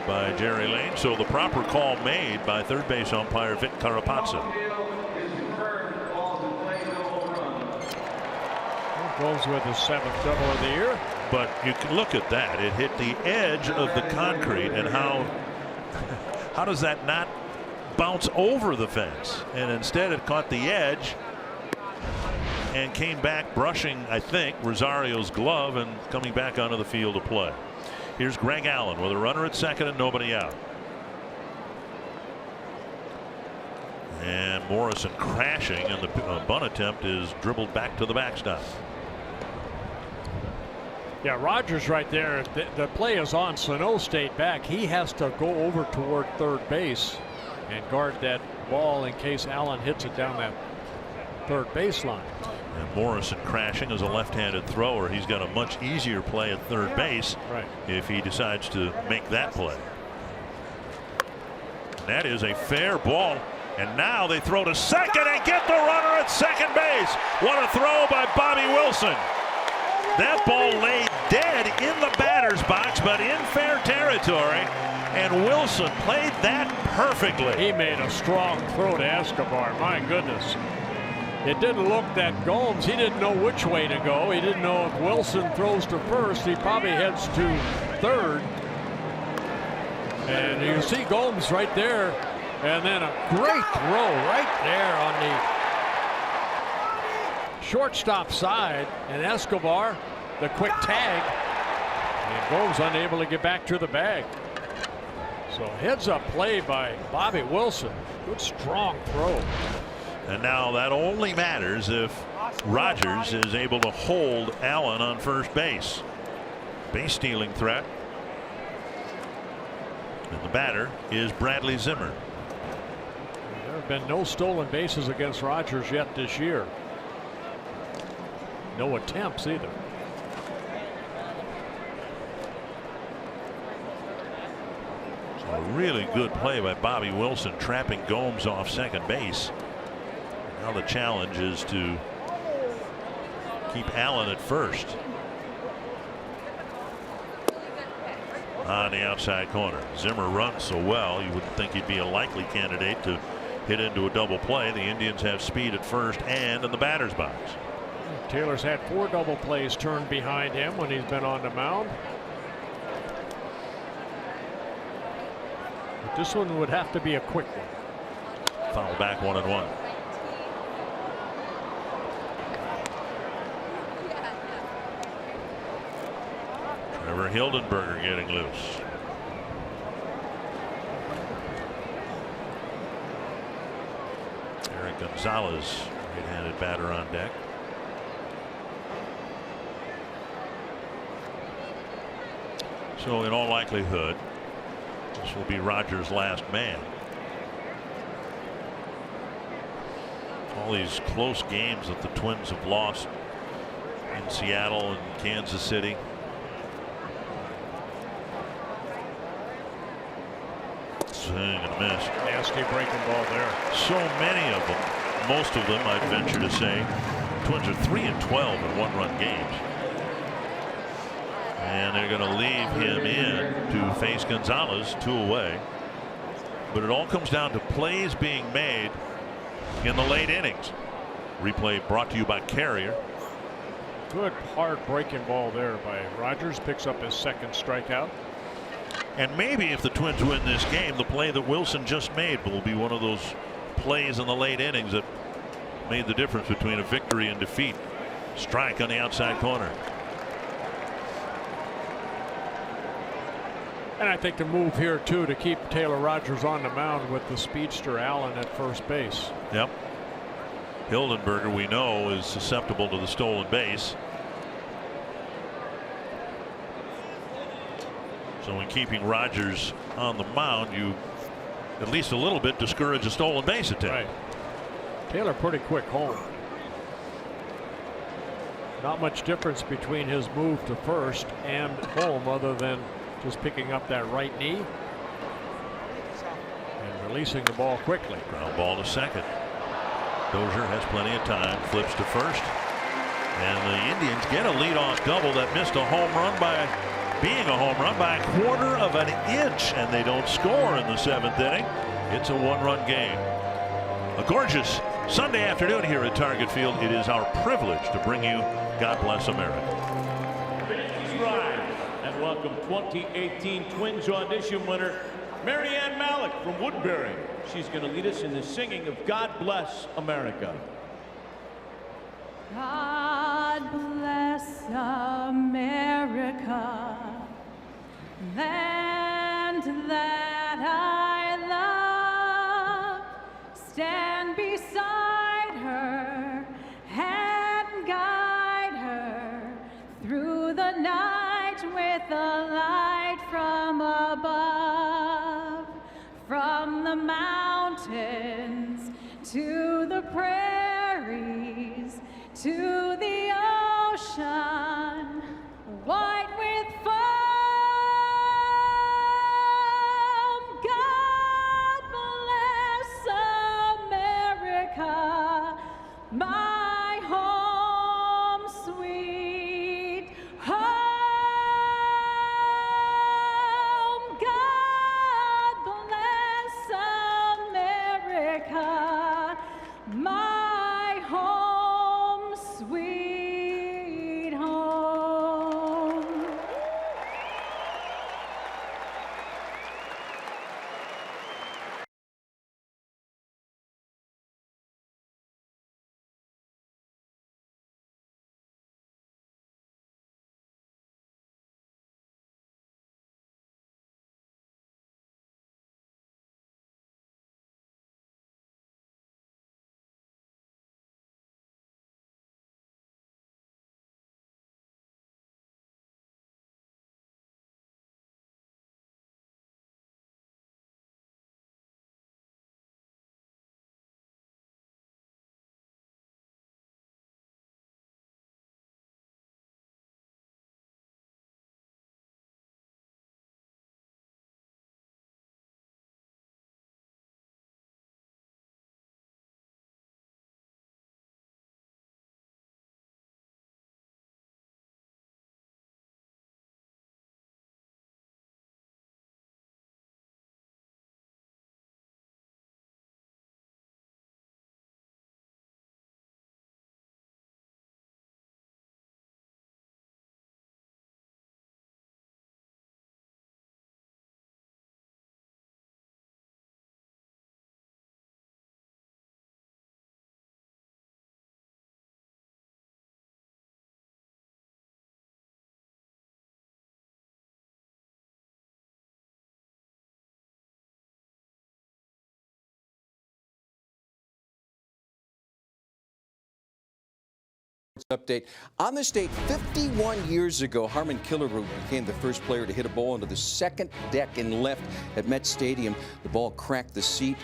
by Jerry Lane. So the proper call made by third base umpire Vic Carapazza. Gomes with his 7th double of the year. But you can look at that. It hit the edge of the concrete, and how does that not bounce over the fence? And instead it caught the edge and came back, brushing, I think, Rosario's glove and coming back onto the field of play. Here's Greg Allen with a runner at second and nobody out. And Morrison crashing, and the bunt attempt is dribbled back to the backstop. Yeah, Rogers right there. The play is on Sano State back. He has to go over toward third base and guard that ball in case Allen hits it down that third baseline. And Morrison crashing as a left-handed thrower. He's got a much easier play at third base if he decides to make that play. And that is a fair ball. And now they throw to second and get the runner at second base. What a throw by Bobby Wilson. That ball lay dead in the batter's box, but in fair territory. And Wilson played that perfectly. He made a strong throw to Escobar. My goodness. It didn't look that Gomes, he didn't know which way to go. He didn't know if Wilson throws to first, he probably heads to third. And you see Gomes right there. And then a great throw right there on the shortstop side. And Escobar, the quick tag. And Gomes unable to get back to the bag. So heads up play by Bobby Wilson. Good strong throw. And now that only matters if Rogers is able to hold Allen on first base. Base stealing threat. And the batter is Bradley Zimmer. There have been no stolen bases against Rogers yet this year. No attempts either. So a really good play by Bobby Wilson, trapping Gomes off second base. Now the challenge is to keep Allen at first. On the outside corner. Zimmer runs so well, you wouldn't think he'd be a likely candidate to hit into a double play. The Indians have speed at first and in the batter's box. Taylor's had 4 double plays turned behind him when he's been on the mound. But this one would have to be a quick one. Foul back 1-1. Trevor Hildenberger getting loose. Eric Gonzalez, right-handed batter on deck. So in all likelihood, This will be Rogers' last man. All these close games that the Twins have lost in Seattle and Kansas City. Swing and miss. Nasty breaking ball there. So many of them, most of them, I'd venture to say. Twins are 3-12 in one-run games. And they're going to leave him in to face Gonzalez, 2 away. But it all comes down to plays being made in the late innings. Replay brought to you by Carrier. Good hard breaking ball there by Rogers. Picks up his second strikeout. And maybe if the Twins win this game, the play that Wilson just made will be one of those plays in the late innings that made the difference between a victory and defeat. Strike on the outside corner. And I think the move here too to keep Taylor Rogers on the mound with the speedster Allen at first base. Yep. Hildenberger, we know, is susceptible to the stolen base. So in keeping Rogers on the mound, you at least a little bit discourage a stolen base attempt. Right. Taylor pretty quick home. Not much difference between his move to first and home other than just picking up that right knee and releasing the ball quickly. Ground ball to second. Dozier has plenty of time, flips to first, and the Indians get a leadoff double that missed a home run by being a home run by a quarter of an inch, and they don't score in the 7th inning. It's a one-run game. A gorgeous Sunday afternoon here at Target Field. It is our privilege to bring you God Bless America. And welcome 2018 Twins audition winner Marianne Malik from Woodbury. She's going to lead us in the singing of God Bless America. God bless America, land that I love. Stand beside her and guide her through the night with a light from above. From the mountains to the prairies to the ocean, white with foam. God bless America, my home sweet home. God bless America, my home sweet Update. On this date, 51 years ago, Harmon Killebrew became the first player to hit a ball into the second deck in left at Met Stadium. The ball cracked the seat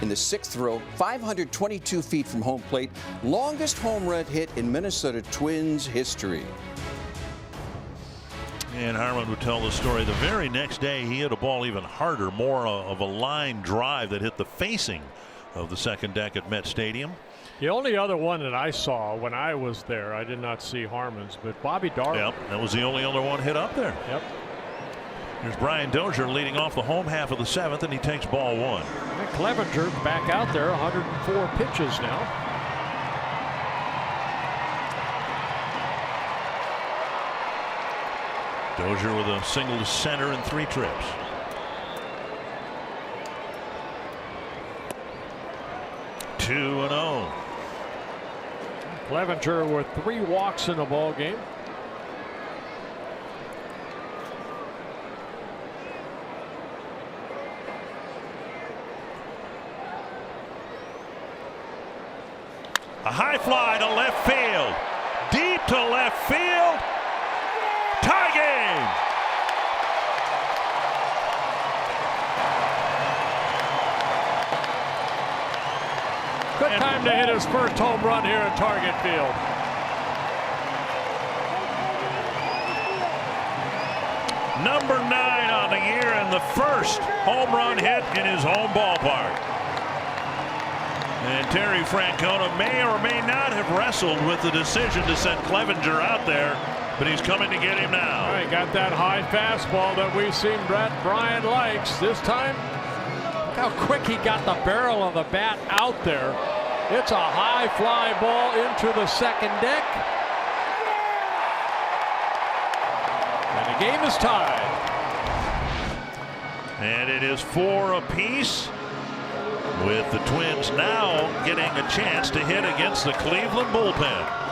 in the 6th row, 522 feet from home plate. Longest home run hit in Minnesota Twins history. And Harmon would tell the story. The very next day, he hit a ball even harder, more of a line drive that hit the facing of the second deck at Met Stadium. The only other one that I saw when I was there, I did not see Harmon's, but Bobby Darwin. Yep, that was the only other one hit up there. Yep. Here's Brian Dozier leading off the home half of the 7th, and he takes ball 1. And Clevenger back out there, 104 pitches now. Dozier with a single to center and 3 trips. Two and 0. Clevenger with 3 walks in the ball game. A high fly to left field. Deep to left field. Tie game. Good time to hit his first home run here at Target Field. Number 9 on the year and the first home run hit in his home ballpark. And Terry Francona may or may not have wrestled with the decision to send Clevenger out there, but he's coming to get him now. All right, got that high fastball that we've seen Brian likes. This time, look how quick he got the barrel of the bat out there. It's a high fly ball into the second deck. And the game is tied. And it is 4 apiece, with the Twins now getting a chance to hit against the Cleveland bullpen.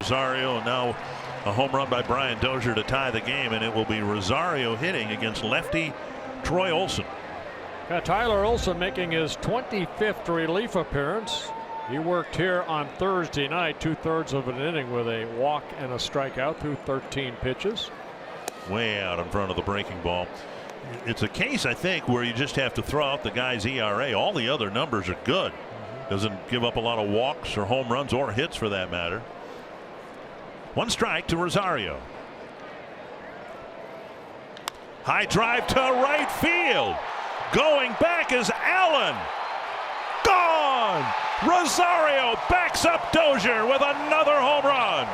Rosario, and now a home run by Brian Dozier to tie the game, and it will be Rosario hitting against lefty Troy Olson. Tyler Olson making his 25th relief appearance. He worked here on Thursday night, 2/3 of an inning with a walk and a strikeout through 13 pitches. Way out in front of the breaking ball. It's a case, I think, where you just have to throw out the guy's ERA. All the other numbers are good. Doesn't give up a lot of walks or home runs or hits for that matter. 1 strike to Rosario. High drive to right field. Going back is Allen. Gone. Rosario backs up Dozier with another home run.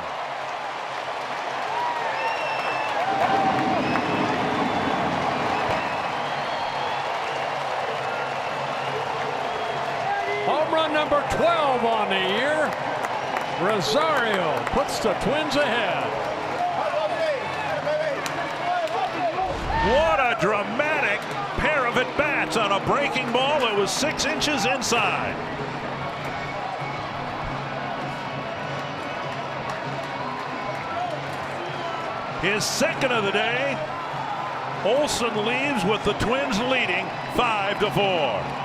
Home run number 12 on the year. Rosario puts the Twins ahead. What a dramatic pair of at-bats hits on a breaking ball that was 6 inches inside. His second of the day. Olson leaves with the Twins leading 5-4.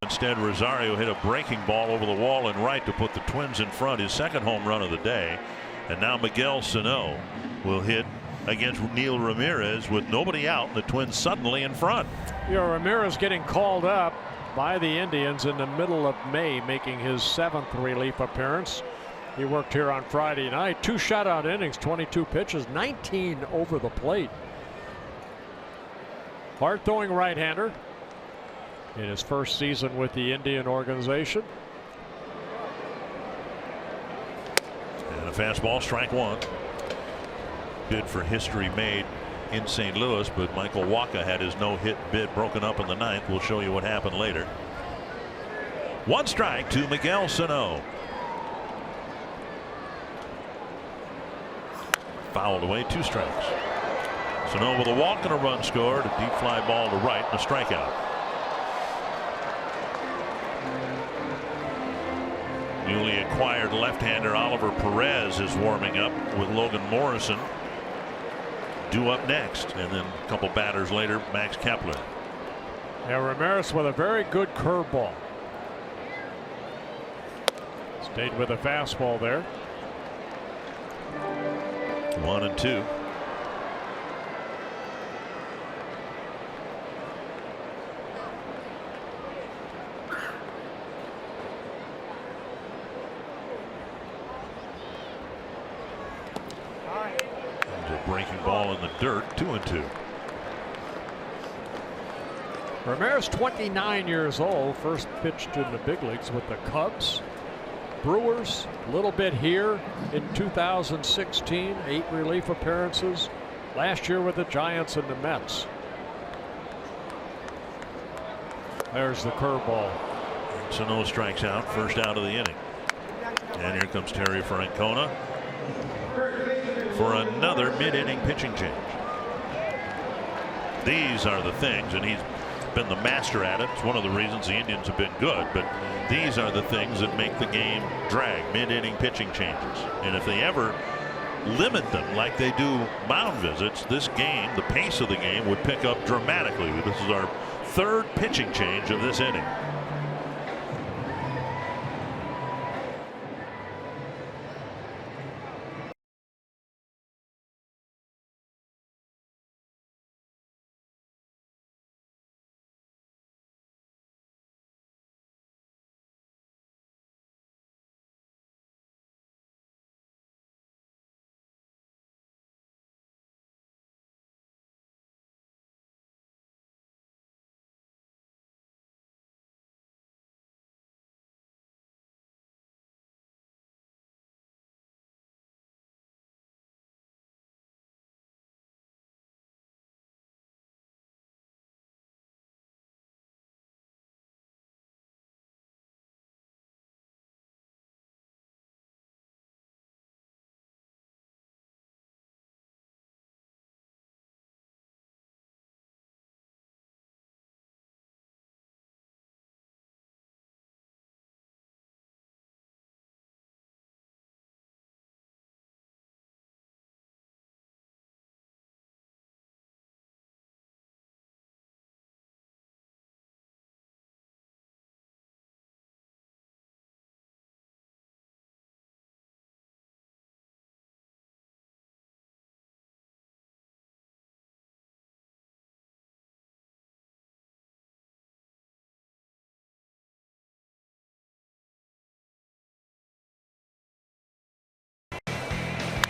Instead, Rosario hit a breaking ball over the wall and right to put the Twins in front, his second home run of the day. And now Miguel Sano will hit against Neil Ramirez with nobody out, and the Twins suddenly in front. Ramirez getting called up by the Indians in the middle of May, making his 7th relief appearance. He worked here on Friday night. 2 shutout innings, 22 pitches, 19 over the plate. Hard throwing right-hander in his first season with the Indian organization. And a fastball, strike one. Bid for history made in St. Louis, but Michael Wacha had his no-hit bid broken up in the 9th. We'll show you what happened later. 1 strike to Miguel Sano. Fouled away, 2 strikes. Sano with a walk and a run scored, a deep fly ball to right and a strikeout. Newly acquired left-hander Oliver Perez is warming up with Logan Morrison due up next, and then a couple batters later Max Kepler. Yeah, Ramirez with a very good curveball. Stayed with a fastball there. 1-2. Breaking ball in the dirt, 2-2. Ramirez, 29 years old, first pitched in the big leagues with the Cubs, Brewers, a little bit here in 2016, 8 relief appearances. Last year with the Giants and the Mets. There's the curveball. Sano strikes out, first out of the inning. And here comes Terry Francona for another mid-inning pitching change. These are the things, and he's been the master at it. It's one of the reasons the Indians have been good, but these are the things that make the game drag, mid-inning pitching changes. And if they ever limit them like they do mound visits, this game, the pace of the game, would pick up dramatically. This is our 3rd pitching change of this inning.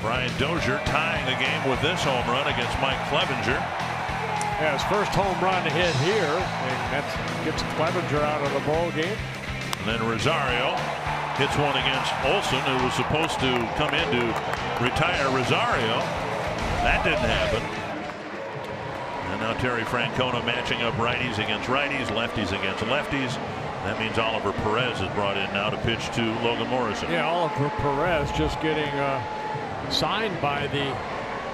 Brian Dozier tying the game with this home run against Mike Clevenger. Yeah, his first home run hit here, and that gets Clevenger out of the ball game. And then Rosario hits one against Olson, who was supposed to come in to retire Rosario. That didn't happen. And now Terry Francona matching up righties against righties, lefties against lefties. That means Oliver Perez is brought in now to pitch to Logan Morrison. Yeah, Oliver Perez just getting signed by the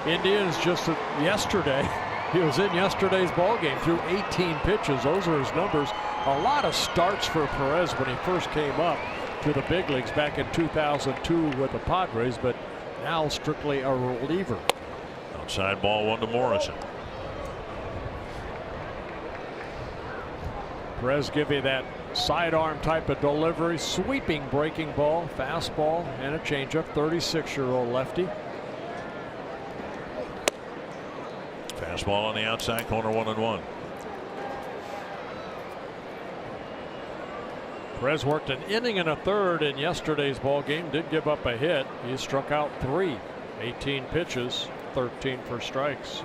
Indians just yesterday. He was in yesterday's ball game, threw 18 pitches. Those are his numbers. A lot of starts for Perez when he first came up to the big leagues back in 2002 with the Padres, but now strictly a reliever. Outside ball, 1 to Morrison. Perez giving that sidearm type of delivery, sweeping breaking ball, fastball, and a changeup. 36-year-old lefty. Fastball on the outside corner, 1-1. Perez worked an inning and a third in yesterday's ball game. Did give up a hit. He struck out 3. 18 pitches, 13 for strikes.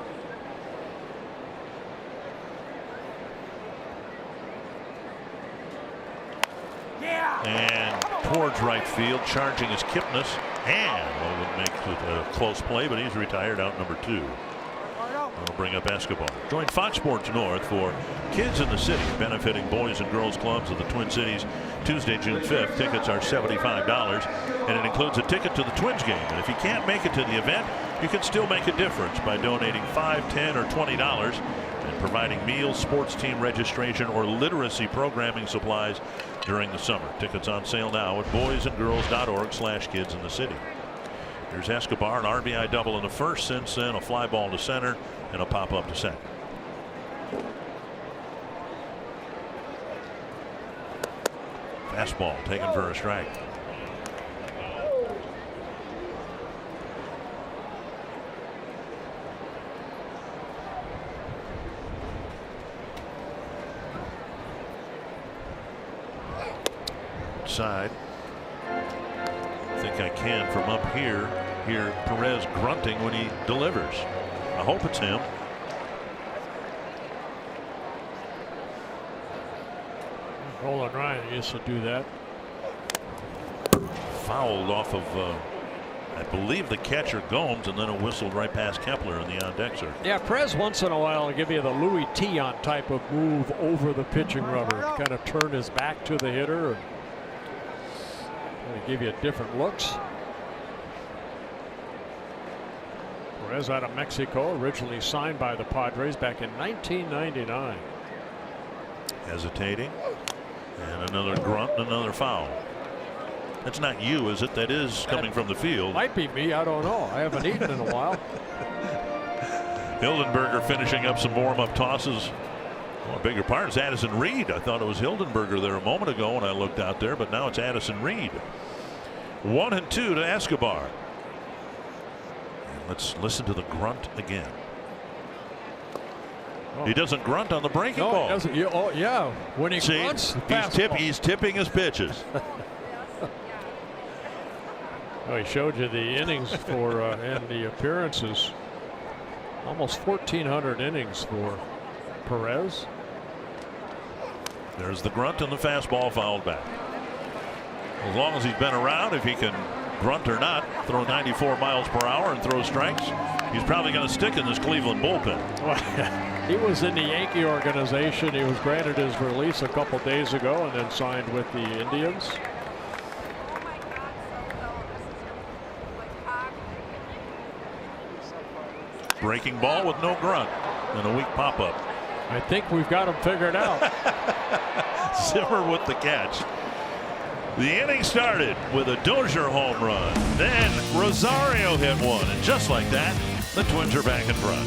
And towards right field, charging is Kipnis, and Logan makes it a close play, but he's retired out number 2. We'll bring up Escobar. Join Fox Sports North for Kids in the City, benefiting boys and girls clubs of the Twin Cities, Tuesday, June 5th. Tickets are $75, and it includes a ticket to the Twins game. And if you can't make it to the event, you can still make a difference by donating $5, $10, or $20 and providing meals, sports team registration, or literacy programming supplies during the summer. Tickets on sale now at boysandgirls.org/kidsinthecity. Here's Escobar, an RBI double in the first, since then a fly ball to center and a pop up to second. Fastball taken for a strike. Side. I think I can from up here hear Perez grunting when he delivers. I hope it's him. Roland Ryan used to do that. Fouled off of I believe the catcher Gomes, and then it whistled right past Kepler in the on deck circle. Yeah, Perez once in a while will give you the Louis Tion type of move over the pitching rubber, kind of turn his back to the hitter and give you different looks. Perez out of Mexico, originally signed by the Padres back in 1999. Hesitating, and another grunt, and another foul. That's not you, is it? That is coming from the field. Might be me, I don't know. I haven't eaten in a while. Hildenberger finishing up some warm-up tosses. Oh, I beg your pardon, it's Addison Reed. I thought it was Hildenberger there a moment ago when I looked out there, but now it's Addison Reed. 1-2 to Escobar. And let's listen to the grunt again. Oh. He doesn't grunt on the breaking ball. He doesn't. Oh, yeah. When he grunts, he's tipping his pitches. Oh, he showed you the innings for and the appearances. Almost 1,400 innings for Perez. There's the grunt and the fastball fouled back. As long as he's been around, if he can grunt or not, throw 94 miles per hour and throw strikes, he's probably going to stick in this Cleveland bullpen. He was in the Yankee organization. He was granted his release a couple days ago and then signed with the Indians. Breaking ball with no grunt and a weak pop-up. I think we've got him figured out. Zimmer with the catch. The inning started with a Dozier home run. Then Rosario hit one. And just like that, the Twins are back in front.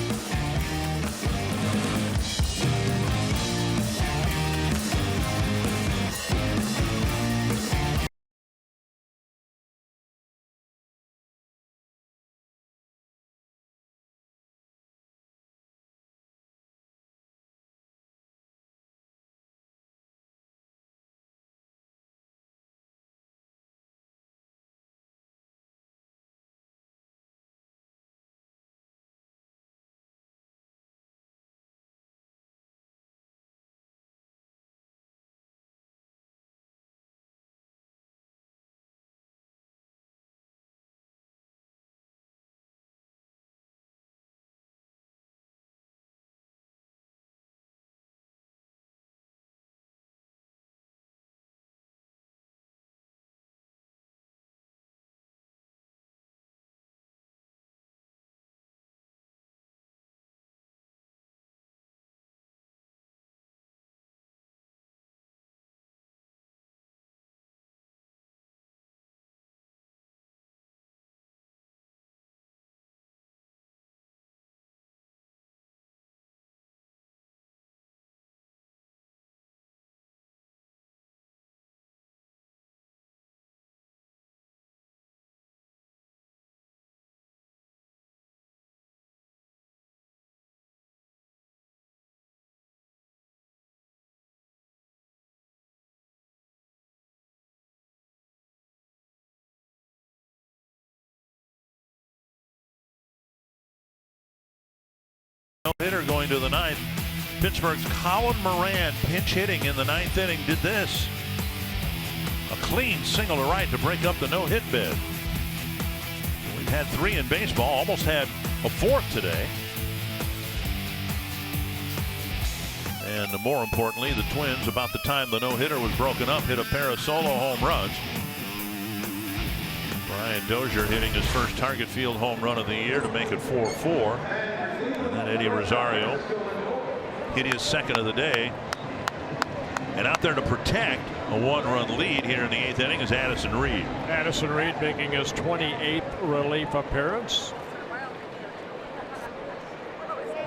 No-hitter going to the ninth. Pittsburgh's Colin Moran, pinch hitting in the ninth inning, did this. A clean single to right to break up the no-hit bid. We've had 3 in baseball, almost had a 4th today. And more importantly, the Twins, about the time the no-hitter was broken up, hit a pair of solo home runs. Brian Dozier hitting his first target field home run of the year to make it 4-4. And then Eddie Rosario hit his second of the day. And out there to protect a 1-run lead here in the 8th inning is Addison Reed. Addison Reed making his 28th relief appearance.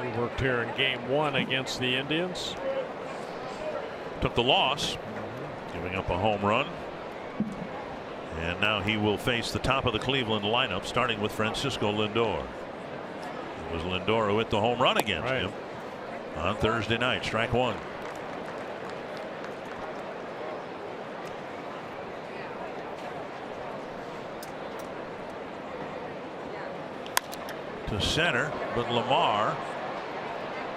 He worked here in game 1 against the Indians. Took the loss, giving up a home run. And now he will face the top of the Cleveland lineup, starting with Francisco Lindor. It was Lindor who hit the home run against him on Thursday night. Strike 1. To center, but Lamar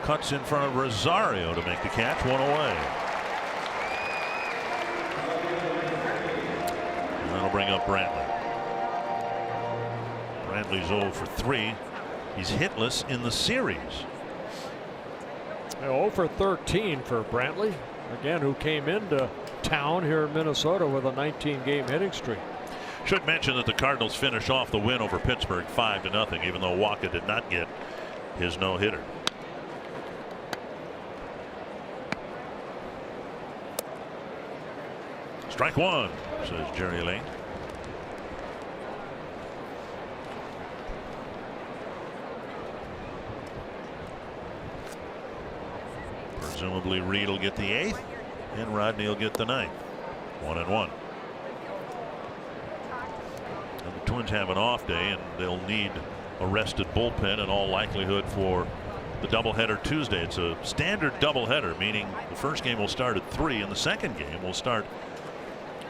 cuts in front of Rosario to make the catch. 1 away. And that'll bring up Brantley. Brantley's 0 for 3. He's hitless in the series. 0 for 13 for Brantley, again, who came into town here in Minnesota with a 19-game hitting streak. Should mention that the Cardinals finish off the win over Pittsburgh 5-0, even though Waka did not get his no-hitter. Strike 1, says Jerry Lane. Presumably Reed will get the 8th and Rodney will get the 9th. 1-1. And the Twins have an off day and they'll need a rested bullpen in all likelihood for the doubleheader Tuesday. It's a standard doubleheader, meaning the first game will start at 3 and the second game will start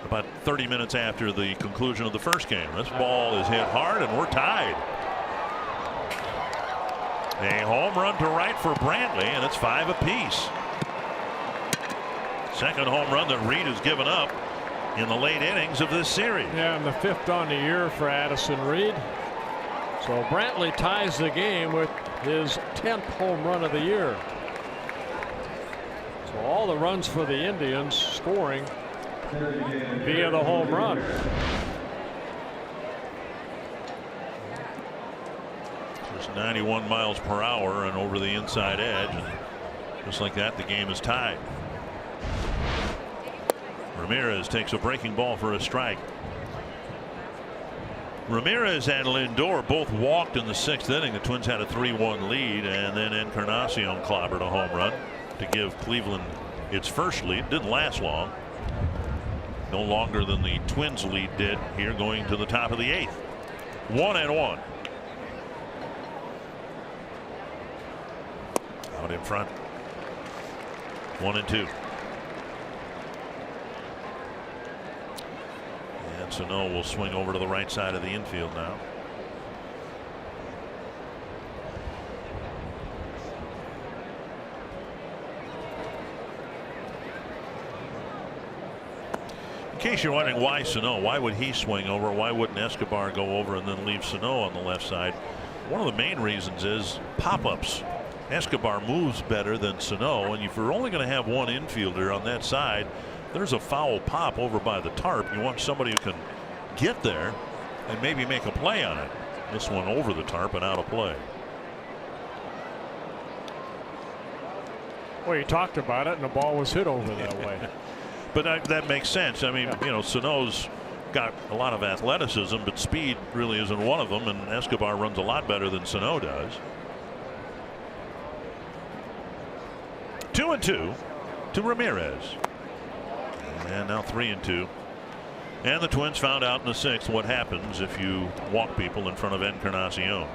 about 30 minutes after the conclusion of the first game. This ball is hit hard and we're tied. A home run to right for Brantley, and it's 5 apiece. Second home run that Reed has given up in the late innings of this series. Yeah, and the 5th on the year for Addison Reed. So Brantley ties the game with his 10th home run of the year. So all the runs for the Indians scoring via the home run. Just 91 miles per hour and over the inside edge, and just like that the game is tied. Ramirez takes a breaking ball for a strike. Ramirez and Lindor both walked in the 6th inning. The Twins had a 3-1 lead, and then Encarnacion clobbered a home run to give Cleveland its first lead. Didn't last long. No longer than the Twins lead did here going to the top of the 8th. 1-1. Out in front. 1-2. And Sano will swing over to the right side of the infield now. In case you're wondering why Sano, why would he swing over? Why wouldn't Escobar go over and then leave Sano on the left side? One of the main reasons is pop-ups. Escobar moves better than Sano, and if you're only going to have one infielder on that side, there's a foul pop over by the tarp. You want somebody who can get there and maybe make a play on it. This one over the tarp and out of play. Well, you talked about it, and the ball was hit over that way. But that makes sense. I mean, you know, Sano's got a lot of athleticism, but speed really isn't one of them, and Escobar runs a lot better than Sano does. 2-2 to Ramirez. And now 3-2. And the Twins found out in the 6th what happens if you walk people in front of Encarnacion.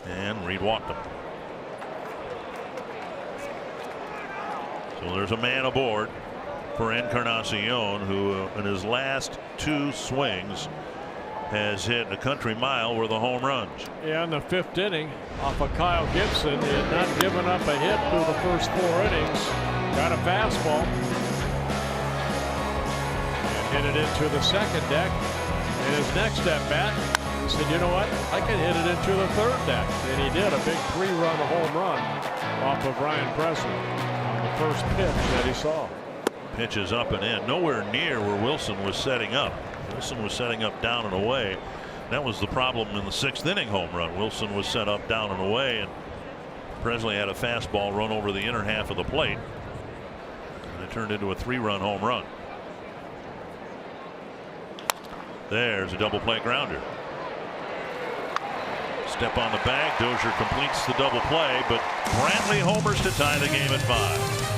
And Reed walked him. So there's a man aboard for Encarnacion, who in his last 2 swings has hit a country mile worth of home runs. Yeah, in the 5th inning, off of Kyle Gibson, he had not given up a hit through the first 4 innings. Got a fastball and hit it into the 2nd deck. And his next at bat, he said, you know what, I can hit it into the 3rd deck. And he did, a big 3-run home run off of Ryan Presley on the first pitch that he saw. Pitch is up and in, nowhere near where Wilson was setting up. Wilson was setting up down and away. That was the problem in the 6th inning home run. Wilson was set up down and away, and Presley had a fastball run over the inner half of the plate, and it turned into a 3-run home run. There's a double play grounder. Step on the bag. Dozier completes the double play, but Brantley homers to tie the game at 5.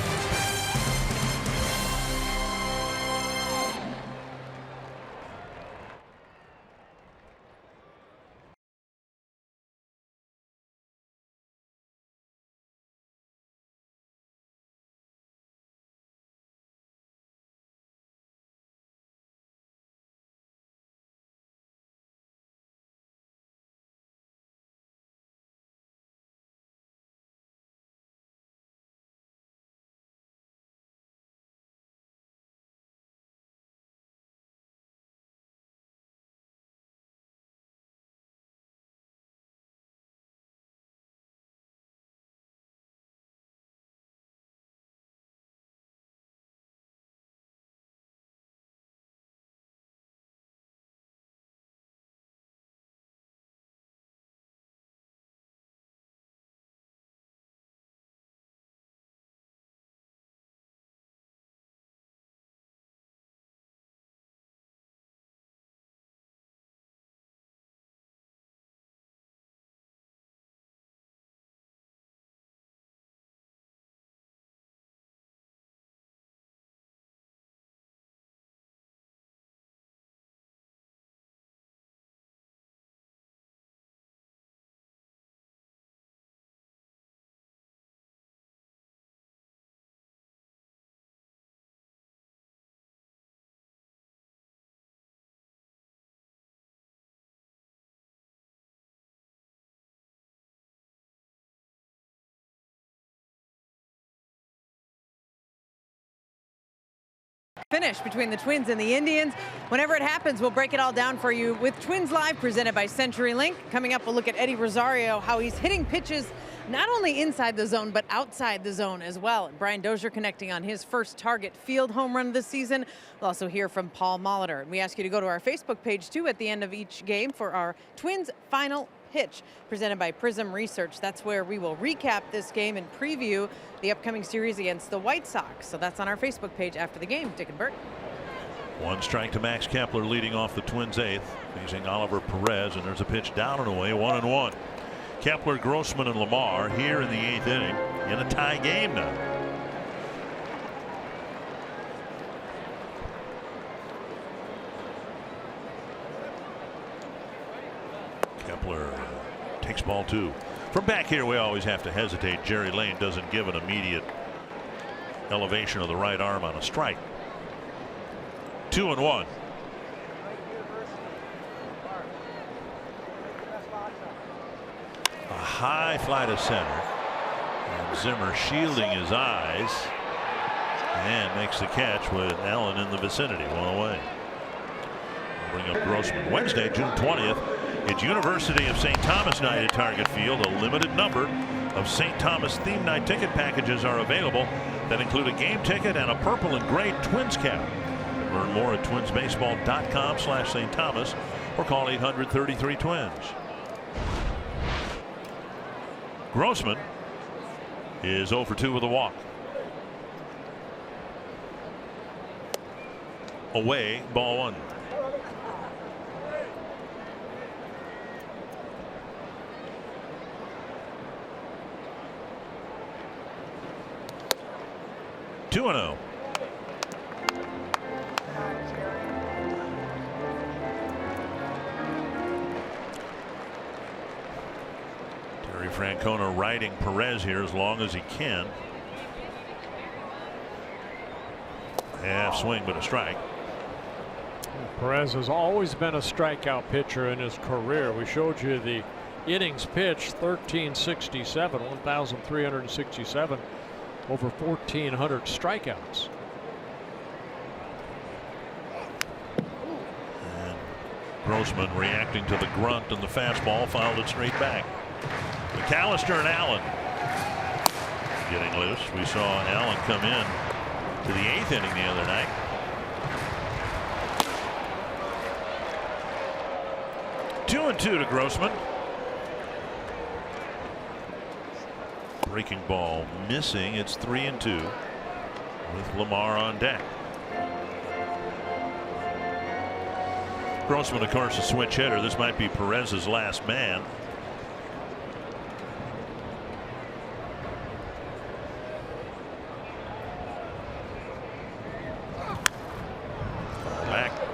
Finish between the Twins and the Indians. Whenever it happens, we'll break it all down for you with Twins Live presented by CenturyLink. Coming up, we'll look at Eddie Rosario, how he's hitting pitches not only inside the zone, but outside the zone as well. Brian Dozier connecting on his first Target Field home run this season. We'll also hear from Paul Molitor. And we ask you to go to our Facebook page, too, at the end of each game for our Twins Final Pitch, presented by Prism Research. That's where we will recap this game and preview the upcoming series against the White Sox. So that's on our Facebook page after the game. Dick and Bert. 1 strike to Max Kepler, leading off the Twins' 8th, facing Oliver Perez, and there's a pitch down and away, 1-1. Kepler, Grossman, and Lamar here in the 8th inning in a tie game now. Kepler takes ball 2. From back here, we always have to hesitate. Jerry Lane doesn't give an immediate elevation of the right arm on a strike. 2-1. A high fly to center, and Zimmer shielding his eyes and makes the catch with Allen in the vicinity. 1 away. We'll bring up Grossman. Wednesday, June 20th, it's University of St. Thomas night at Target Field. A limited number of St. Thomas theme night ticket packages are available that include a game ticket and a purple and gray Twins cap. Learn more at twinsbaseball.com/St. Thomas or call 800-33-TWINS. Grossman is 0 for 2 with a walk. Away, ball 1. Two and 0. Francona riding Perez here as long as he can. Half swing, but a strike. Perez has always been a strikeout pitcher in his career. We showed you the innings pitched, 1367, 1,367, over 1,400 strikeouts. And Grossman reacting to the grunt and the fastball, fouled it straight back. McAllister and Allen getting loose. We saw Allen come in to the 8th inning the other night. Two and two to Grossman. Breaking ball missing. It's 3-2 with Lamar on deck. Grossman, of course, a switch hitter. This might be Perez's last man.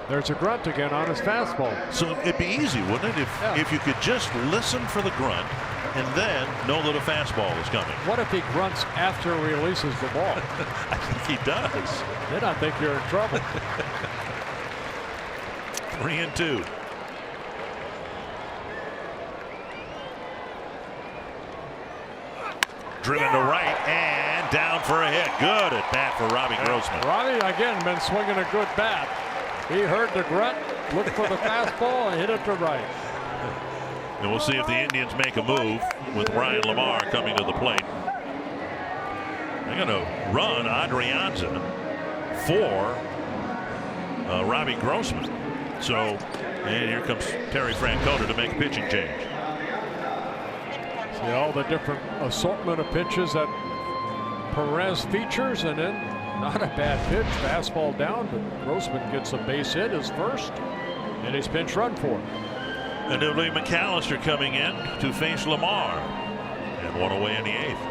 There's a grunt again on his fastball. So it'd be easy, wouldn't it, if you could just listen for the grunt and then know that a fastball is coming. What if he grunts after he releases the ball? I think he does. Then I think you're in trouble. 3-2. Driven to right and down for a hit. Good at bat for Robbie Grossman. Robbie again been swinging a good bat. He heard the grunt, looked for the fastball, and hit it to right. And we'll see if the Indians make a move with Ryan Lamar coming to the plate. They're going to run Adrianza for Robbie Grossman. So, and here comes Terry Francona to make a pitching change. See all the different assortment of pitches that Perez features, and then not a bad pitch, fastball down, but Grossman gets a base hit, his first, and he's pinch run for it. And it'll be McAllister coming in to face Lamar, and one away in the 8th.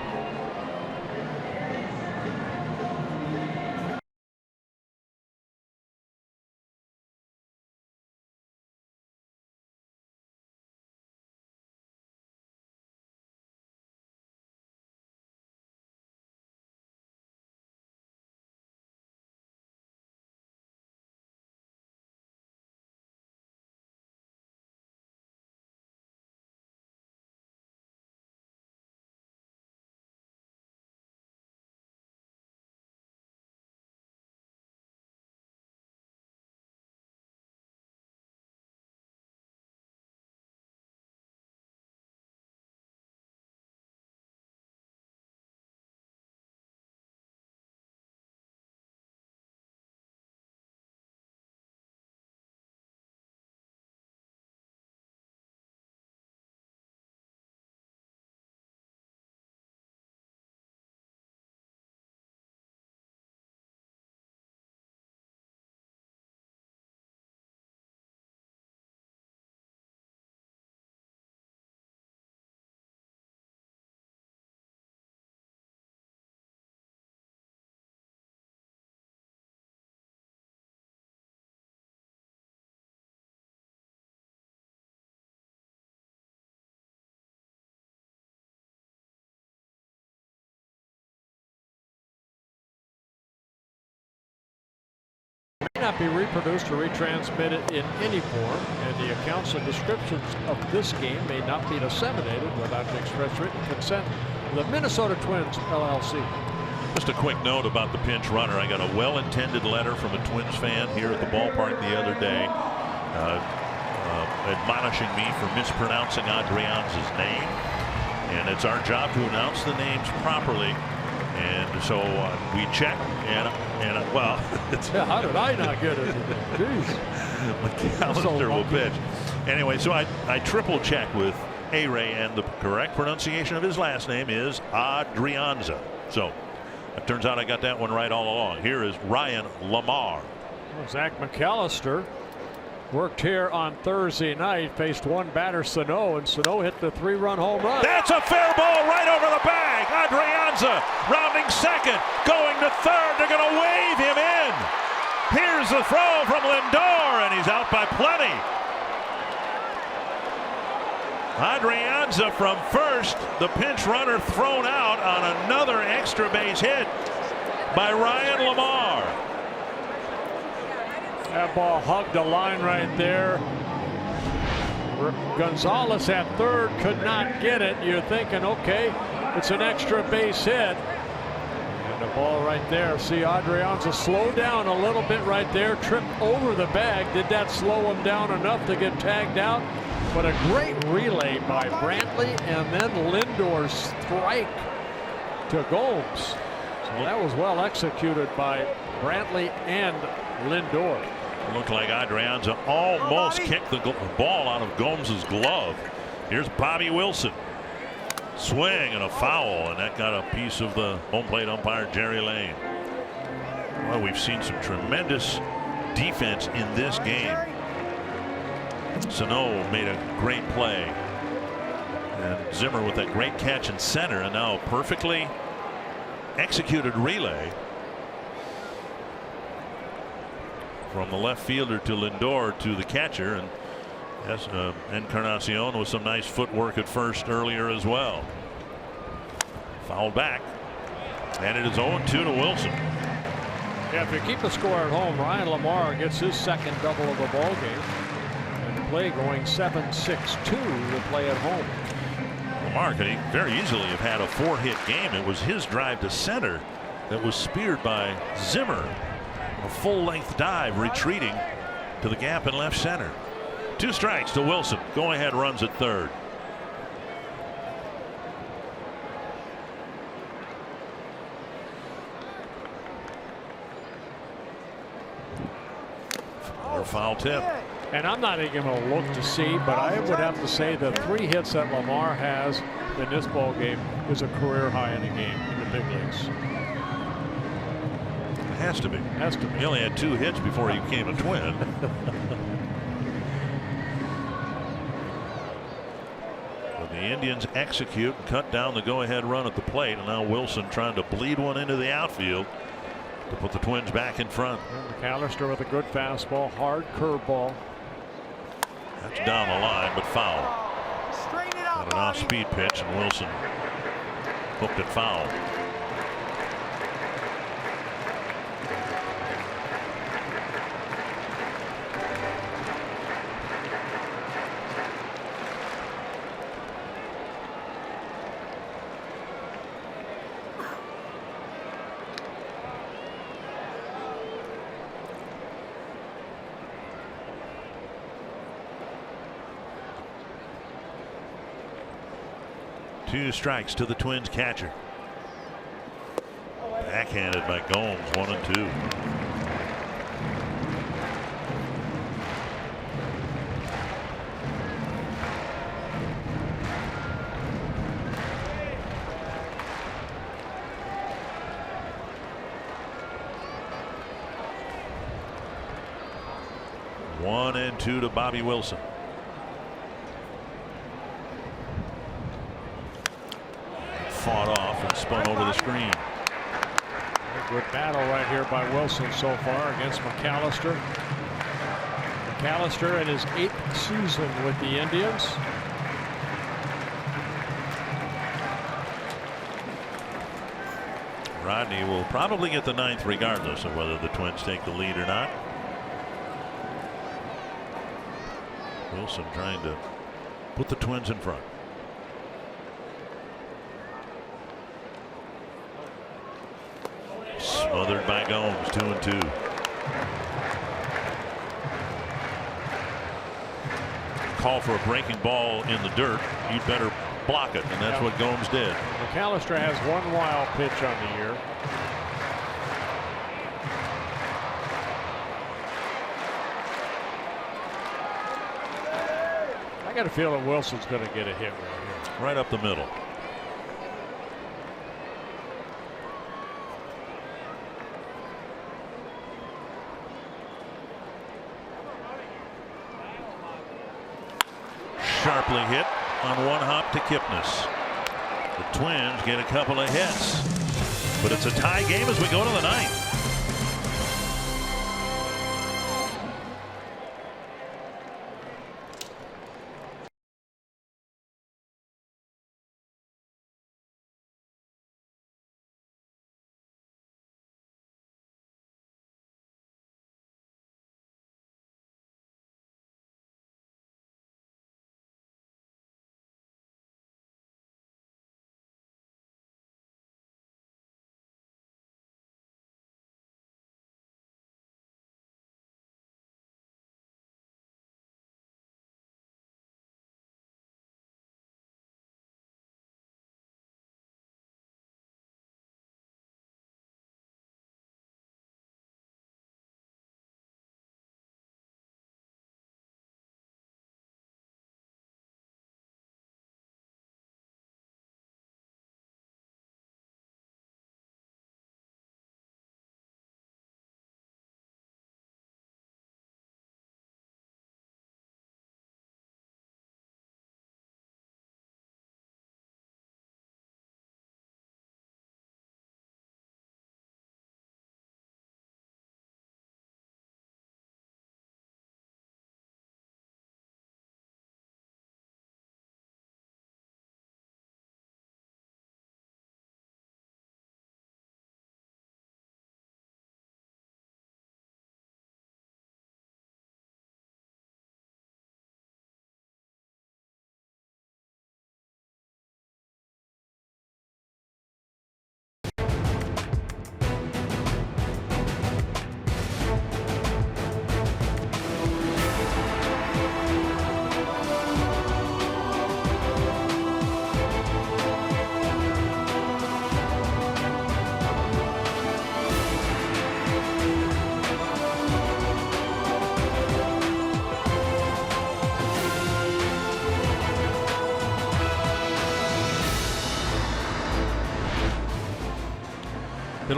May not be reproduced or retransmitted in any form, and the accounts and descriptions of this game may not be disseminated without the express written consent of the Minnesota Twins, LLC. Just a quick note about the pinch runner. I got a well-intended letter from a Twins fan here at the ballpark the other day admonishing me for mispronouncing Adrianza's name. And it's our job to announce the names properly. And so we check, and well, yeah, how did I not get it? Jeez. McAllister will pitch. Anyway, so I triple check with A-Ray, and the correct pronunciation of his last name is Adrianza. So it turns out I got that one right all along. Here is Ryan Lamar. Well, Zach McAllister worked here on Thursday night, faced one batter, Sano, and Sano hit the 3-run home run. That's a fair ball right over the bag. Adrianza rounding second, going to third. They're going to wave him in. Here's the throw from Lindor, and he's out by plenty. Adrianza from first, the pinch runner thrown out on another extra base hit by Ryan Lamar. That ball hugged the line right there. Gonzalez at third could not get it. You're thinking, okay, it's an extra base hit. And the ball right there. See, Adrianza slowed down a little bit right there, tripped over the bag. Did that slow him down enough to get tagged out? But a great relay by Brantley, and then Lindor's strike to Gomes. So that was well executed by Brantley and Lindor. It looked like Adrianza almost kicked the ball out of Gomes' glove. Here's Bobby Wilson. Swing and a foul, and that got a piece of the home plate umpire, Jerry Lane. Well, we've seen some tremendous defense in this game. Sano made a great play, and Zimmer with that great catch in center, and now a perfectly executed relay from the left fielder to Lindor to the catcher, and yes, Encarnacion with some nice footwork at first earlier as well. Fouled back, and it is 0-2 to Wilson. Yeah, if you keep the score at home, Ryan Lamar gets his second double of the ball game. Play going 7-6-2 to play at home. Lamar could very easily have had a 4-hit game. It was his drive to center that was speared by Zimmer. A full-length dive retreating to the gap in left center. 2 strikes to Wilson. Go ahead runs at third. Or foul tip. And I'm not even going to look to see, but I would have to say the 3 hits that Lamar has in this ball game is a career high in a game in the big leagues. It has to be. Has to be. He only had 2 hits before he became a Twin. But the Indians execute and cut down the go-ahead run at the plate, and now Wilson trying to bleed one into the outfield to put the Twins back in front. And McAllister with a good fastball, hard curveball. That's down the line, but foul. Got an off-speed pitch, and Wilson hooked it foul. Two strikes to the Twins catcher. Backhanded by Gomes, 1-2. One and two to Bobby Wilson. Fought off and spun over the screen. A good battle right here by Wilson so far against McAllister. McAllister in his 8th season with the Indians. Rodney will probably get the 9th regardless of whether the Twins take the lead or not. Wilson trying to put the Twins in front. Smothered by Gomes, 2-2. Call for a breaking ball in the dirt. You'd better block it, and that's what Gomes did. McAllister has 1 wild pitch on the year. I got a feeling Wilson's going to get a hit right here. Right up the middle. Sharply hit on 1 hop to Kipnis. The Twins get a couple of hits, but it's a tie game as we go to the 9th.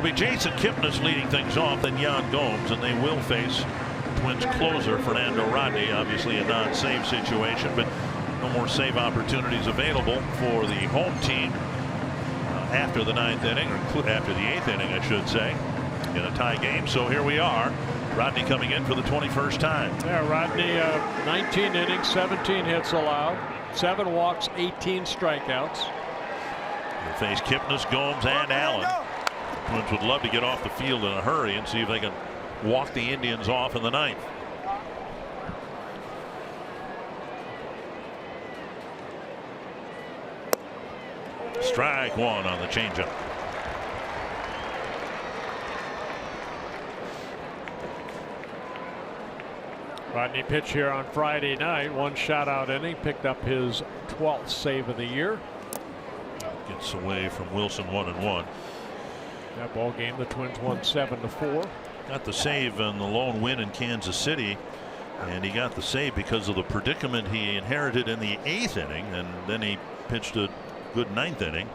It'll be Jason Kipnis leading things off, then Jan Gomes, and they will face Twins closer Fernando Rodney. Obviously a non-save situation, but no more save opportunities available for the home team after the ninth inning, or after the eighth inning, I should say, in a tie game. So here we are. Rodney coming in for the 21st time. Yeah, Rodney, 19 innings, 17 hits allowed, 7 walks, 18 strikeouts. We'll face Kipnis, Gomes, and Allen. Twins would love to get off the field in a hurry and see if they can walk the Indians off in the ninth. Strike one on the changeup. Rodney pitched here on Friday night, 1 shutout inning, picked up his 12th save of the year. Gets away from Wilson 1-1. That ball game, the Twins won 7-4. Got the save on the lone win in Kansas City, and he got the save because of the predicament he inherited in the 8th inning, and then he pitched a good 9th inning,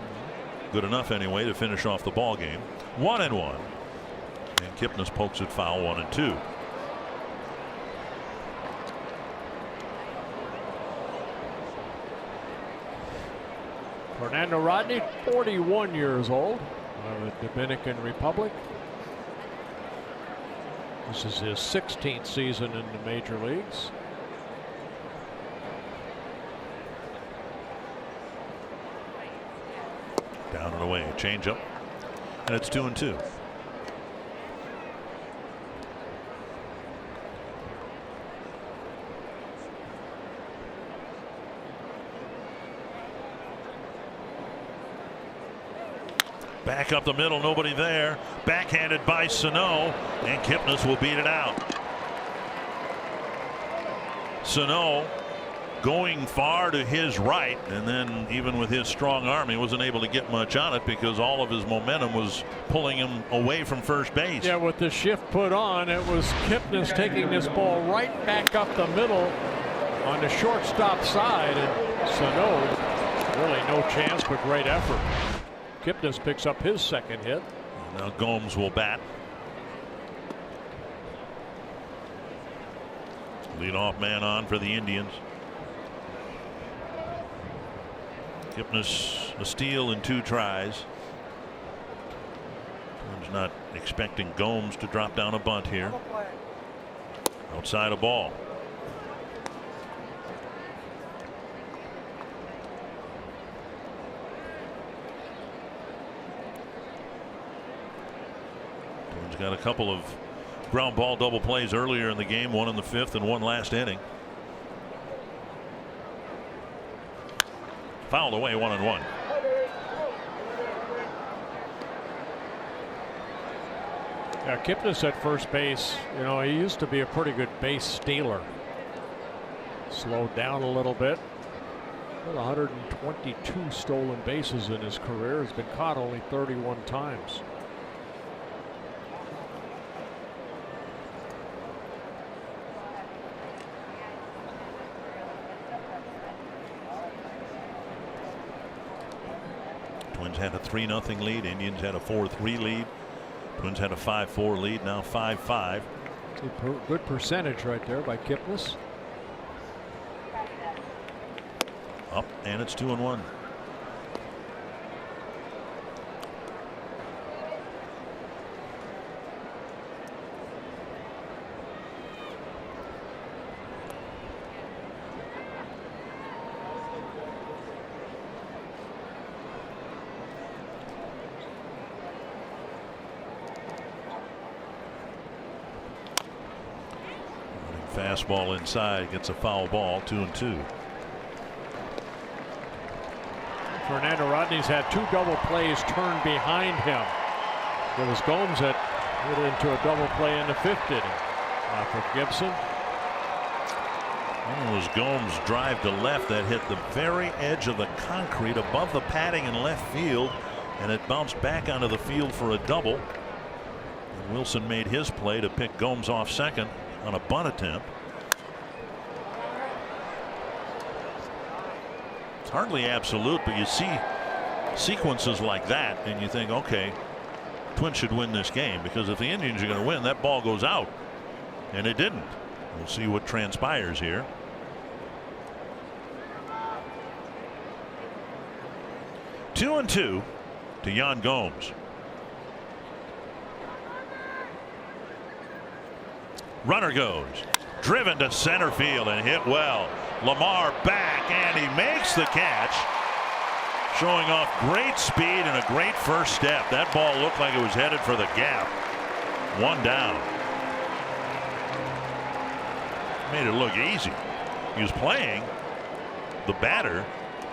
good enough anyway to finish off the ball game. 1-1, and Kipnis pokes it foul. 1-2. Fernando Rodney, 41 years old, of the Dominican Republic. This is his 16th season in the major leagues. Down and away, changeup, and it's 2-2. Back up the middle, nobody there. Backhanded by Sano, and Kipnis will beat it out. Sano going far to his right, and then even with his strong arm, he wasn't able to get much on it because all of his momentum was pulling him away from first base. Yeah, with the shift put on, it was Kipnis taking this ball right back up the middle on the shortstop side, and Sano really no chance, but great effort. Kipnis picks up his 2nd hit. Now Gomes will bat. Leadoff man on for the Indians. Kipnis a steal in 2 tries. Twins not expecting Gomes to drop down a bunt here. Outside a ball. Got a couple of ground ball double plays earlier in the game, 1 in the 5th and 1 last inning. Fouled away, 1-1. Yeah, Kipnis at first base, you know, he used to be a pretty good base stealer. Slowed down a little bit. 122 stolen bases in his career. Has been caught only 31 times. Twins had a 3-0 lead. Indians had a 4-3 lead. Twins had a 5-4 lead. Now 5-5. Good percentage right there by Kipnis. Up, and it's 2-1. Fastball inside, gets a foul ball. 2-2. Fernando Rodney's had 2 double plays turned behind him. It was Gomes that hit into a double play in the 5th inning. For Gibson. And it was Gomes' drive to left that hit the very edge of the concrete above the padding in left field, and it bounced back onto the field for a double. And Wilson made his play to pick Gomes off second on a bunt attempt. It's hardly absolute, but you see sequences like that and you think, okay, Twins should win this game, because if the Indians are going to win, that ball goes out, and it didn't. We'll see what transpires here. 2-2 to Yan Gomes. Runner goes, driven to center field and hit well. Lamar back, and he makes the catch, showing off great speed and a great first step. That ball looked like it was headed for the gap. One down. Made it look easy. He was playing the batter,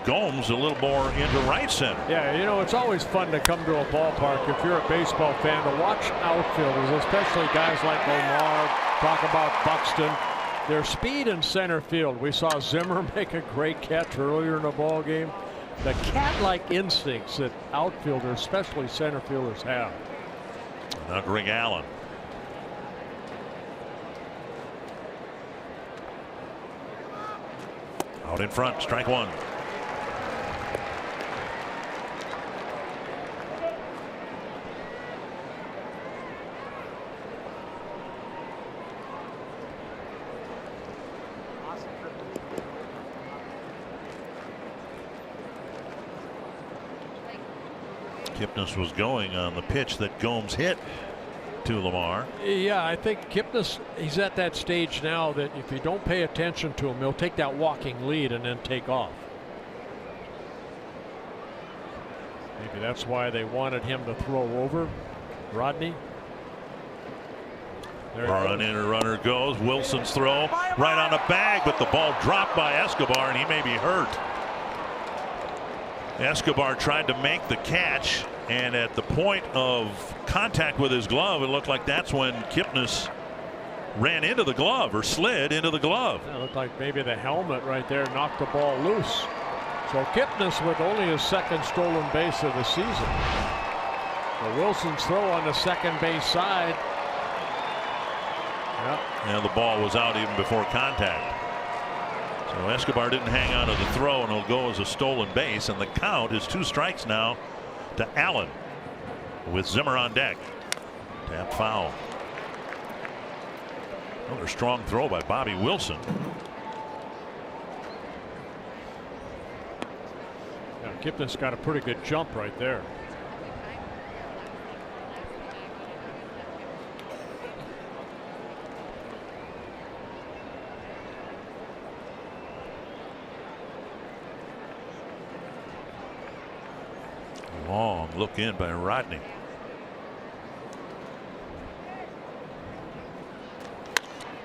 Gomes, a little more into right center. Yeah, you know, it's always fun to come to a ballpark if you're a baseball fan to watch outfielders, especially guys like Lamar. Talk about Buxton. Their speed in center field. We saw Zimmer make a great catch earlier in the ball game. The cat-like instincts that outfielders, especially center fielders, have. Now Greg Allen. Out in front, strike one. Kipnis was going on the pitch that Gomes hit to Lamar. Yeah, I think Kipnis, he's at that stage now that if you don't pay attention to him, he'll take that walking lead and then take off. Maybe that's why they wanted him to throw over Rodney. Run in, a runner goes. Wilson's throw right on the bag, but the ball dropped by Escobar, and he may be hurt. Escobar tried to make the catch, and at the point of contact with his glove, it looked like that's when Kipnis ran into the glove, or slid into the glove. It looked like maybe the helmet right there knocked the ball loose. So Kipnis with only his second stolen base of the season. So Wilson's throw on the second base side. Yep. And the ball was out even before contact. So Escobar didn't hang on to the throw, and it'll go as a stolen base, and the count is 2 strikes now to Allen with Zimmer on deck. Tap foul. Another strong throw by Bobby Wilson. Yeah, Kipnis got a pretty good jump right there. Long look in by Rodney.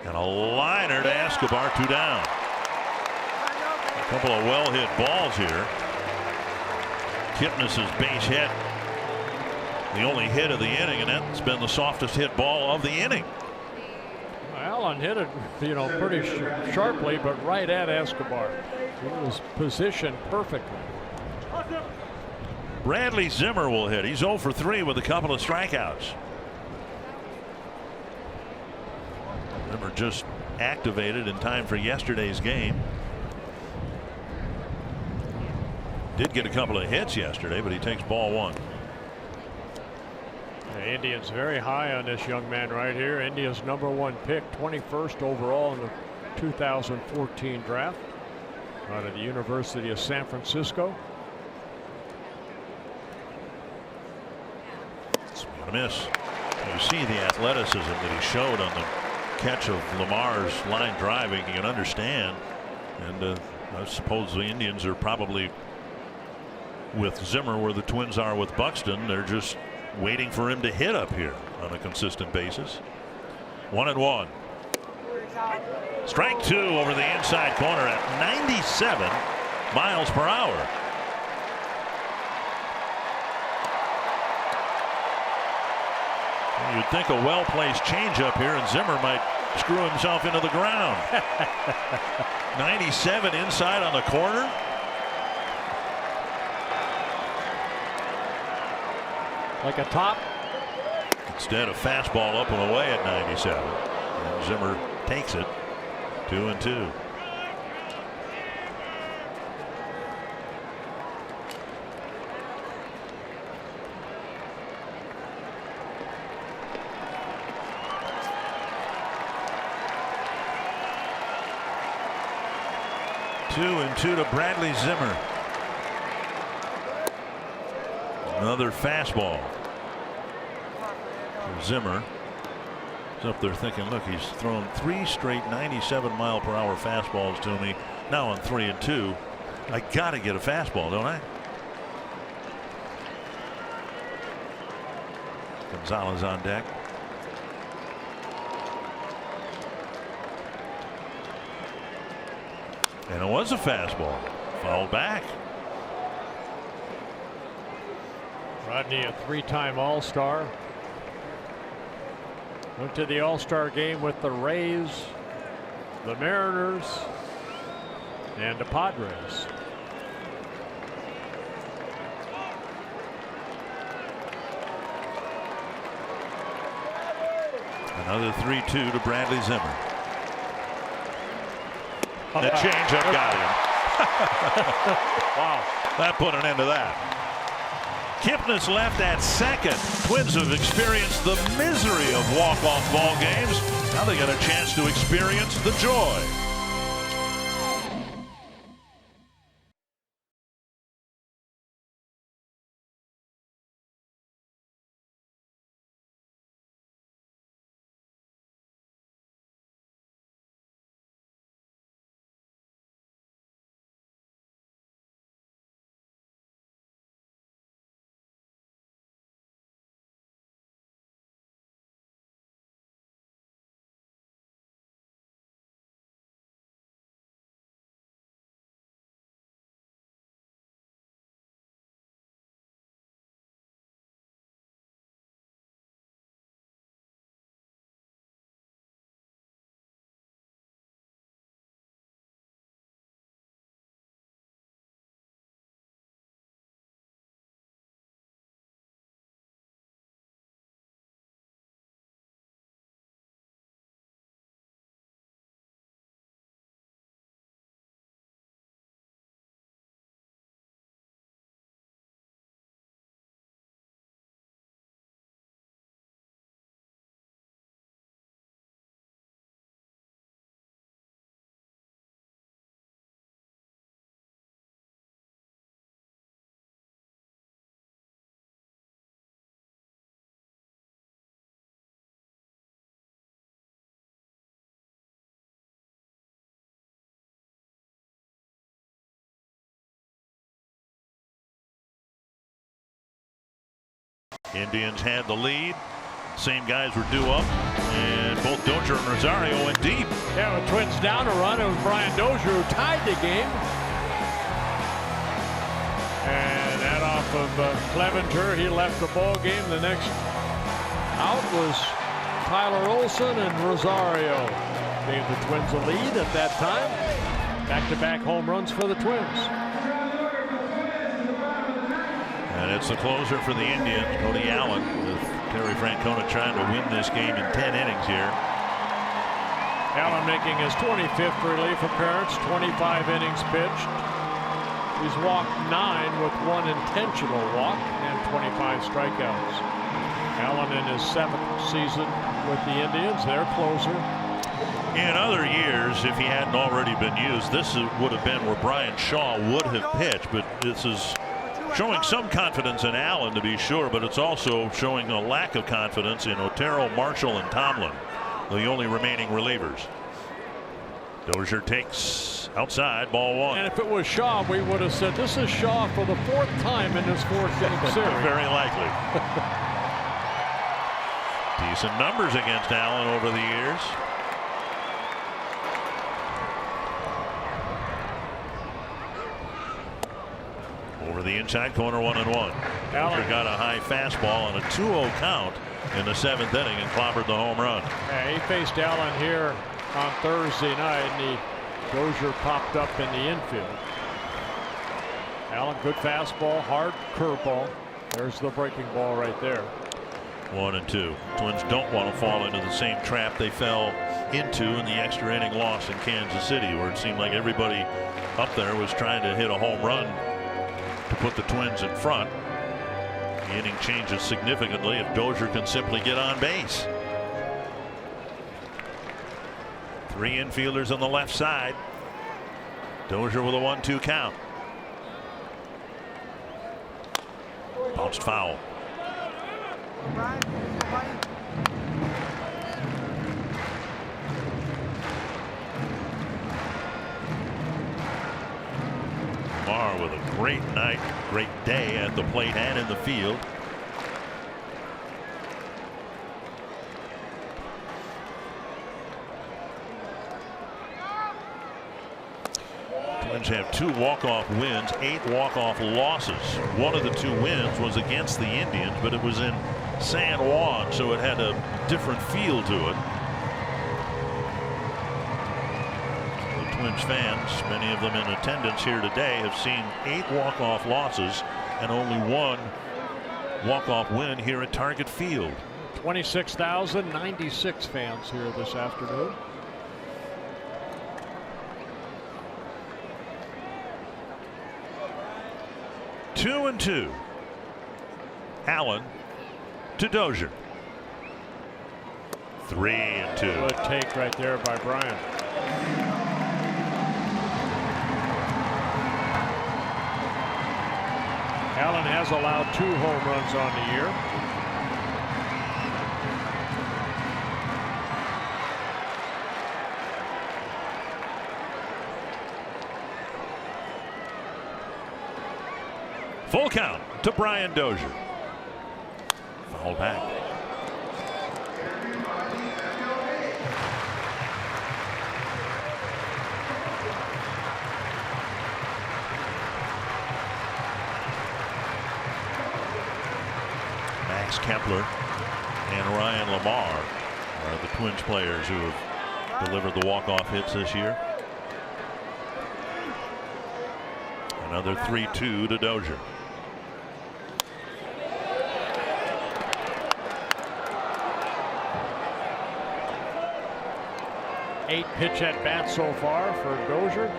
And a liner to Escobar, 2 down. A couple of well hit balls here. Kipnis's base hit, the only hit of the inning, and that's been the softest hit ball of the inning. Allen hit it, you know, pretty sharply, but right at Escobar. He was positioned perfectly. Bradley Zimmer will hit. He's 0 for 3 with a couple of strikeouts. Zimmer just activated in time for yesterday's game. Did get a couple of hits yesterday, but he takes ball 1. The Indians very high on this young man right here. Indians #1 pick, 21st overall in the 2014 draft out of the University of San Francisco. A miss. You see the athleticism that he showed on the catch of Lamar's line driving. You can understand, and I suppose the Indians are probably with Zimmer where the Twins are with Buxton. They're just waiting for him to hit up here on a consistent basis. 1-1. Strike 2 over the inside corner at 97 miles per hour. You'd think a well-placed changeup here, and Zimmer might screw himself into the ground. 97 inside on the corner. Like a top. Instead, a fastball up and away at 97. And Zimmer takes it. 2-2. 2-2 to Bradley Zimmer. Another fastball. Zimmer is up there thinking, look, he's thrown 3 straight 97-mile-per-hour fastballs to me. Now on 3-2, I got to get a fastball, don't I? Gonzalez on deck. And it was a fastball. Fouled back. Rodney, a 3-time All-Star. Went to the All-Star game with the Rays, the Mariners, and the Padres. Another 3-2 to Bradley Zimmer. The changeup got him. Wow. That put an end to that. Kipnis left at second. Twins have experienced the misery of walk-off ball games. Now they got a chance to experience the joy. Indians had the lead. Same guys were due up, and both Dozier and Rosario went deep. Yeah, with Twins down a run, it was Brian Dozier who tied the game. And that off of Clevenger, he left the ball game. The next out was Tyler Olson, and Rosario gave the Twins a lead at that time. Back-to-back home runs for the Twins. And it's the closer for the Indians, Cody Allen, with Terry Francona trying to win this game in 10 innings here. Allen making his 25th relief appearance, 25 innings pitched. He's walked 9 with 1 intentional walk and 25 strikeouts. Allen in his 7th season with the Indians, their closer. In other years, if he hadn't already been used, this would have been where Brian Shaw would have pitched, but this is showing some confidence in Allen, to be sure, but it's also showing a lack of confidence in Otero, Marshall, and Tomlin, the only remaining relievers. Dozier takes outside, ball 1. And if it was Shaw, we would have said this is Shaw for the 4th time in this 4th-game series. Very likely. Decent numbers against Allen over the years. Over the inside corner, 1-1. Dozier got a high fastball on a 2-0 count in the 7th inning and clobbered the home run. Yeah, he faced Allen here on Thursday night, and Dozier popped up in the infield. Allen, good fastball, hard curveball. There's the breaking ball right there. 1-2. Twins don't want to fall into the same trap they fell into in the extra inning loss in Kansas City, where it seemed like everybody up there was trying to hit a home run to put the Twins in front. The inning changes significantly if Dozier can simply get on base. 3 infielders on the left side. Dozier with a 1-2 count. Bounced foul. Lamar with a great night, great day at the plate and in the field. Twins have 2 walk-off wins, 8 walk-off losses. One of the 2 wins was against the Indians, but it was in San Juan, so it had a different feel to it. The Twins fans, many of them in attendance here today, have seen 8 walk-off losses and only 1 walk-off win here at Target Field. 26,096 fans here this afternoon. Two and 2. Allen to Dozier. 3 and 2. Good take right there by Brian. Allen has allowed 2 home runs on the year. Full count to Brian Dozier. Foul back. Max Kepler and Ryan Lamar are the Twins players who have delivered the walk-off hits this year. Another 3-2 to Dozier. Eight pitch at bat so far for Dozier.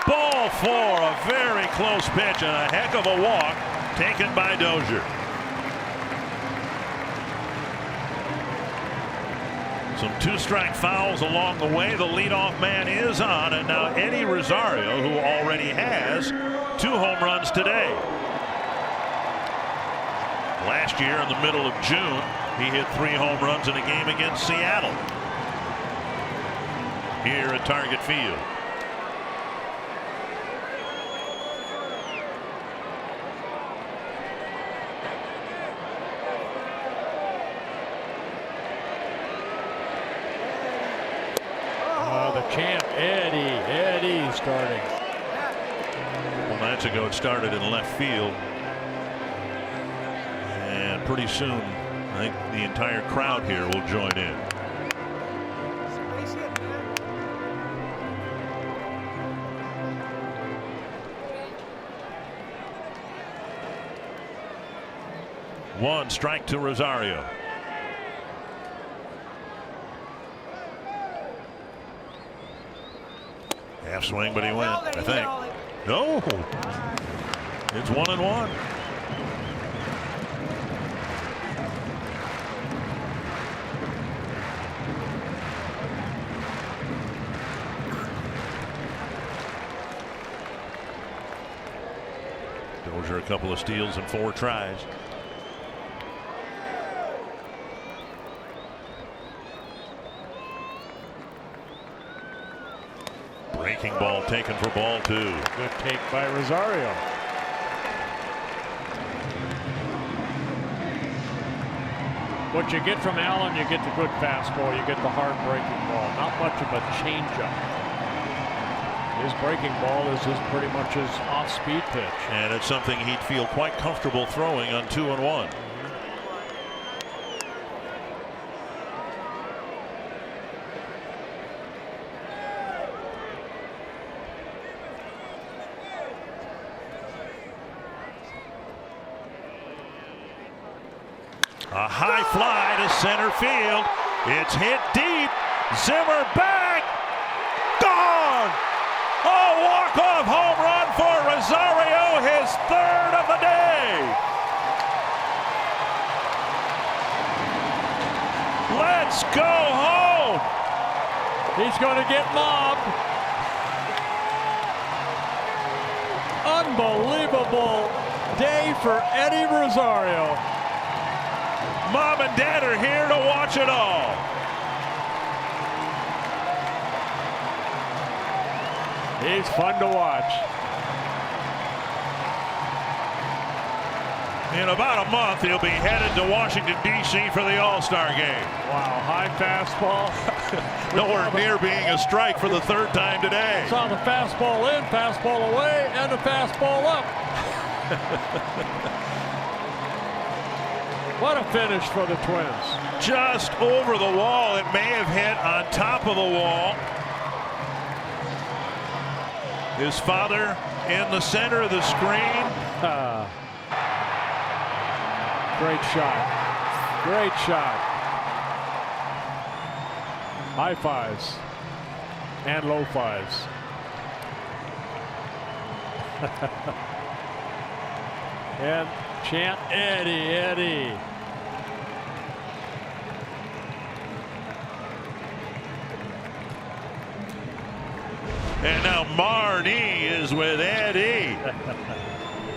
Ball 4, a very close pitch and a heck of a walk taken by Dozier. Some 2-strike fouls along the way. The leadoff man is on, and now Eddie Rosario, who already has 2 home runs today. Last year in the middle of June, he hit 3 home runs in a game against Seattle here at Target Field. The champ, Eddie starting. Well, nights ago it started in left field, and pretty soon I think the entire crowd here will join in. One strike to Rosario. Half swing, but he went, I think. No, it's 1-1. Dozier a couple of steals and 4 tries. Breaking ball taken for ball 2. Good take by Rosario. What you get from Allen, you get the good fastball, you get the hard breaking ball. Not much of a changeup. His breaking ball is pretty much his off-speed pitch. And it's something he'd feel quite comfortable throwing on 2-1. A high fly to center field. It's hit deep. Zimmer back. Gone. A walk-off home run for Rosario, his third of the day. Let's go home. He's going to get mobbed. Unbelievable day for Eddie Rosario. Mom and Dad are here to watch it all. He's fun to watch. In about a month, he'll be headed to Washington, D.C. for the All-Star game. Wow, high fastball. Nowhere near being a strike for the third time today. Saw the fastball in, fastball away, and the fastball up. What a finish for the Twins. Just over the wall. It may have hit on top of the wall. His father in the center of the screen. Great shot. Great shot. High fives and low fives. And chant Eddie, Eddie. And now Marnie is with Eddie.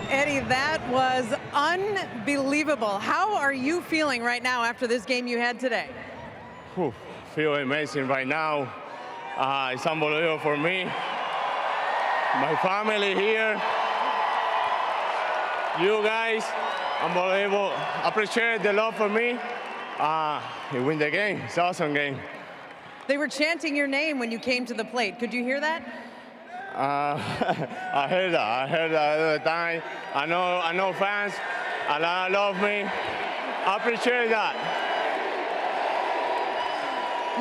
Eddie, that was unbelievable. How are you feeling right now after this game you had today? Whew, feel amazing right now. It's unbelievable for me. My family here. You guys, unbelievable. Appreciate the love for me. You win the game. It's an awesome game. They were chanting your name when you came to the plate. Could you hear that? I heard that. I heard that all the time. I know fans. A lot love me. I appreciate that.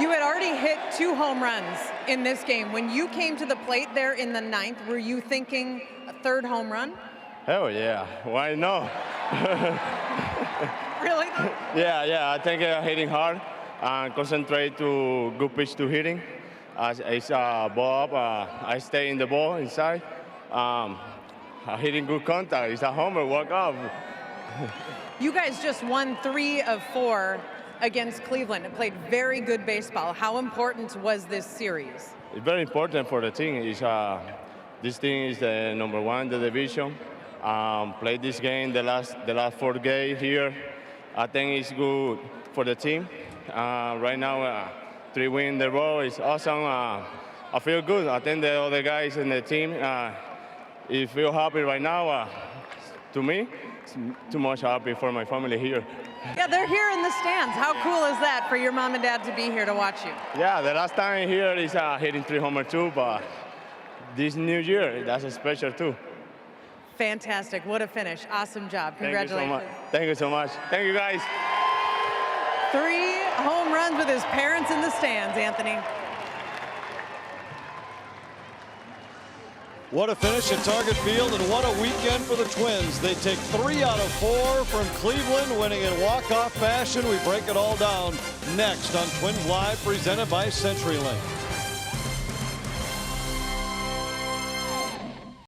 You had already hit 2 home runs in this game. When you came to the plate there in the 9th, were you thinking a 3rd home run? Hell yeah. Why not? Really? Yeah. I think hitting hard and concentrate to good pitch to hitting. It's ball up. I stay in the ball inside. Hitting good contact. It's a homer, walk off. You guys just won 3 of 4 against Cleveland and played very good baseball. How important was this series? It's very important for the team. This team is the number 1 in the division. Played this game the last 4 games here. I think it's good for the team. Right now, 3 wins in a row is awesome. I feel good. I think the other guys in the team feel happy right now. To me, it's too much happy for my family here. Yeah, they're here in the stands. How cool is that for your mom and dad to be here to watch you? Yeah, the last time here is hitting 3 homers too, but this new year, that's a special too. Fantastic. What a finish. Awesome job. Congratulations. Thank you so much. Thank you, guys. 3 home runs with his parents in the stands, Anthony. What a finish at Target Field, and what a weekend for the Twins. They take 3 out of 4 from Cleveland, winning in walk-off fashion. We break it all down next on Twins Live, presented by CenturyLink.